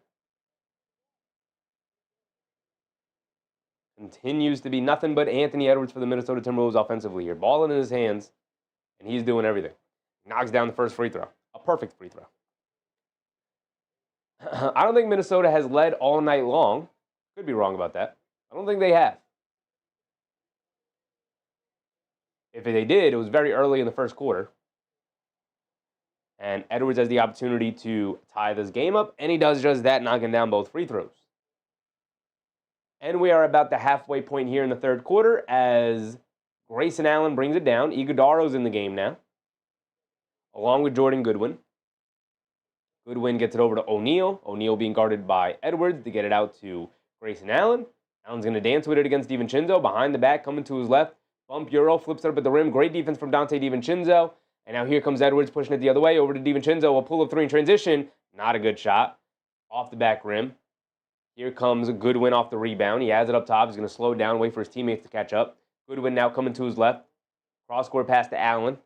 Continues to be nothing but Anthony Edwards for the Minnesota Timberwolves offensively here. Ball in his hands, and he's doing everything. Knocks down the first free throw. A perfect free throw. I don't think Minnesota has led all night long. Could be wrong about that. I don't think they have. If they did, it was very early in the first quarter. And Edwards has the opportunity to tie this game up, and he does just that, knocking down both free throws. And we are about the halfway point here in the third quarter as Grayson Allen brings it down. Iguodaro's in the game now, along with Jordan Goodwin. Goodwin gets it over to O'Neal. O'Neal being guarded by Edwards to get it out to Grayson Allen. Allen's going to dance with it against DiVincenzo. Behind the back, coming to his left. Bump Euro, flips it up at the rim. Great defense from Donte DiVincenzo. And now here comes Edwards pushing it the other way. Over to DiVincenzo. A pull-up 3 in transition. Not a good shot. Off the back rim. Here comes Goodwin off the rebound. He has it up top. He's going to slow down, wait for his teammates to catch up. Goodwin now coming to his left. Cross-court pass to Allen.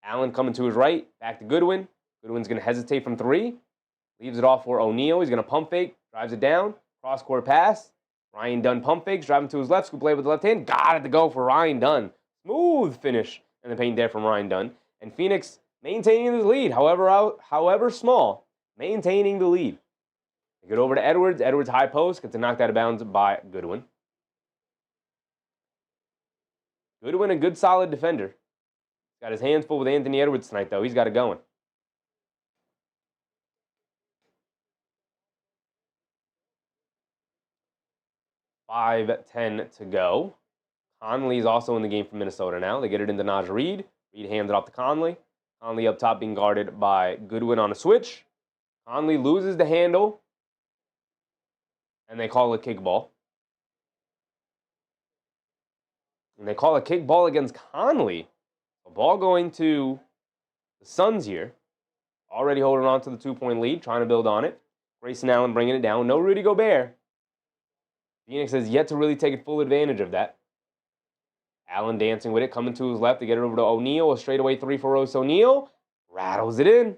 Allen coming to his right. Back to Goodwin. Goodwin's going to hesitate from 3. Leaves it off for O'Neal. He's going to pump fake. Drives it down. Cross-court pass. Ryan Dunn pump fakes. Driving to his left. Scoop play with the left hand. Got it to go for Ryan Dunn. Smooth finish in the paint there from Ryan Dunn. And Phoenix maintaining the lead, however small, maintaining the lead. They get over to Edwards. Edwards high post. Gets knocked out of bounds by Goodwin. Goodwin, a good solid defender. Got his hands full with Anthony Edwards tonight, though. He's got it going. .10 to go. Conley's also in the game for Minnesota now. They get it into Naz Reid. Reid hands it off to Conley. Conley up top being guarded by Goodwin on a switch. Conley loses the handle. And they call it kickball. And they call a kickball against Conley. A ball going to the Suns here. Already holding on to the 2-point lead. Trying to build on it. Grayson Allen bringing it down. No Rudy Gobert. Phoenix has yet to really take full advantage of that. Allen dancing with it, coming to his left to get it over to O'Neal. A straightaway 3 for Royce O'Neal. Rattles it in.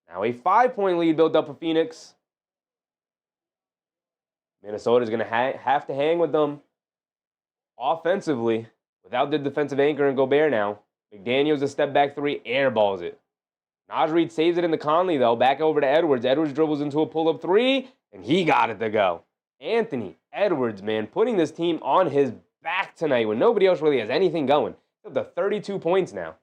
Now a 5-point lead built up for Phoenix. Minnesota's going to have to hang with them offensively without the defensive anchor and Gobert now. McDaniels a step back 3, airballs it. Naz Reid saves it into Conley, though. Back over to Edwards. Edwards dribbles into a pull-up 3, and he got it to go. Anthony Edwards, man, putting this team on his back tonight when nobody else really has anything going. Up to 32 points now.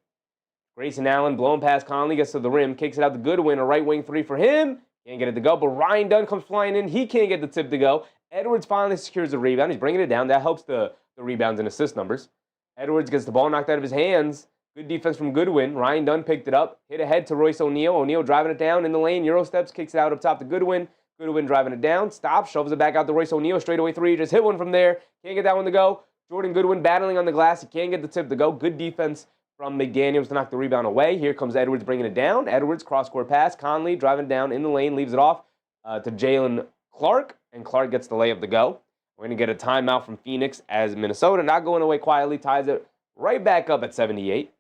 Grayson Allen blowing past Conley, gets to the rim, kicks it out to Goodwin, a right wing 3 for him. Can't get it to go, but Ryan Dunn comes flying in. He can't get the tip to go. Edwards finally secures the rebound. He's bringing it down. That helps the rebounds and assist numbers. Edwards gets the ball knocked out of his hands. Good defense from Goodwin. Ryan Dunn picked it up. Hit ahead to Royce O'Neal. O'Neal driving it down in the lane. Euro steps, kicks it out up top to Goodwin. Goodwin driving it down. Stops, shoves it back out to Royce O'Neal. Straightaway 3. Just hit one from there. Can't get that one to go. Jordan Goodwin battling on the glass. He can't get the tip to go. Good defense from McDaniels to knock the rebound away. Here comes Edwards bringing it down. Edwards, cross-court pass. Conley driving down in the lane. Leaves it off to Jalen Clark. And Clark gets the layup to go. We're going to get a timeout from Phoenix as Minnesota, not going away quietly, ties it right back up at 78.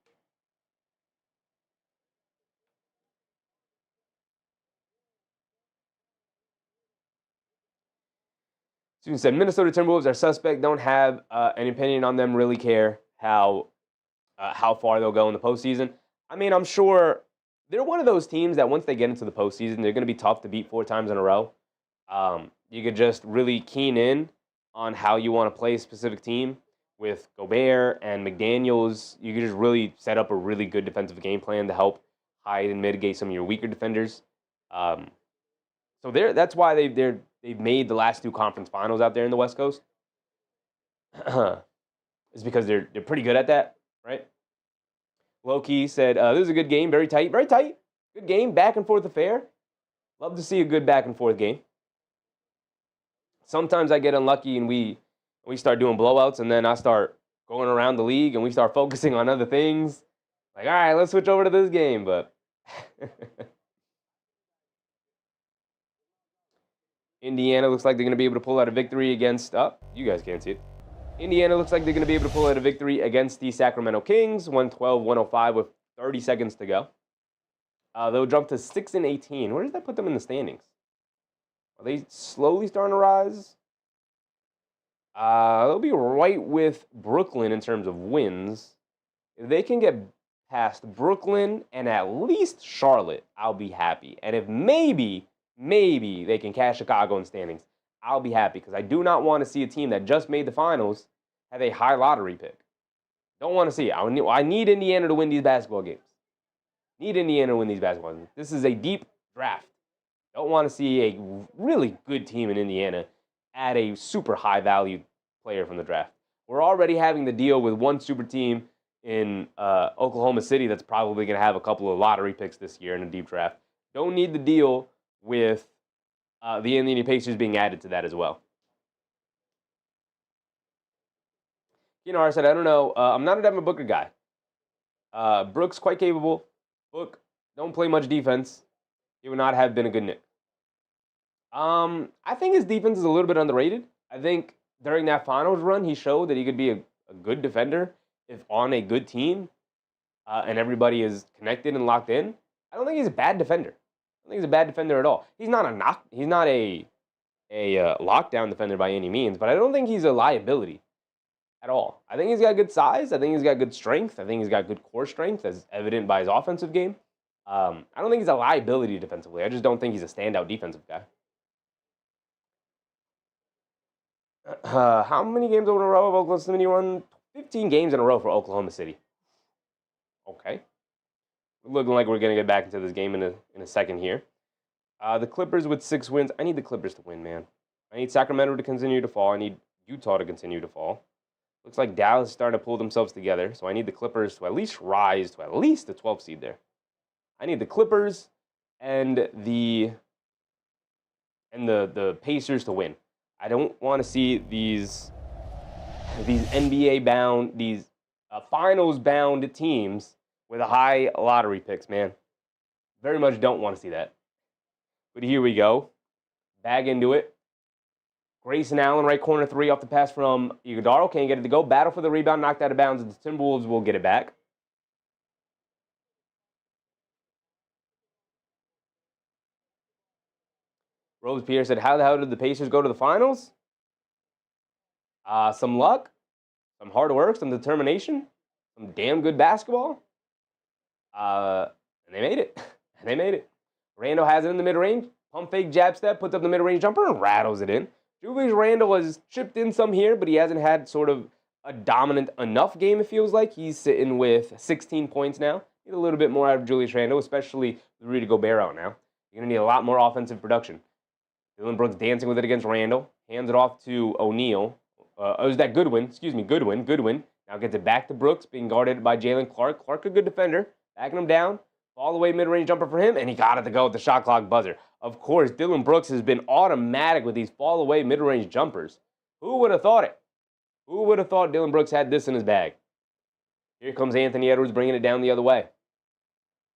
Student said, Minnesota Timberwolves are suspect. Don't have an opinion on them. Really care how far they'll go in the postseason. I mean, I'm sure they're one of those teams that once they get into the postseason, they're going to be tough to beat 4 times in a row. You could just really keen in on how you want to play a specific team. With Gobert and McDaniels, you could just really set up a really good defensive game plan to help hide and mitigate some of your weaker defenders. So that's why they've made the last 2 conference finals out there in the West Coast. It's because they're pretty good at that, right? Low-key said, this is a good game, very tight. Good game, back and forth affair. Love to see a good back and forth game. Sometimes I get unlucky and we start doing blowouts, and then I start going around the league and we start focusing on other things. Like, all right, let's switch over to this game, but Indiana looks like they're going to be able to pull out a victory against, you guys can't see it. Indiana looks like they're going to be able to pull out a victory against the Sacramento Kings, 112-105 with 30 seconds to go. They'll jump to 6-18. Where does that put them in the standings? Are they slowly starting to rise? They'll be right with Brooklyn in terms of wins. If they can get past Brooklyn and at least Charlotte, I'll be happy. And if maybe they can catch Chicago in standings, I'll be happy, because I do not want to see a team that just made the finals have a high lottery pick. Don't want to see it. I need Indiana to win these basketball games. Need Indiana to win these basketball games. This is a deep draft. Don't want to see a really good team in Indiana add a super high value player from the draft. We're already having to deal with one super team in Oklahoma City that's probably going to have a couple of lottery picks this year in a deep draft. Don't need to deal with the Indiana Pacers being added to that as well. I said, I don't know. I'm not a Devin Booker guy. Brooks, quite capable. Book, don't play much defense. He would not have been a good Knick. I think his defense is a little bit underrated. I think during that finals run, he showed that he could be a good defender if on a good team and everybody is connected and locked in. I don't think he's a bad defender. I don't think he's a bad defender at all. He's not a lockdown defender by any means, but I don't think he's a liability at all. I think he's got good size. I think he's got good strength. I think he's got good core strength, as evident by his offensive game. I don't think he's a liability defensively. I just don't think he's a standout defensive guy. How many games in a row have Oklahoma City won? 15 games in a row for Oklahoma City. Okay. Looking like we're going to get back into this game in a second here. The Clippers with 6 wins. I need the Clippers to win, man. I need Sacramento to continue to fall. I need Utah to continue to fall. Looks like Dallas is starting to pull themselves together, so I need the Clippers to at least rise to at least the 12th seed there. I need the Clippers and the Pacers to win. I don't want to see these NBA bound, these finals bound teams with a high lottery picks, man. Very much don't want to see that. But here we go. Bag into it. Grayson Allen, right corner 3 off the pass from Iguodala. Can't get it to go. Battle for the rebound, knocked out of bounds. The Timberwolves will get it back. Rose Pierre said, how the hell did the Pacers go to the finals? Some luck, some hard work, some determination, some damn good basketball. And they made it. They made it. Randle has it in the mid-range. Pump fake jab step, puts up the mid-range jumper and rattles it in. Julius Randle has chipped in some here, but he hasn't had sort of a dominant enough game, it feels like. He's sitting with 16 points now. Need a little bit more out of Julius Randle, especially with Rudy Gobert out now. You're going to need a lot more offensive production. Dillon Brooks dancing with it against Randle. Hands it off to O'Neal. It was that Goodwin. Excuse me, Goodwin. Now gets it back to Brooks, being guarded by Jalen Clark. Clark, a good defender. Backing him down. All the way mid-range jumper for him, and he got it to go with the shot clock buzzer. Of course, Dillon Brooks has been automatic with these fall-away mid-range jumpers. Who would have thought it? Who would have thought Dillon Brooks had this in his bag? Here comes Anthony Edwards bringing it down the other way.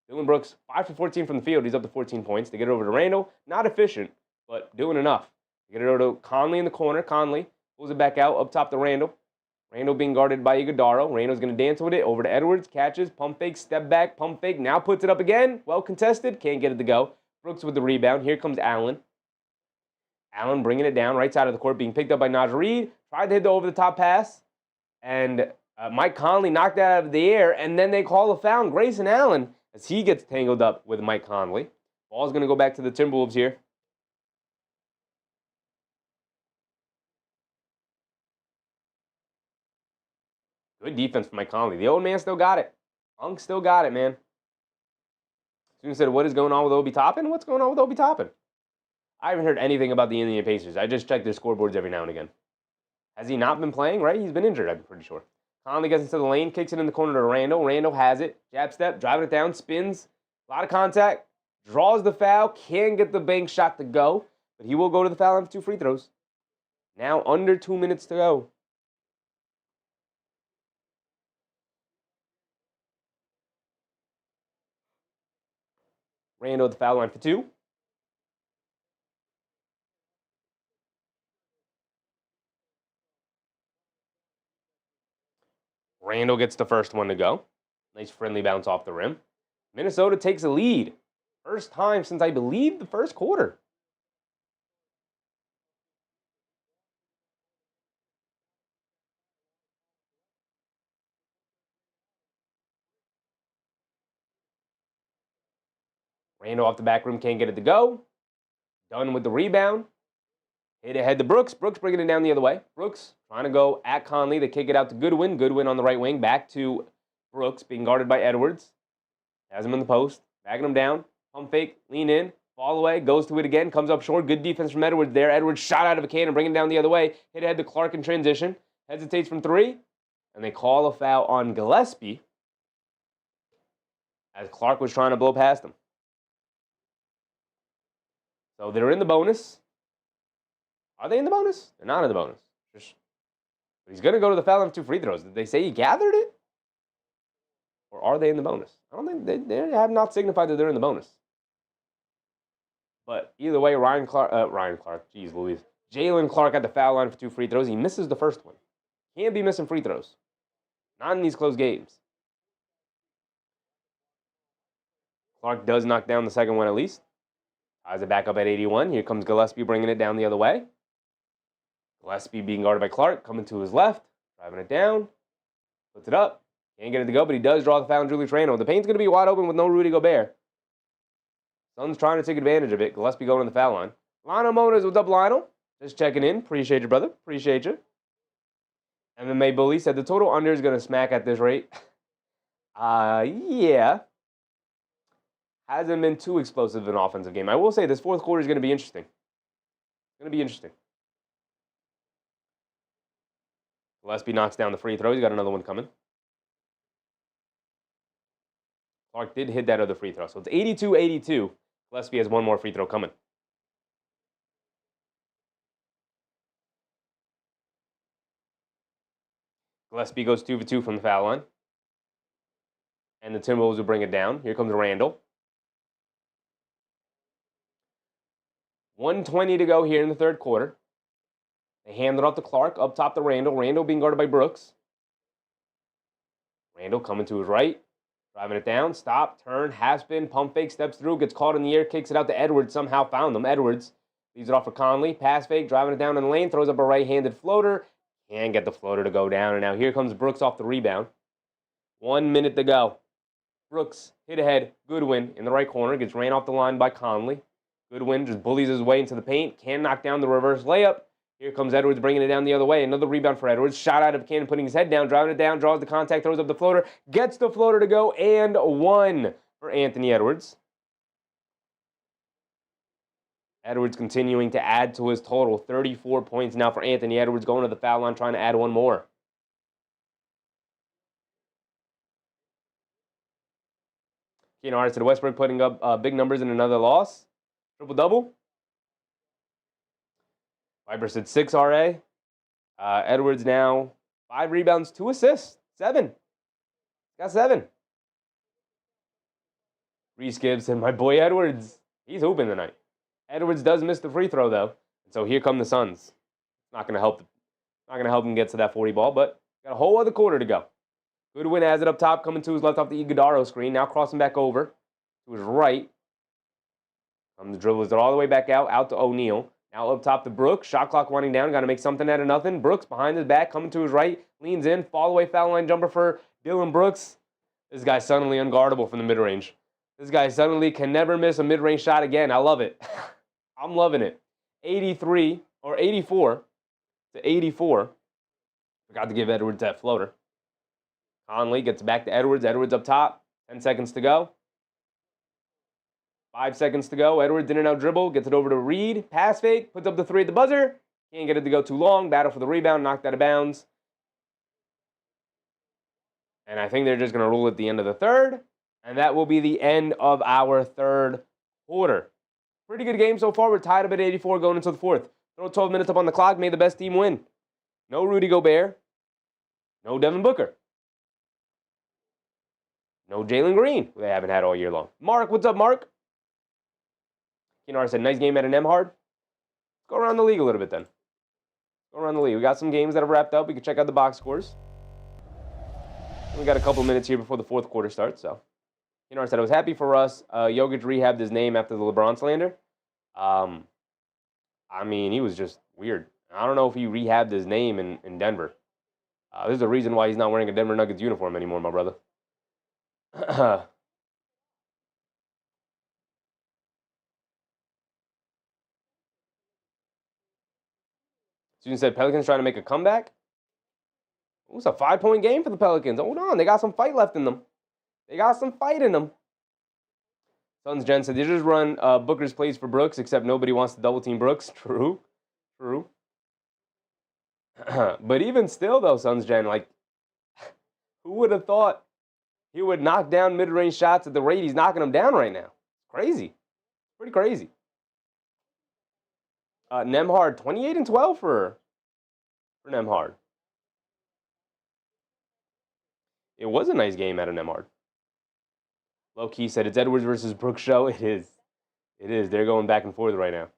Dillon Brooks, 5 for 14 from the field. He's up to 14 points. To get it over to Randle, not efficient, but doing enough. To get it over to Conley in the corner. Conley Pulls it back out, up top to Randle. Randle being guarded by Iguodala. Randle's going to dance with it. Over to Edwards. Catches. Pump fake. Step back. Pump fake. Now puts it up again. Well contested. Can't get it to go. Brooks with the rebound. Here comes Allen. Allen bringing it down. Right side of the court. Being picked up by Naz Reid. Tried to hit the over-the-top pass. And Mike Conley knocked that out of the air. And then they call a foul on Grayson Allen as he gets tangled up with Mike Conley. Ball's going to go back to the Timberwolves here. Good defense for Mike Conley. The old man still got it. Unk still got it, man. Student said, what is going on with Obi Toppin? What's going on with Obi Toppin? I haven't heard anything about the Indiana Pacers. I just check their scoreboards every now and again. Has he not been playing, right? He's been injured, I'm pretty sure. Conley gets into the lane, kicks it in the corner to Randle. Randle has it. Jab step, driving it down, spins. A lot of contact. Draws the foul. Can't get the bank shot to go. But he will go to the foul line for 2 free throws. Now under 2 minutes to go. Randle at the foul line for 2. Randle gets the first one to go. Nice friendly bounce off the rim. Minnesota takes a lead. First time since, I believe, the first quarter. Randle off the back rim, can't get it to go. Dunn with the rebound. Hit ahead to Brooks. Brooks bringing it down the other way. Brooks trying to go at Conley. They kick it out to Goodwin. Goodwin on the right wing. Back to Brooks, being guarded by Edwards. Has him in the post. Backing him down. Pump fake. Lean in. Fall away. Goes to it again. Comes up short. Good defense from Edwards there. Edwards shot out of a can and bringing it down the other way. Hit ahead to Clark in transition. Hesitates from 3. And they call a foul on Gillespie as Clark was trying to blow past him. So they're in the bonus. Are they in the bonus? They're not in the bonus. He's going to go to the foul line for 2 free throws. Did they say he gathered it? Or are they in the bonus? I don't think they have not signified that they're in the bonus. But either way, Jalen Clark at the foul line for 2 free throws. He misses the first one. Can't be missing free throws. Not in these close games. Clark does knock down the second one at least. Ties it back up at 81. Here comes Gillespie bringing it down the other way. Gillespie being guarded by Clark, coming to his left, driving it down, puts it up. Can't get it to go, but he does draw the foul on Julius Randle. The paint's going to be wide open with no Rudy Gobert. Suns trying to take advantage of it. Gillespie going to the foul line. Lionel Mona is with up, Lionel. Just checking in. Appreciate you, brother. Appreciate you. MMA Bully said the total under is going to smack at this rate. Yeah. Hasn't been too explosive in an offensive game. I will say this fourth quarter is going to be interesting. It's going to be interesting. Gillespie knocks down the free throw. He's got another one coming. Clark did hit that other free throw. So it's 82-82. Gillespie has one more free throw coming. Gillespie goes 2 for 2 from the foul line. And the Timberwolves will bring it down. Here comes Randle. 1:20 to go here in the third quarter. They hand it off to Clark, up top to Randle. Randle being guarded by Brooks. Randle coming to his right. Driving it down. Stop, turn, half spin, pump fake, steps through, gets caught in the air, kicks it out to Edwards. Somehow found them. Edwards leaves it off for Conley. Pass fake, driving it down in the lane. Throws up a right-handed floater. Can't get the floater to go down. And now here comes Brooks off the rebound. 1 minute to go. Brooks hit ahead. Goodwin in the right corner. Gets ran off the line by Conley. Goodwin just bullies his way into the paint. Can knock down the reverse layup. Here comes Edwards bringing it down the other way. Another rebound for Edwards. Shot out of a can, putting his head down, driving it down, draws the contact, throws up the floater, gets the floater to go, and 1 for Anthony Edwards. Edwards continuing to add to his total. 34 points now for Anthony Edwards, going to the foul line, trying to add 1 more. Keenan said Westbrook putting up big numbers in another loss. Triple-double. Viper said 6 RA. Edwards now 5 rebounds, 2 assists. 7. Got 7. Reese Gibbs and my boy Edwards. He's hooping tonight. Edwards does miss the free throw, though. And so here come the Suns. It's not going to help Not going to help him get to that 40 ball, but got a whole other quarter to go. Goodwin has it up top, coming to his left off the Iguodaro screen. Now crossing back over to his right. The dribbles it all the way back out to O'Neal. Now up top to Brooks. Shot clock winding down. Got to make something out of nothing. Brooks behind his back, coming to his right. Leans in. Fall away foul line jumper for Dillon Brooks. This guy's suddenly unguardable from the mid-range. This guy suddenly can never miss a mid-range shot again. I love it. I'm loving it. 83 or 84 to 84. Forgot to give Edwards that floater. Conley gets back to Edwards. Edwards up top. 10 seconds to go. 5 seconds to go. Edwards in and out dribble. Gets it over to Reid. Pass fake. Puts up the three at the buzzer. Can't get it to go too long. Battle for the rebound. Knocked out of bounds. And I think they're just going to rule at the end of the third. And that will be the end of our third quarter. Pretty good game so far. We're tied up at 84 going into the fourth. Throw 12 minutes up on the clock. May the best team win. No Rudy Gobert. No Devin Booker. No Jalen Green, who they haven't had all year long. Mark, what's up, Mark? Kinar said, nice game at an Emhard. Go around the league a little bit then. Go around the league. We got some games that have wrapped up. We can check out the box scores. We got a couple minutes here before the fourth quarter starts. So, Kinar said, I was happy for us. Jokic rehabbed his name after the LeBron slander. I mean, he was just weird. I don't know if he rehabbed his name in Denver. There's a reason why he's not wearing a Denver Nuggets uniform anymore, my brother. Susan said, Pelicans trying to make a comeback? It was a 5-point game for the Pelicans. Hold on, they got some fight left in them. They got some fight in them. Suns Jen said, they just run Booker's plays for Brooks, except nobody wants to double team Brooks. True. But even still, though, Suns Jen, like, who would have thought he would knock down mid-range shots at the rate he's knocking them down right now? Crazy. Pretty crazy. Nembhard, 28 and 12 for Nembhard. It was a nice game out of Nembhard. Low Key said, it's Edwards versus Brooks show. It is. It is. They're going back and forth right now.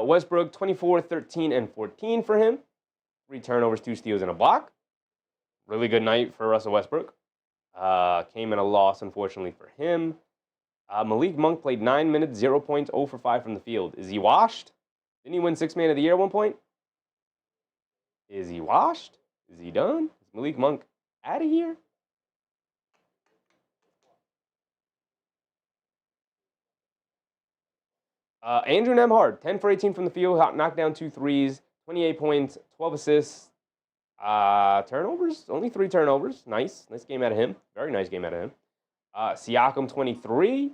Westbrook, 24, 13, and 14 for him. 3 turnovers, 2 steals, and a block. Really good night for Russell Westbrook. Came in a loss, unfortunately, for him. Malik Monk played 9 minutes, 0 points, 0 for 5 from the field. Is he washed? Didn't he win 6th Man of the Year at one point? Is he washed? Is he done? Is Malik Monk out of here? Andrew Nembhard, 10 for 18 from the field, knocked down 2 threes, 28 points, 12 assists. Turnovers, only 3 turnovers. Nice game out of him. Very nice game out of him. Siakam, 23.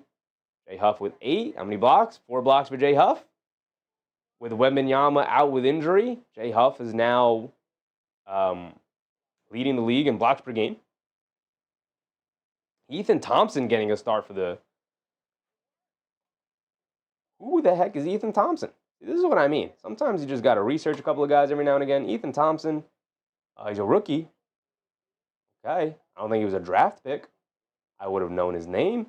Jay Huff with 8. How many blocks? 4 blocks for Jay Huff. With Wembanyama out with injury, Jay Huff is now leading the league in blocks per game. Ethan Thompson getting a start for the... Who the heck is Ethan Thompson? This is what I mean. Sometimes you just got to research a couple of guys every now and again. Ethan Thompson, he's a rookie. Okay. I don't think he was a draft pick. I would have known his name.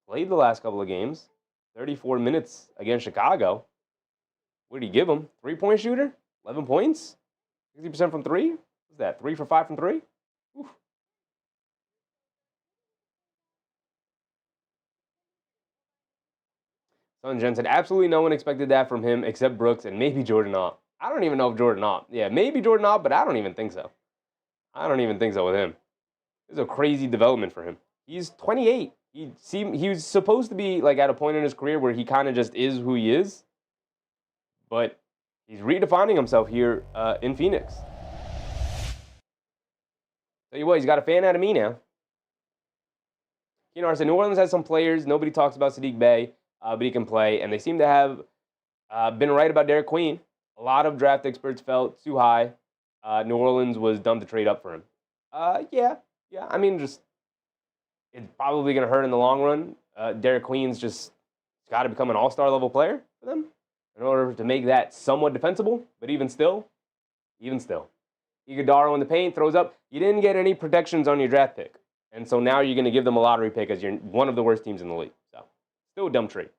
Played the last couple of games. 34 minutes against Chicago. What did he give him? 3-point shooter? 11 points? 60% from 3? What's that? 3 for 5 from 3? Oof. Son Jen said, absolutely no one expected that from him except Brooks and maybe Jordan Ott. I don't even know if Jordan Ott. Yeah, maybe Jordan Ott, but I don't even think so. I don't even think so with him. It's a crazy development for him. He's 28. He was supposed to be like at a point in his career where he kind of just is who he is. But he's redefining himself here in Phoenix. Tell you what, he's got a fan out of me now. Kinar said, New Orleans has some players. Nobody talks about Sadiq Bey, but he can play. And they seem to have been right about Derek Queen. A lot of draft experts felt too high. New Orleans was dumb to trade up for him. Yeah. I mean, just it's probably going to hurt in the long run. Derek Queen's just got to become an all-star level player for them in order to make that somewhat defensible. But even still. Iguodaro in the paint, throws up. You didn't get any protections on your draft pick. And so now you're going to give them a lottery pick as you're one of the worst teams in the league. So, still a dumb trade.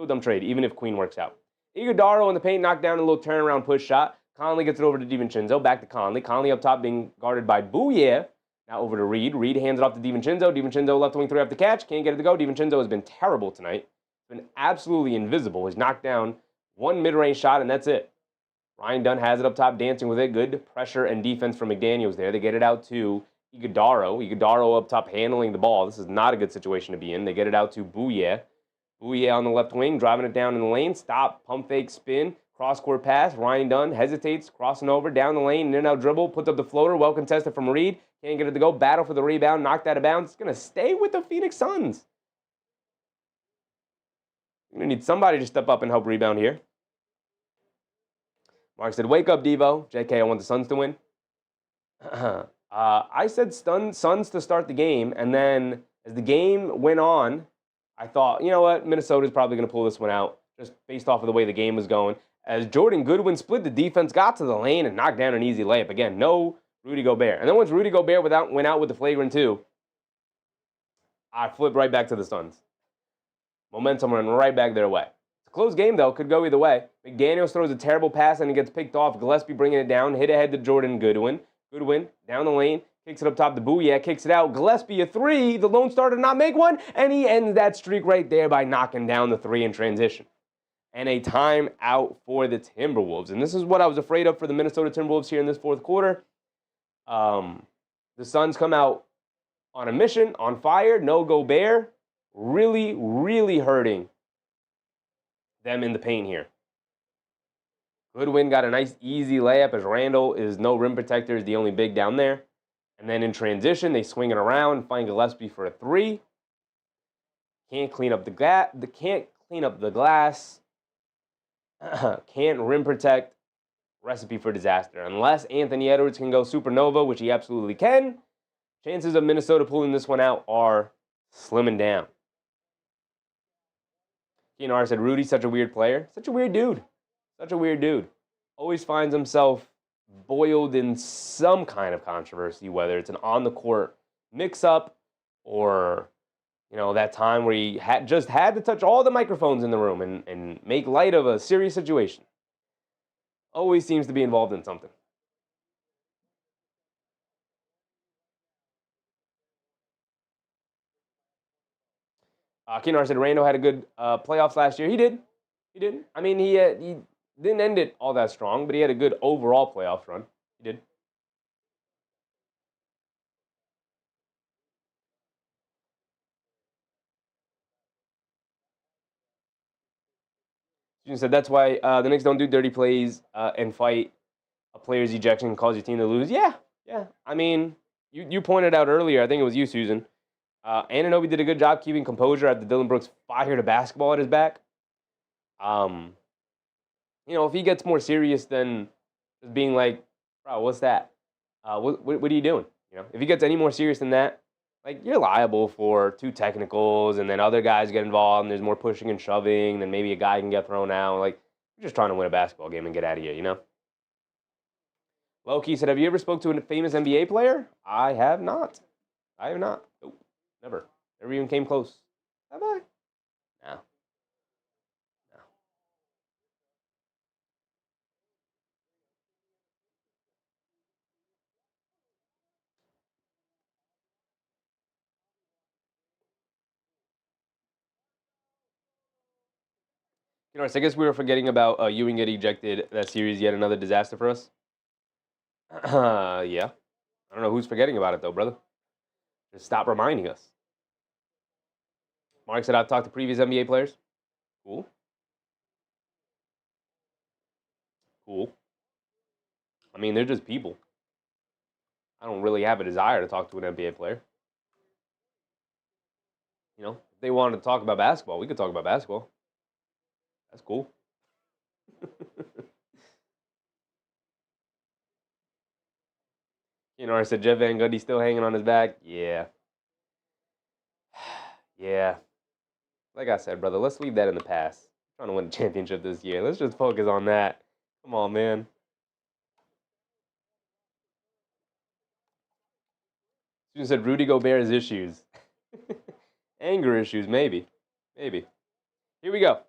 Still a dumb trade, even if Queen works out. Iguodala in the paint, knocked down a little turnaround push shot. Conley gets it over to DiVincenzo. Back to Conley. Conley up top being guarded by Booyah. Now over to Reid. Reid hands it off to DiVincenzo. DiVincenzo left wing 3 up the catch. Can't get it to go. DiVincenzo has been terrible tonight. Been absolutely invisible. He's knocked down one mid-range shot, and that's it. Ryan Dunn has it up top, dancing with it. Good pressure and defense from McDaniels there. They get it out to Iguodala. Iguodala up top handling the ball. This is not a good situation to be in. They get it out to Booyah. Booyah on the left wing, driving it down in the lane. Stop, pump fake, spin, cross-court pass. Ryan Dunn hesitates, crossing over, down the lane, in and out dribble, puts up the floater, well contested from Reid. Can't get it to go. Battle for the rebound, knocked out of bounds. It's going to stay with the Phoenix Suns. You're going to need somebody to step up and help rebound here. Mark said, wake up, Devo. JK, I want the Suns to win. I said Suns to start the game, and then as the game went on, I thought, you know what, Minnesota's probably going to pull this one out, just based off of the way the game was going. As Jordan Goodwin split the defense, got to the lane, and knocked down an easy layup. Again, no Rudy Gobert. And then once Rudy Gobert went out with the flagrant 2, I flipped right back to the Suns. Momentum ran right back their way. It's a close game, though. Could go either way. McDaniels throws a terrible pass, and it gets picked off. Gillespie bringing it down. Hit ahead to Jordan Goodwin. Goodwin down the lane. Kicks it up top to Booyah. Kicks it out. Gillespie a 3. The Lone Star did not make one, and he ends that streak right there by knocking down the 3 in transition. And a timeout for the Timberwolves. And this is what I was afraid of for the Minnesota Timberwolves here in this fourth quarter. The Suns come out on a mission, on fire, no Gobert. Really, really hurting them in the paint here. Goodwin got a nice easy layup as Randle is no rim protector, is the only big down there. And then in transition, they swing it around and find Gillespie for a 3. Can't clean up the glass. Can't rim protect. Recipe for disaster. Unless Anthony Edwards can go supernova, which he absolutely can, chances of Minnesota pulling this one out are slimming down. KNR said, Rudy's such a weird player. Such a weird dude. Such a weird dude. Always finds himself boiled in some kind of controversy, whether it's an on-the-court mix-up or, you know, that time where he just had to touch all the microphones in the room and make light of a serious situation. Always seems to be involved in something. Kinar said Randle had a good playoffs last year. He did. He did. I mean, he didn't end it all that strong, but he had a good overall playoff run. He did. Student said that's why the Knicks don't do dirty plays and fight a player's ejection and cause your team to lose. Yeah. I mean, you pointed out earlier, I think it was you, Susan. Anunoby did a good job keeping composure after Dillon Brooks fired a basketball at his back. You know, if he gets more serious than just being like, bro, what's that? What are you doing? You know, if he gets any more serious than that, like, you're liable for 2 technicals, and then other guys get involved, and there's more pushing and shoving, then maybe a guy can get thrown out. Like, you're just trying to win a basketball game and get out of here, you know? Loki said, have you ever spoke to a famous NBA player? I have not. Nope, never. Never even came close. Bye-bye. No. You know, so I guess we were forgetting about Ewing getting ejected that series. Yet another disaster for us. Yeah. I don't know who's forgetting about it, though, brother. Just stop reminding us. Mark said, I've talked to previous NBA players. Cool. I mean, they're just people. I don't really have a desire to talk to an NBA player. You know, if they wanted to talk about basketball, we could talk about basketball. That's cool. You know, I said Jeff Van Gundy's still hanging on his back. Yeah. Yeah. Like I said, brother, let's leave that in the past. I'm trying to win a championship this year. Let's just focus on that. Come on, man. Student said Rudy Gobert's issues. Anger issues, maybe. Here we go.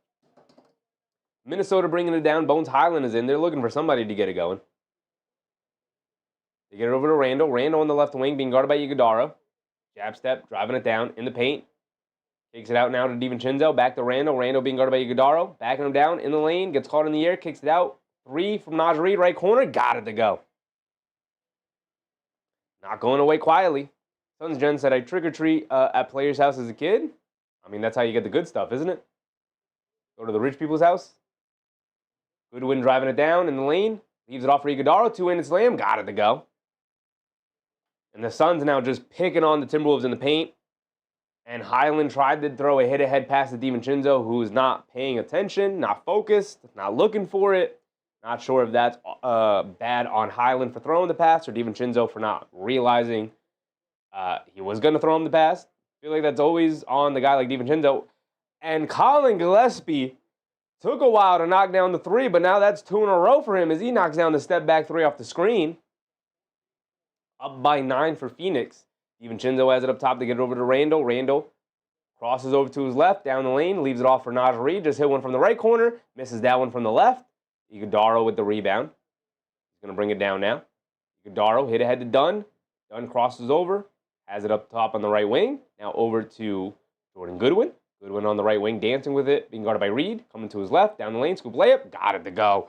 Minnesota bringing it down. Bones Highland is in. They're looking for somebody to get it going. They get it over to Randle. Randle on the left wing being guarded by Iguodala. Jab step, driving it down in the paint. Takes it out now to DiVincenzo. Back to Randle. Randle being guarded by Iguodala. Backing him down in the lane. Gets caught in the air. Kicks it out. 3 from Naz Reid, right corner. Got it to go. Not going away quietly. Suns Jen said, I trick-or-treat at players' house as a kid. I mean, that's how you get the good stuff, isn't it? Go to the rich people's house. Goodwin driving it down in the lane. Leaves it off for Iguodala. 2-handed slam. Got it to go. And the Suns now just picking on the Timberwolves in the paint. And Highland tried to throw a hit-ahead pass to DiVincenzo, who is not paying attention, not focused, not looking for it. Not sure if that's bad on Highland for throwing the pass or DiVincenzo for not realizing he was going to throw him the pass. I feel like that's always on the guy like DiVincenzo. And Colin Gillespie took a while to knock down the 3, but now that's 2 in a row for him as he knocks down the step-back 3 off the screen. Up by 9 for Phoenix. DiVincenzo has it up top to get it over to Randle. Randle crosses over to his left, down the lane, leaves it off for Naz Reid. Just hit one from the right corner, misses that one from the left. Iguodala with the rebound. He's going to bring it down now. Iguodala hit ahead to Dunn. Dunn crosses over, has it up top on the right wing. Now over to Jordan Goodwin. Goodwin on the right wing, dancing with it, being guarded by Reid. Coming to his left, down the lane, scoop layup. Got it to go.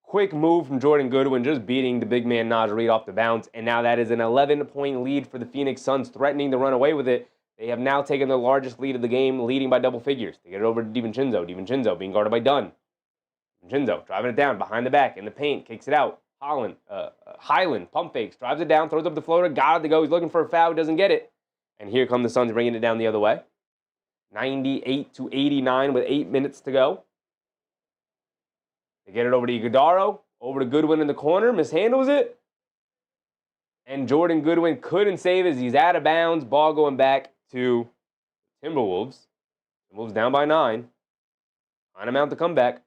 Quick move from Jordan Goodwin, just beating the big man Naz Reid off the bounce. And now that is an 11-point lead for the Phoenix Suns, threatening to run away with it. They have now taken the largest lead of the game, leading by double figures. They get it over to DiVincenzo. DiVincenzo being guarded by Dunn. DiVincenzo driving it down behind the back in the paint, kicks it out. Highland pump fakes, drives it down, throws up the floater, got it to go. He's looking for a foul, doesn't get it. And here come the Suns bringing it down the other way. 98-89 with 8 minutes to go. They get it over to Iguodala, over to Goodwin in the corner, mishandles it. And Jordan Goodwin couldn't save as he's out of bounds. Ball going back to Timberwolves. Timberwolves down by 9. Time amount to come back.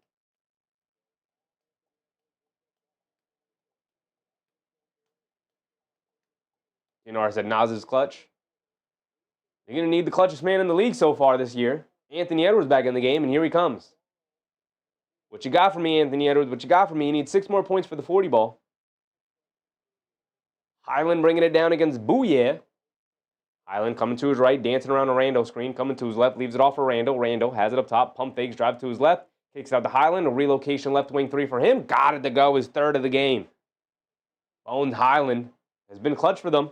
Dinar said Naz is clutch. You're going to need the clutchest man in the league so far this year. Anthony Edwards back in the game, and here he comes. What you got for me, Anthony Edwards? What you got for me? You need 6 more points for the 40 ball. Highland bringing it down against Booyah. Highland coming to his right, dancing around a Randle screen. Coming to his left, leaves it off for Randle. Randle has it up top, pump fakes, drive to his left. Kicks out to Highland, a relocation left wing 3 for him. Got it to go, his 3rd of the game. Bones Highland has been clutch for them.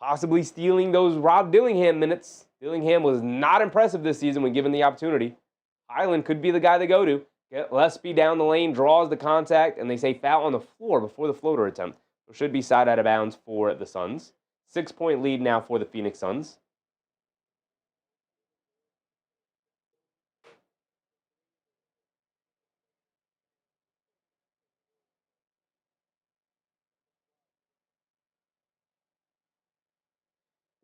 Possibly stealing those Rob Dillingham minutes. Dillingham was not impressive this season when given the opportunity. Highland could be the guy to go to. Gillespie down the lane, draws the contact, and they say foul on the floor before the floater attempt. So should be side out of bounds for the Suns. 6-point lead now for the Phoenix Suns.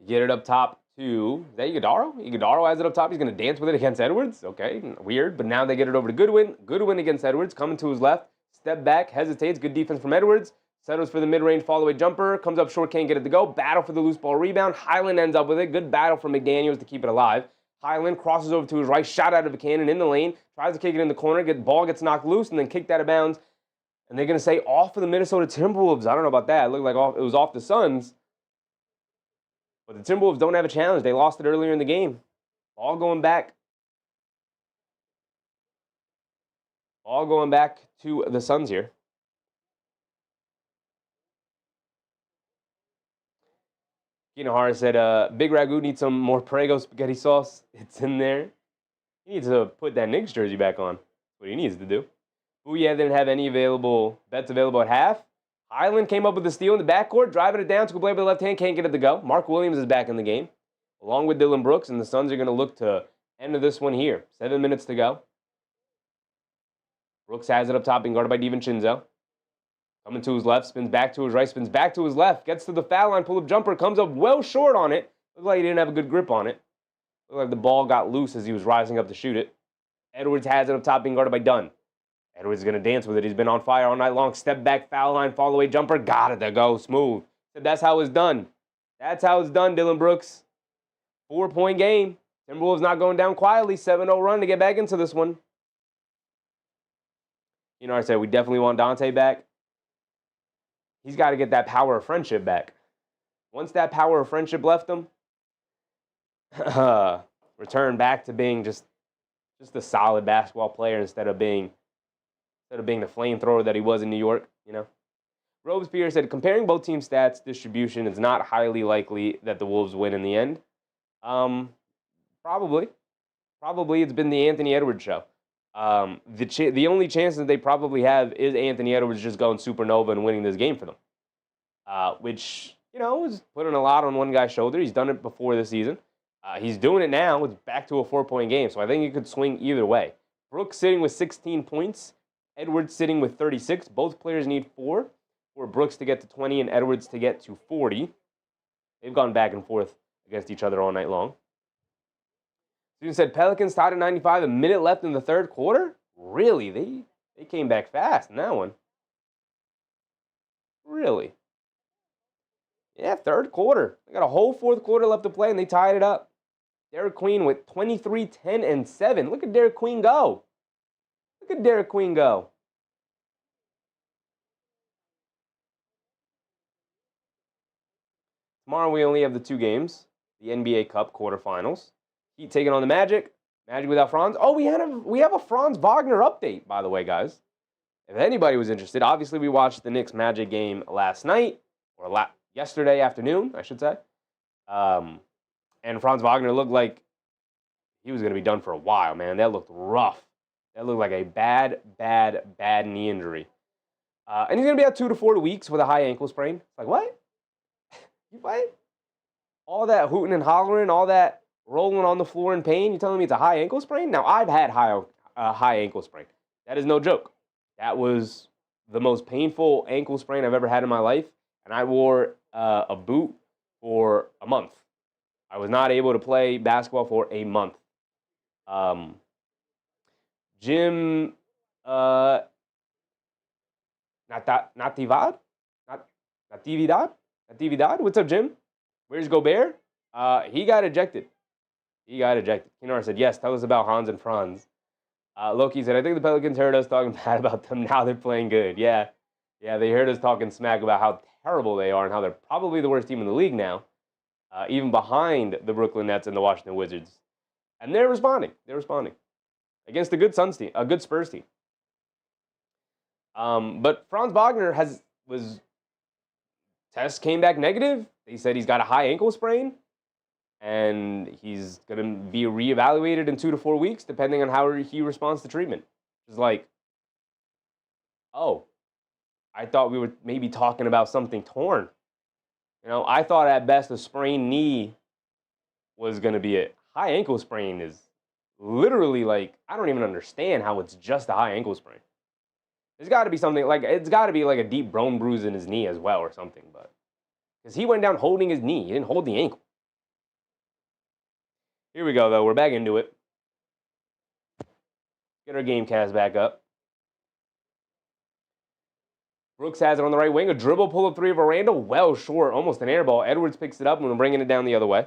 Get it up top to, is that Iguodala? Iguodala has it up top. He's going to dance with it against Edwards. Okay, weird. But now they get it over to Goodwin. Goodwin against Edwards, coming to his left. Step back, hesitates. Good defense from Edwards. Settles for the mid-range fall-away jumper. Comes up short, can't get it to go. Battle for the loose ball rebound. Highland ends up with it. Good battle from McDaniels to keep it alive. Highland crosses over to his right, shot out of a cannon in the lane. Tries to kick it in the corner. Ball gets knocked loose and then kicked out of bounds. And they're going to say off of the Minnesota Timberwolves. I don't know about that. It looked like it was off the Suns. But the Timberwolves don't have a challenge. They lost it earlier in the game. All going back. All going back to the Suns here. Kinahara said, Big Ragu needs some more Prego spaghetti sauce. It's in there. He needs to put that Knicks jersey back on. What he needs to do. Booyah didn't have any bets available at half. Highland came up with the steal in the backcourt, driving it down to play with the left hand, can't get it to go. Mark Williams is back in the game, along with Dillon Brooks, and the Suns are going to look to end this one here. 7 minutes to go. Brooks has it up top, being guarded by DiVincenzo. Coming to his left, spins back to his right, spins back to his left, gets to the foul line, pull-up jumper, comes up well short on it. Looked like he didn't have a good grip on it. Looked like the ball got loose as he was rising up to shoot it. Edwards has it up top, being guarded by Dunn. Edwards is going to dance with it. He's been on fire all night long. Step back, foul line, fall away jumper. Got it to go. Smooth. That's how it's done. That's how it's done, Dillon Brooks. 4-point game. Timberwolves not going down quietly. 7-0 run to get back into this one. I said we definitely want Donte back. He's got to get that power of friendship back. Once that power of friendship left him, return back to being just a solid basketball player instead of being the flamethrower that he was in New York, Robespierre said, comparing both team stats distribution, it's not highly likely that the Wolves win in the end. Probably it's been the Anthony Edwards show. The only chance that they probably have is Anthony Edwards just going supernova and winning this game for them, which is putting a lot on one guy's shoulder. He's done it before this season. He's doing it now. It's back to a 4-point game, so I think it could swing either way. Brooks sitting with 16 points, Edwards sitting with 36. Both players need 4 for Brooks to get to 20 and Edwards to get to 40. They've gone back and forth against each other all night long. Student said Pelicans tied at 95, a minute left in the third quarter? Really? They came back fast in that one. Really? Yeah, third quarter. They got a whole fourth quarter left to play, and they tied it up. Derek Queen with 23, 10, and 7. Look at Derek Queen go. Look at Derek Queen go. Tomorrow we only have the 2 games. The NBA Cup quarterfinals. Heat taking on the Magic. Magic without Franz. Oh, we have a Franz Wagner update, by the way, guys. If anybody was interested, obviously we watched the Knicks Magic game last night, or yesterday afternoon, I should say. And Franz Wagner looked like he was going to be done for a while, man. That looked rough. That looked like a bad knee injury. And he's going to be out 2 to 4 weeks with a high ankle sprain. It's like, what? You what? All that hooting and hollering, all that rolling on the floor in pain, you telling me it's a high ankle sprain? Now, I've had high ankle sprain. That is no joke. That was the most painful ankle sprain I've ever had in my life, and I wore a boot for a month. I was not able to play basketball for a month. Jim, Natividad? What's up, Jim? Where's Gobert? He got ejected. Kinar said, yes, tell us about Hans and Franz. Loki said, I think the Pelicans heard us talking bad about them. Now they're playing good. Yeah, they heard us talking smack about how terrible they are and how they're probably the worst team in the league now, even behind the Brooklyn Nets and the Washington Wizards. And they're responding. Against a good Suns team, a good Spurs team. But Franz Wagner tests came back negative. They said he's got a high ankle sprain, and he's going to be reevaluated in 2 to 4 weeks, depending on how he responds to treatment. It's like, oh, I thought we were maybe talking about something torn. I thought at best a sprained knee was going to be it. High ankle sprain is literally like, I don't even understand how it's just a high ankle sprain. There's got to be something, it's got to be like a deep bone bruise in his knee as well or something, but because he went down holding his knee. He didn't hold the ankle. Here we go, though. We're back into it. Get our game cast back up. Brooks has it on the right wing. A dribble pull-up 3 of a Randle. Well short. Almost an air ball. Edwards picks it up and we're bringing it down the other way.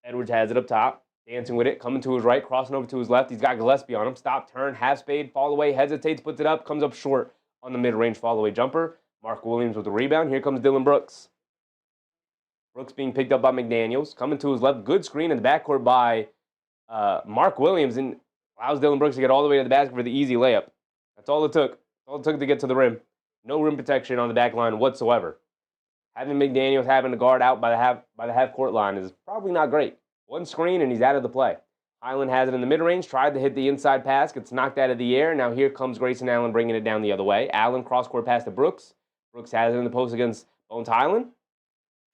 Edwards has it up top. Dancing with it. Coming to his right. Crossing over to his left. He's got Gillespie on him. Stop, turn, half spade, fall away, hesitates, puts it up, comes up short on the mid-range fall-away jumper. Mark Williams with the rebound. Here comes Dillon Brooks. Brooks being picked up by McDaniels. Coming to his left. Good screen in the backcourt by Mark Williams. And allows Dillon Brooks to get all the way to the basket for the easy layup. That's all it took. That's all it took to get to the rim. No rim protection on the back line whatsoever. Having McDaniels having to guard out by the half-court line is probably not great. One screen and he's out of the play. Highland has it in the mid-range. Tried to hit the inside pass. Gets knocked out of the air. Now here comes Grayson Allen bringing it down the other way. Allen cross-court pass to Brooks. Brooks has it in the post against Bones Highland.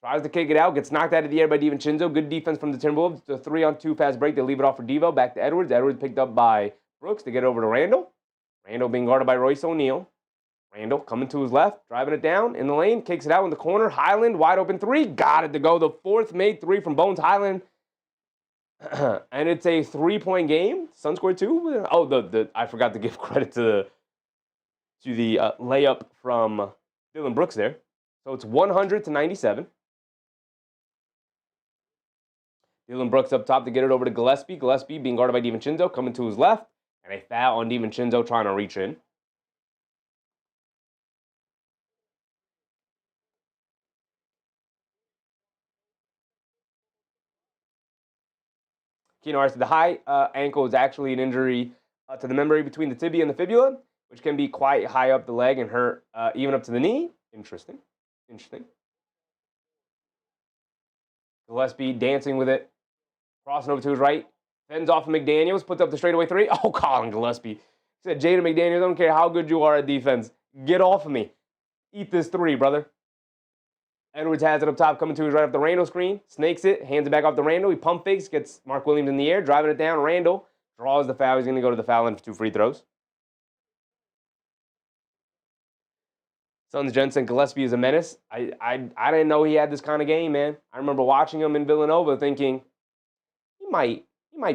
Tries to kick it out. Gets knocked out of the air by DiVincenzo. Good defense from the Timberwolves. It's a 3-on-2 fast break. They leave it off for Devo. Back to Edwards. Edwards picked up by Brooks to get over to Randle. Randle being guarded by Royce O'Neal. Randle coming to his left. Driving it down in the lane. Kicks it out in the corner. Highland wide open 3. Got it to go. The 4th made 3 from Bones Highland. And it's a 3-point game. Sun scored 2. Oh, I forgot to give credit to the layup from Dillon Brooks there. So it's 100-97. Dillon Brooks up top to get it over to Gillespie. Gillespie being guarded by DiVincenzo, coming to his left. And a foul on DiVincenzo trying to reach in. The high ankle is actually an injury to the membrane between the tibia and the fibula, which can be quite high up the leg and hurt even up to the knee. Interesting. Gillespie dancing with it, crossing over to his right, fends off of McDaniels, puts up the straightaway three. Oh, Colin Gillespie said, Jaden McDaniels, I don't care how good you are at defense. Get off of me. Eat this three, brother. Edwards has it up top, coming to his right off the Randle screen. Snakes it, hands it back off the Randle. He pump fakes, gets Mark Williams in the air, driving it down. Randle draws the foul. He's going to go to the foul line for 2 free throws. Suns Jensen, Gillespie is a menace. I didn't know he had this kind of game, man. I remember watching him in Villanova thinking he might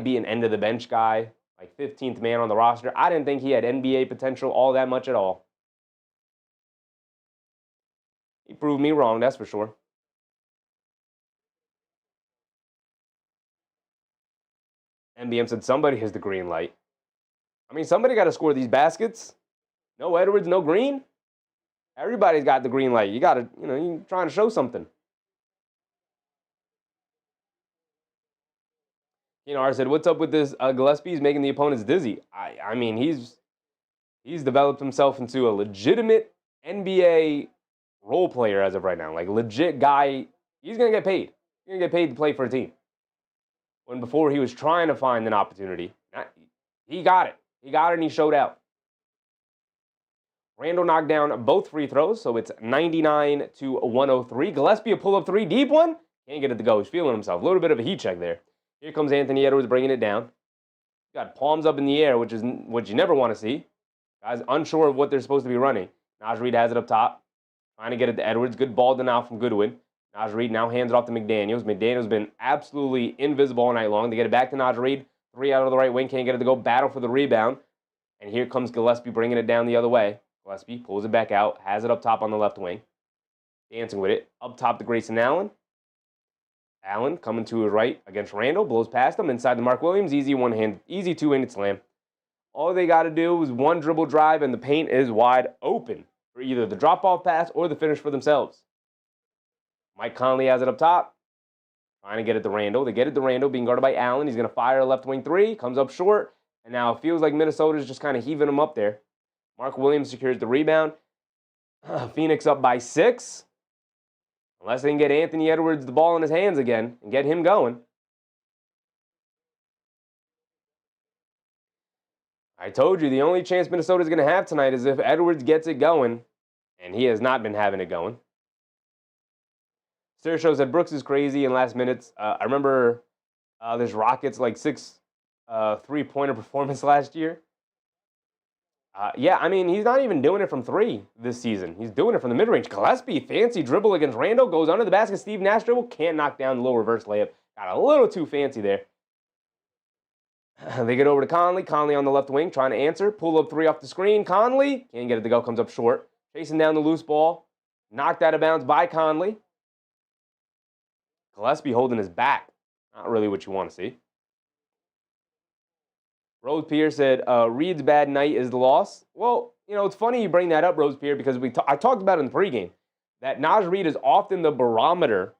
be an end-of-the-bench guy, like 15th man on the roster. I didn't think he had NBA potential all that much at all. He proved me wrong, that's for sure. NBM said somebody has the green light. I mean, somebody got to score these baskets. No Edwards, no Green. Everybody's got the green light. You got to, you're trying to show something. I said, what's up with this Gillespie? He's making the opponents dizzy. I mean, he's developed himself into a legitimate NBA role player as of right now. Like, legit guy. He's going to get paid. He's going to get paid to play for a team. When before he was trying to find an opportunity, he got it. He got it and he showed out. Randle knocked down both free throws, so it's 99-103. Gillespie, a pull-up three, deep one. Can't get it to go. He's feeling himself. A little bit of a heat check there. Here comes Anthony Edwards bringing it down. Got palms up in the air, which is what you never want to see. Guys unsure of what they're supposed to be running. Naz Reid has it up top. Trying to get it to Edwards. Good ball denial from Goodwin. Naz Reid now hands it off to McDaniels. McDaniels been absolutely invisible all night long. They get it back to Naz Reid. 3 out of the right wing. Can't get it to go. Battle for the rebound. And here comes Gillespie bringing it down the other way. Gillespie pulls it back out. Has it up top on the left wing. Dancing with it. Up top to Grayson Allen. Allen coming to his right against Randle. Blows past him. Inside to Mark Williams. Easy two-handed slam. All they got to do is one dribble drive, and the paint is wide open for either the drop-off pass or the finish for themselves. Mike Conley has it up top. Trying to get it to Randle. They get it to Randle, being guarded by Allen. He's going to fire a left wing three. Comes up short. And now it feels like Minnesota's just kind of heaving him up there. Mark Williams secures the rebound. Phoenix up by 6. Unless they can get Anthony Edwards the ball in his hands again and get him going. I told you, the only chance Minnesota's going to have tonight is if Edwards gets it going. And he has not been having it going. Sergio said Brooks is crazy in last minutes. I remember this Rockets like 6 3-pointer performance last year. Yeah, I mean, he's not even doing it from 3 this season. He's doing it from the mid-range. Gillespie, fancy dribble against Randle, goes under the basket. Steve Nash dribble, can't knock down the low reverse layup. Got a little too fancy there. They get over to Conley. Conley on the left wing, trying to answer. Pull up 3 off the screen. Conley, can't get it to go, comes up short. Chasing down the loose ball. Knocked out of bounds by Conley. Gillespie holding his back. Not really what you want to see. Rose Pierre said, Reed's bad night is the loss. Well, it's funny you bring that up, Rose Pierre, because I talked about it in the pregame, that Naz Reid is often the barometer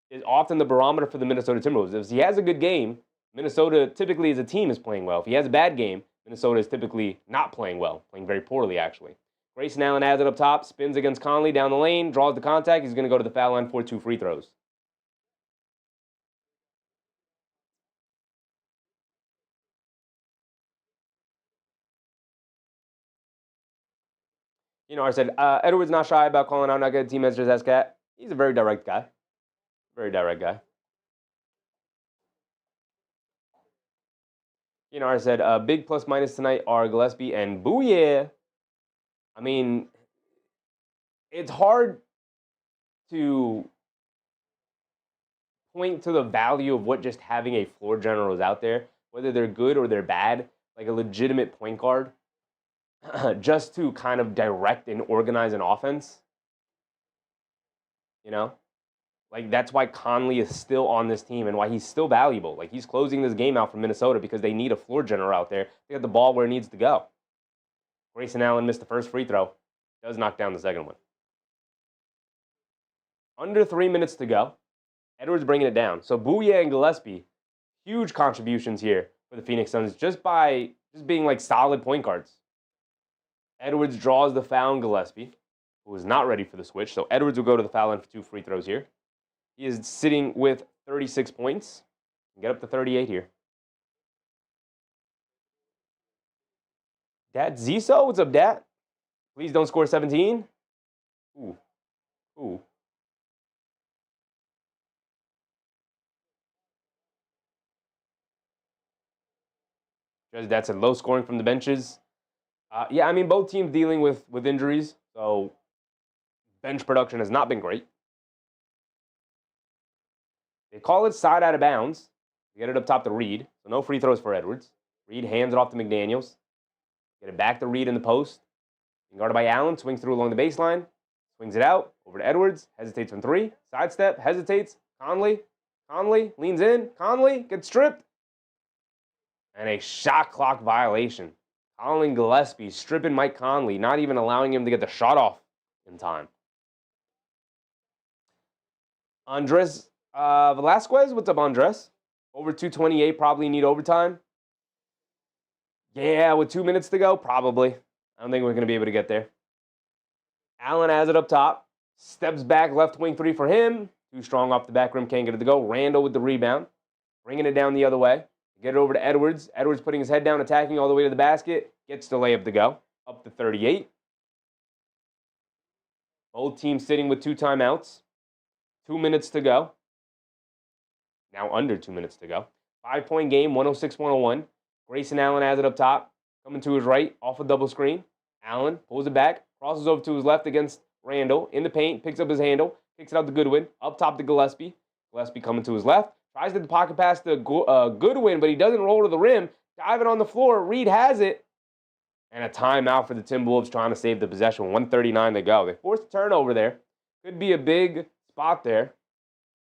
for the Minnesota Timberwolves. If he has a good game, Minnesota typically as a team is playing well. If he has a bad game, Minnesota is typically not playing well, playing very poorly, actually. Grayson Allen has it up top, spins against Conley down the lane, draws the contact. He's going to go to the foul line for 2 free throws. I said, Edwards not shy about calling out not good teammates just as cat. He's a very direct guy. Very direct guy. I said, big plus minus tonight are Gillespie and Booyah. I mean, it's hard to point to the value of what just having a floor general is out there, whether they're good or they're bad, like a legitimate point guard, just to kind of direct and organize an offense. Like, that's why Conley is still on this team and why he's still valuable. Like, he's closing this game out for Minnesota because they need a floor general out there to get the ball where it needs to go. Grayson Allen missed the first free throw. Does knock down the second one. Under 3 minutes to go. Edwards bringing it down. So Bouye and Gillespie, huge contributions here for the Phoenix Suns just by being like solid point guards. Edwards draws the foul on Gillespie, who is not ready for the switch. So Edwards will go to the foul line for 2 free throws here. He is sitting with 36 points. Get up to 38 here. Dat Ziso, what's up, Dat? Please don't score 17. Ooh. Just that's a low scoring from the benches. Yeah, I mean, both teams dealing with injuries, so bench production has not been great. They call it side out of bounds. They get it up top to Reid, so no free throws for Edwards. Reid hands it off to McDaniels. Get it back to Reid in the post. Guarded by Allen, swings through along the baseline. Swings it out, over to Edwards. Hesitates from 3. Sidestep, hesitates. Conley leans in. Conley gets stripped. And a shot clock violation. Colin Gillespie stripping Mike Conley, not even allowing him to get the shot off in time. Andres Velasquez, what's up, Andres? Over 228, probably need overtime. Yeah, with 2 minutes to go, probably. I don't think we're going to be able to get there. Allen has it up top. Steps back, left wing 3 for him. Too strong off the back rim, can't get it to go. Randle with the rebound. Bringing it down the other way. Get it over to Edwards. Edwards putting his head down, attacking all the way to the basket. Gets the layup to go. Up to 38. Both teams sitting with 2 timeouts. 2 minutes to go. Now under 2 minutes to go. 5-point game, 106-101. Grayson Allen has it up top. Coming to his right, off a double screen. Allen pulls it back. Crosses over to his left against Randle. In the paint, picks up his handle. Kicks it out to Goodwin. Up top to Gillespie. Gillespie coming to his left. Tries to the pocket pass to Goodwin, but he doesn't roll to the rim. Diving on the floor. Reid has it. And a timeout for the Timberwolves trying to save the possession. 1:39 to go. They forced a turnover there. Could be a big spot there.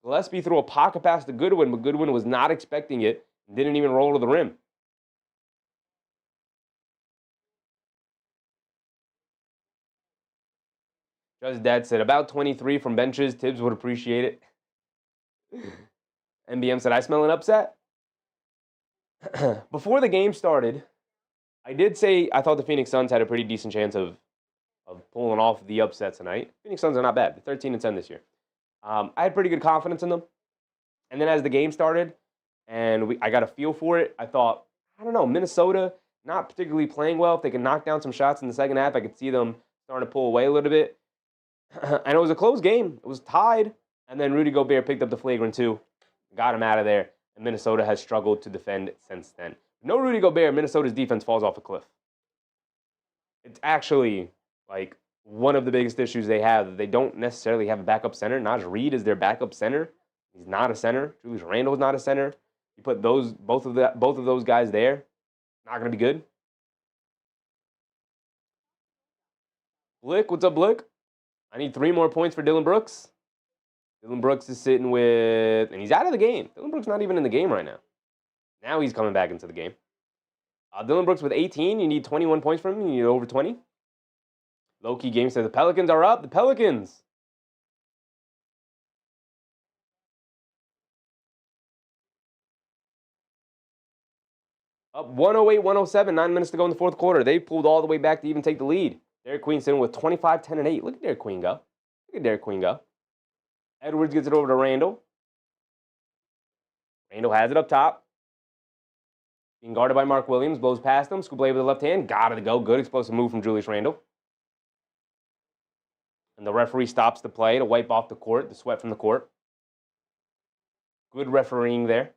Gillespie threw a pocket pass to Goodwin, but Goodwin was not expecting it. And didn't even roll to the rim. Just Dad said, about 23 from benches. Tibbs would appreciate it. NBM said, I smell an upset. Before the game started, I did say I thought the Phoenix Suns had a pretty decent chance of pulling off the upset tonight. Phoenix Suns are not bad. They're 13-10 this year. I had pretty good confidence in them. And then as the game started, and I got a feel for it, I thought, I don't know, Minnesota not particularly playing well. If they can knock down some shots in the second half, I could see them starting to pull away a little bit. And it was a close game. It was tied. And then Rudy Gobert picked up the flagrant 2. Got him out of there. And Minnesota has struggled to defend since then. No Rudy Gobert, Minnesota's defense falls off a cliff. It's actually, like, one of the biggest issues they have. They don't necessarily have a backup center. Naz Reid is their backup center. He's not a center. Julius Randle is not a center. You put both of those guys there, not going to be good. Blick, what's up, Blick? I need 3 more points for Dillon Brooks. Dillon Brooks is sitting with, and he's out of the game. Dillon Brooks not even in the game right now. Now he's coming back into the game. Dillon Brooks with 18. You need 21 points from him. You need over 20. Low-key game says the Pelicans are up. The Pelicans. Up 108-107. 9 minutes to go in the fourth quarter. They pulled all the way back to even take the lead. Derek Queen sitting with 25, 10, and 8. Look at Derek Queen go. Look at Derek Queen go. Edwards gets it over to Randle. Randle has it up top. Being guarded by Mark Williams. Blows past him. Scoop with the left hand. Got it to go. Good explosive move from Julius Randle. And the referee stops the play to wipe off the court, the sweat from the court. Good refereeing there.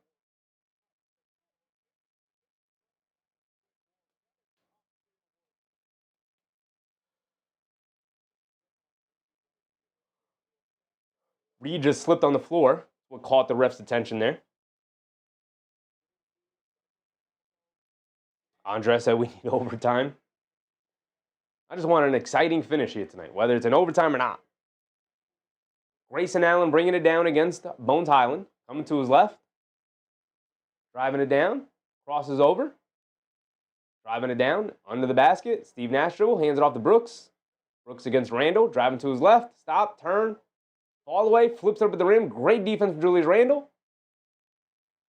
Reid just slipped on the floor. What caught the ref's attention there. Andres said we need overtime. I just want an exciting finish here tonight, whether it's an overtime or not. Grayson Allen bringing it down against Bones Highland. Coming to his left. Driving it down. Crosses over. Driving it down. Under the basket. Steve Nash dribble. Hands it off to Brooks. Brooks against Randle. Driving to his left. Stop. Turn. Fall away. Flips it up at the rim. Great defense from Julius Randle.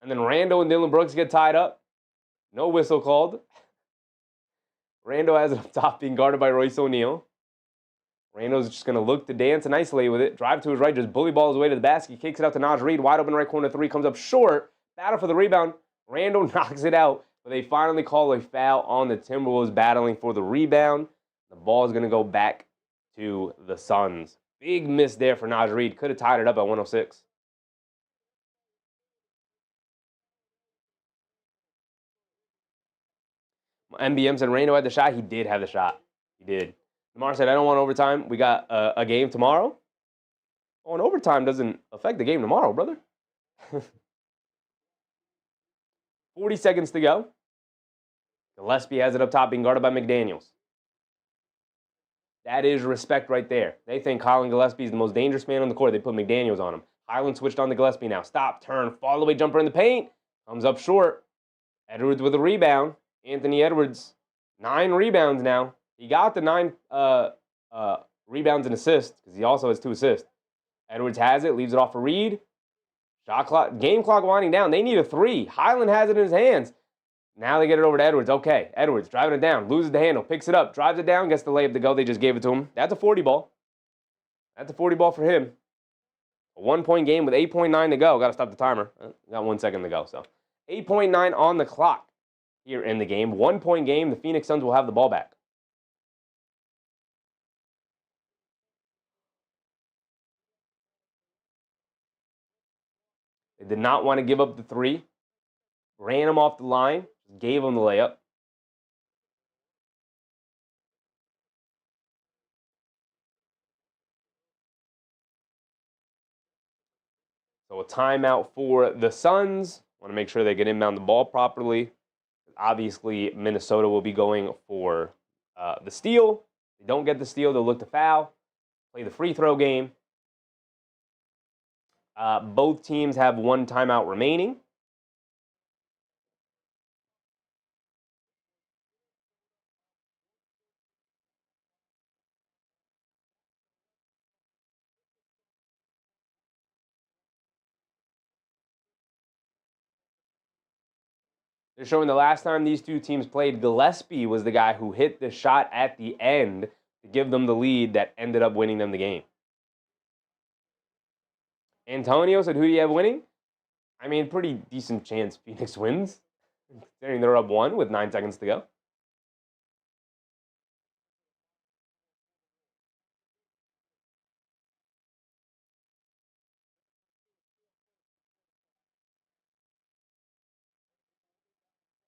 And then Randle and Dillon Brooks get tied up. No whistle called. Randle has it up top, being guarded by Royce O'Neal. Randle's just going to look to dance and isolate with it. Drive to his right, just bully ball his way to the basket. Kicks it out to Naz Reid. Wide open right corner three. Comes up short. Battle for the rebound. Randle knocks it out. But they finally call a foul on the Timberwolves battling for the rebound. The ball is going to go back to the Suns. Big miss there for Naz Reid. Could have tied it up at 106. MBM said Randle had the shot. He did have the shot. He did. Lamar said, I don't want overtime. We got a game tomorrow. Oh, and overtime doesn't affect the game tomorrow, brother. 40 seconds to go. Gillespie has it up top, being guarded by McDaniels. That is respect right there. They think Colin Gillespie is the most dangerous man on the court. They put McDaniels on him. Highland switched on to Gillespie now. Stop, turn, fall away jumper in the paint. Comes up short. Edwards with a rebound. Anthony Edwards, 9 rebounds now. He got the 9 rebounds and assists because he also has 2 assists. Edwards has it, leaves it off for Reid. Shot clock, game clock winding down. They need a 3. Highland has it in his hands. Now they get it over to Edwards. Okay, Edwards driving it down, loses the handle, picks it up, drives it down, gets the layup to go. They just gave it to him. That's a 40 ball. That's a 40 ball for him. A 1-point game with 8.9 to go. Got to stop the timer. Got 1 second to go. So 8.9 on the clock here in the game. 1-point game. The Phoenix Suns will have the ball back. They did not want to give up the 3. Ran him off the line. Gave him the layup. So a timeout for the Suns. Want to make sure they can inbound the ball properly. Obviously, Minnesota will be going for the steal. If they don't get the steal, they'll look to foul. Play the free throw game. Both teams have 1 timeout remaining. They're showing the last time these two teams played, Gillespie was the guy who hit the shot at the end to give them the lead that ended up winning them the game. Antonio said, who do you have winning? I mean, pretty decent chance Phoenix wins, considering they're up 1 with 9 seconds to go.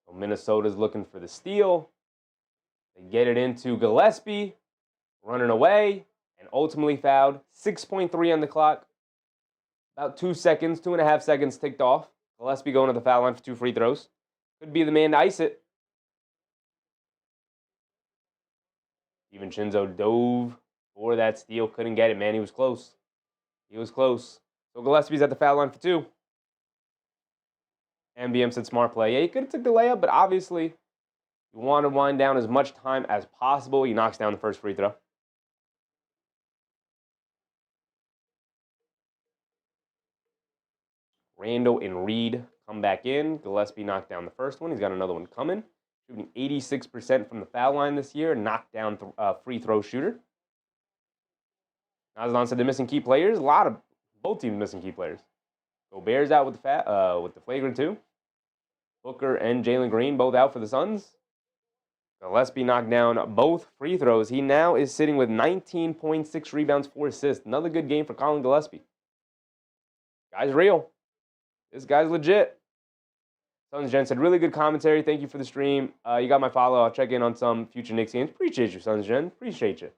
So Minnesota's looking for the steal. They get it into Gillespie, running away, and ultimately fouled. 6.3 on the clock. About 2 seconds, 2.5 seconds ticked off. Gillespie going to the foul line for 2 free throws. Could be the man to ice it. DiVincenzo dove for that steal. Couldn't get it, man. He was close. He was close. So Gillespie's at the foul line for 2. MBM said smart play. Yeah, he could have took the layup, but obviously you want to wind down as much time as possible. He knocks down the first free throw. Randle and Reid come back in. Gillespie knocked down the first one. He's got another one coming. Shooting 86% from the foul line this year. Knocked down free throw shooter. Nazlan said they're missing key players. Both teams missing key players. Gobert's out with the flagrant 2. Booker and Jalen Green both out for the Suns. Gillespie knocked down both free throws. He now is sitting with 19.6 rebounds, 4 assists. Another good game for Colin Gillespie. Guy's real. This guy's legit. Suns Gen said, really good commentary. Thank you for the stream. You got my follow. I'll check in on some future Knicks games. Appreciate you, Suns Gen. Appreciate you.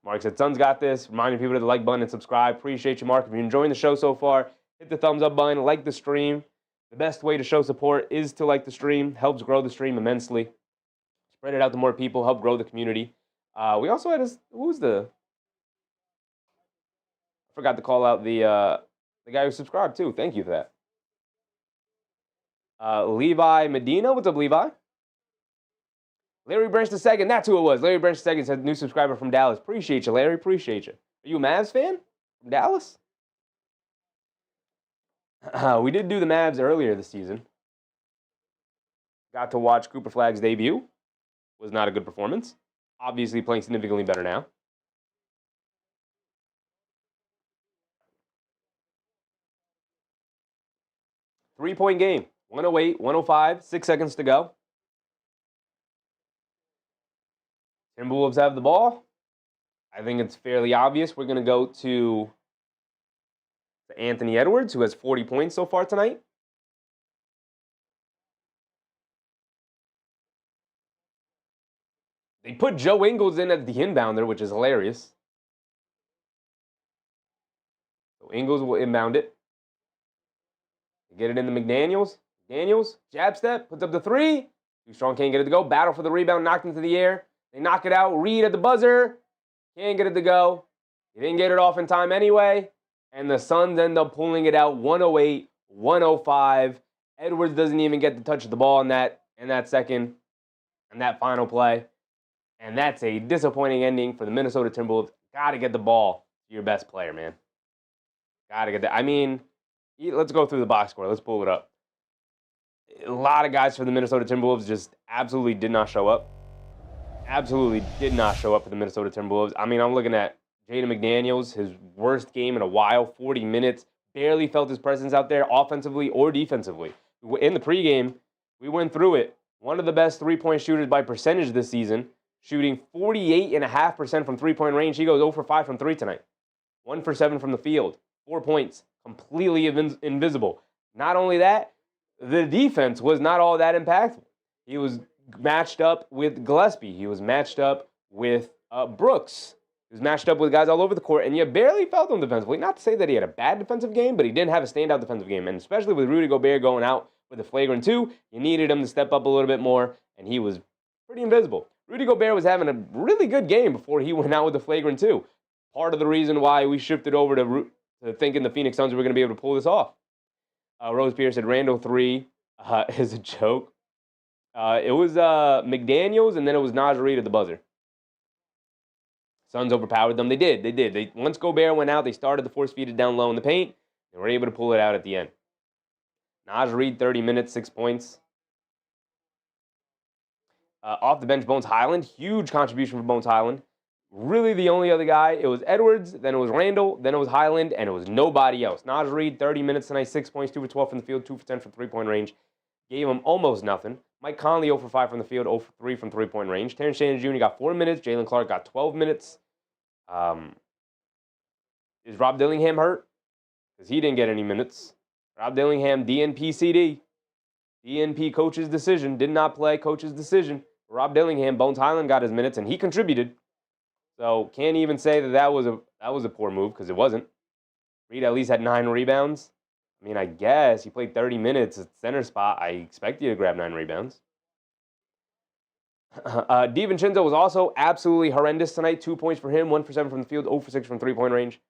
Mark said, Suns got this. Reminding people to the like button and subscribe. Appreciate you, Mark. If you're enjoying the show so far, hit the thumbs up button. Like the stream. The best way to show support is to like the stream. Helps grow the stream immensely. Spread it out to more people. Help grow the community. We also had I forgot to call out the guy who subscribed too. Thank you for that. Levi Medina, what's up, Levi? Larry Branch II, that's who it was. Larry Branch II said new subscriber from Dallas. Appreciate you, Larry. Appreciate you. Are you a Mavs fan from Dallas? We did do the Mavs earlier this season. Got to watch Cooper Flagg's debut. Was not a good performance. Obviously playing significantly better now. Three-point game. 108, 105, 6 seconds to go. Timberwolves have the ball. I think it's fairly obvious. We're going to go to Anthony Edwards, who has 40 points so far tonight. They put Joe Ingles in as the inbounder, which is hilarious. So Ingles will inbound it. Get it into McDaniels. Daniels, jab step, puts up the three. Too strong, can't get it to go. Battle for the rebound, knocked into the air. They knock it out. Reid at the buzzer. Can't get it to go. He didn't get it off in time anyway. And the Suns end up pulling it out 108, 105. Edwards doesn't even get to touch the ball in that second, in that final play. And that's a disappointing ending for the Minnesota Timberwolves. Got to get the ball to your best player, man. Got to get that. I mean, let's go through the box score. Let's pull it up. A lot of guys for the Minnesota Timberwolves just absolutely did not show up. Absolutely did not show up for the Minnesota Timberwolves. I mean, I'm looking at Jaden McDaniels, his worst game in a while, 40 minutes. Barely felt his presence out there offensively or defensively. In the pregame, we went through it. One of the best three-point shooters by percentage this season, shooting 48.5% from three-point range. He goes 0 for 5 from 3 tonight. 1 for 7 from the field. 4 points. Completely invisible. Not only that, the defense was not all that impactful. He was matched up with Gillespie. He was matched up with Brooks. He was matched up with guys all over the court, and you barely felt him defensively. Not to say that he had a bad defensive game, but he didn't have a standout defensive game. And especially with Rudy Gobert going out with a flagrant 2, you needed him to step up a little bit more, and he was pretty invisible. Rudy Gobert was having a really good game before he went out with the flagrant 2. Part of the reason why we shifted over to thinking the Phoenix Suns were going to be able to pull this off. Rose Pierce said Randle 3 is a joke. It was McDaniels, and then it was Naz Reid at the buzzer. Suns overpowered them. They did. Once Gobert went out, they started to force feed it down low in the paint. They were able to pull it out at the end. Naz Reid, 30 minutes, 6 points. Off the bench, Bones Highland. Huge contribution from Bones Highland. Really the only other guy, it was Edwards, then it was Randle, then it was Highland, and it was nobody else. Naz Reid, 30 minutes tonight, 6 points, 2 for 12 from the field, 2 for 10 from three-point range. Gave him almost nothing. Mike Conley, 0 for 5 from the field, 0 for 3 from three-point range. Terrence Shannon Jr. got 4 minutes. Jalen Clark got 12 minutes. Is Rob Dillingham hurt? Because he didn't get any minutes. Rob Dillingham, DNP CD. DNP coach's decision. Did not play, coach's decision. Rob Dillingham, Bones Highland got his minutes, and he contributed. So can't even say that was a poor move, because it wasn't. Reid at least had 9 rebounds. I mean, I guess he played 30 minutes at center spot. I expect you to grab 9 rebounds. DiVincenzo was also absolutely horrendous tonight. 2 points for him, 1 for 7 from the field, 0 for 6 from three-point range.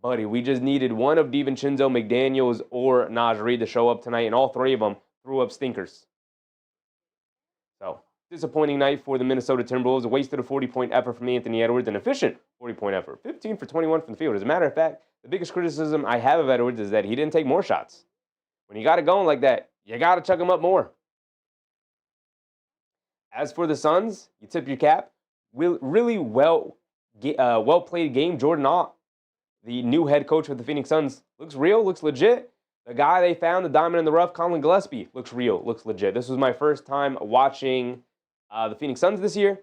Buddy, we just needed one of DiVincenzo, McDaniels, or Naz Reid to show up tonight, and all 3 of them threw up stinkers. So, disappointing night for the Minnesota Timberwolves. Wasted a 40-point effort from Anthony Edwards, an efficient 40-point effort. 15 for 21 from the field. As a matter of fact, the biggest criticism I have of Edwards is that he didn't take more shots. When you got it going like that, you got to chuck him up more. As for the Suns, you tip your cap. Really well-played game. Jordan Ott, the new head coach of the Phoenix Suns, looks real, looks legit. The guy they found, the diamond in the rough, Colin Gillespie, looks real, looks legit. This was my first time watching the Phoenix Suns this year.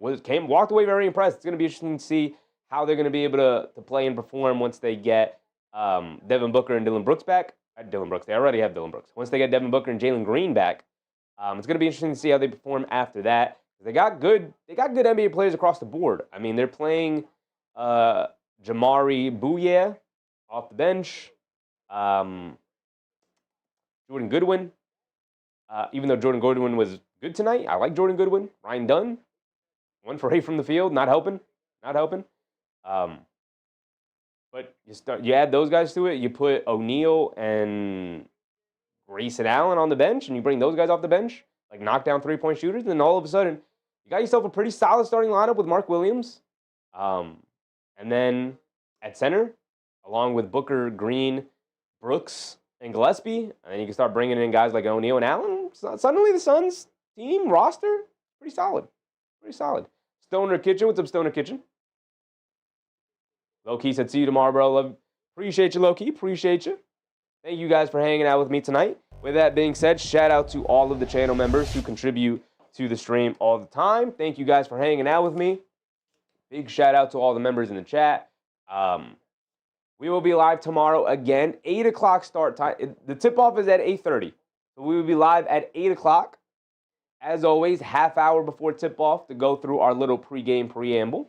Walked away very impressed. It's going to be interesting to see how they're going to be able to play and perform once they get Devin Booker and Dillon Brooks back. Dillon Brooks, they already have Dillon Brooks. Once they get Devin Booker and Jalen Green back, it's going to be interesting to see how they perform after that. They got good NBA players across the board. I mean, they're playing Jamari Bouye off the bench. Jordan Goodwin. Even though Jordan Goodwin was good tonight, I like Jordan Goodwin. Ryan Dunn. 1 for 8 from the field, not helping. Not helping. But you add those guys to it. You put O'Neal and Grayson Allen on the bench, and you bring those guys off the bench, like knockdown 3-point shooters, and then all of a sudden, you got yourself a pretty solid starting lineup with Mark Williams. And then at center, along with Booker, Green, Brooks, and Gillespie, and then you can start bringing in guys like O'Neal and Allen. Suddenly the Suns team roster, pretty solid. Pretty solid. Stoner Kitchen, what's up, Stoner Kitchen? Low-key said, see you tomorrow, bro. Love, appreciate you, Low-key. Appreciate you. Thank you guys for hanging out with me tonight. With that being said, shout out to all of the channel members who contribute to the stream all the time. Thank you guys for hanging out with me. Big shout out to all the members in the chat. We will be live tomorrow again, 8 o'clock start time. The tip-off is at 8:30. So we will be live at 8 o'clock. As always, half hour before tip-off to go through our little pregame preamble.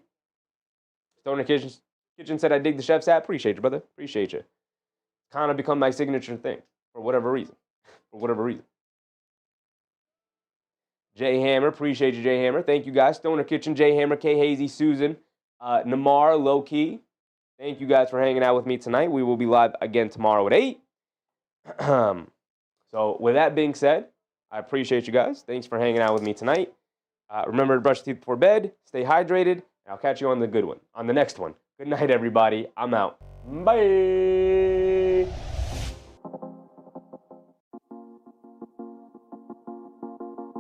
Stoner Kitchen said, I dig the chef's hat. Appreciate you, brother. Appreciate you. Kind of become my signature thing for whatever reason. For whatever reason. Jay Hammer. Appreciate you, Jay Hammer. Thank you, guys. Stoner Kitchen, Jay Hammer, K. Hazy, Susan, Namar, Low Key. Thank you guys for hanging out with me tonight. We will be live again tomorrow at 8. So with that being said, I appreciate you guys. Thanks for hanging out with me tonight. Remember to brush your teeth before bed. Stay hydrated. And I'll catch you on the good one, on the next one. Good night, everybody. I'm out. Bye.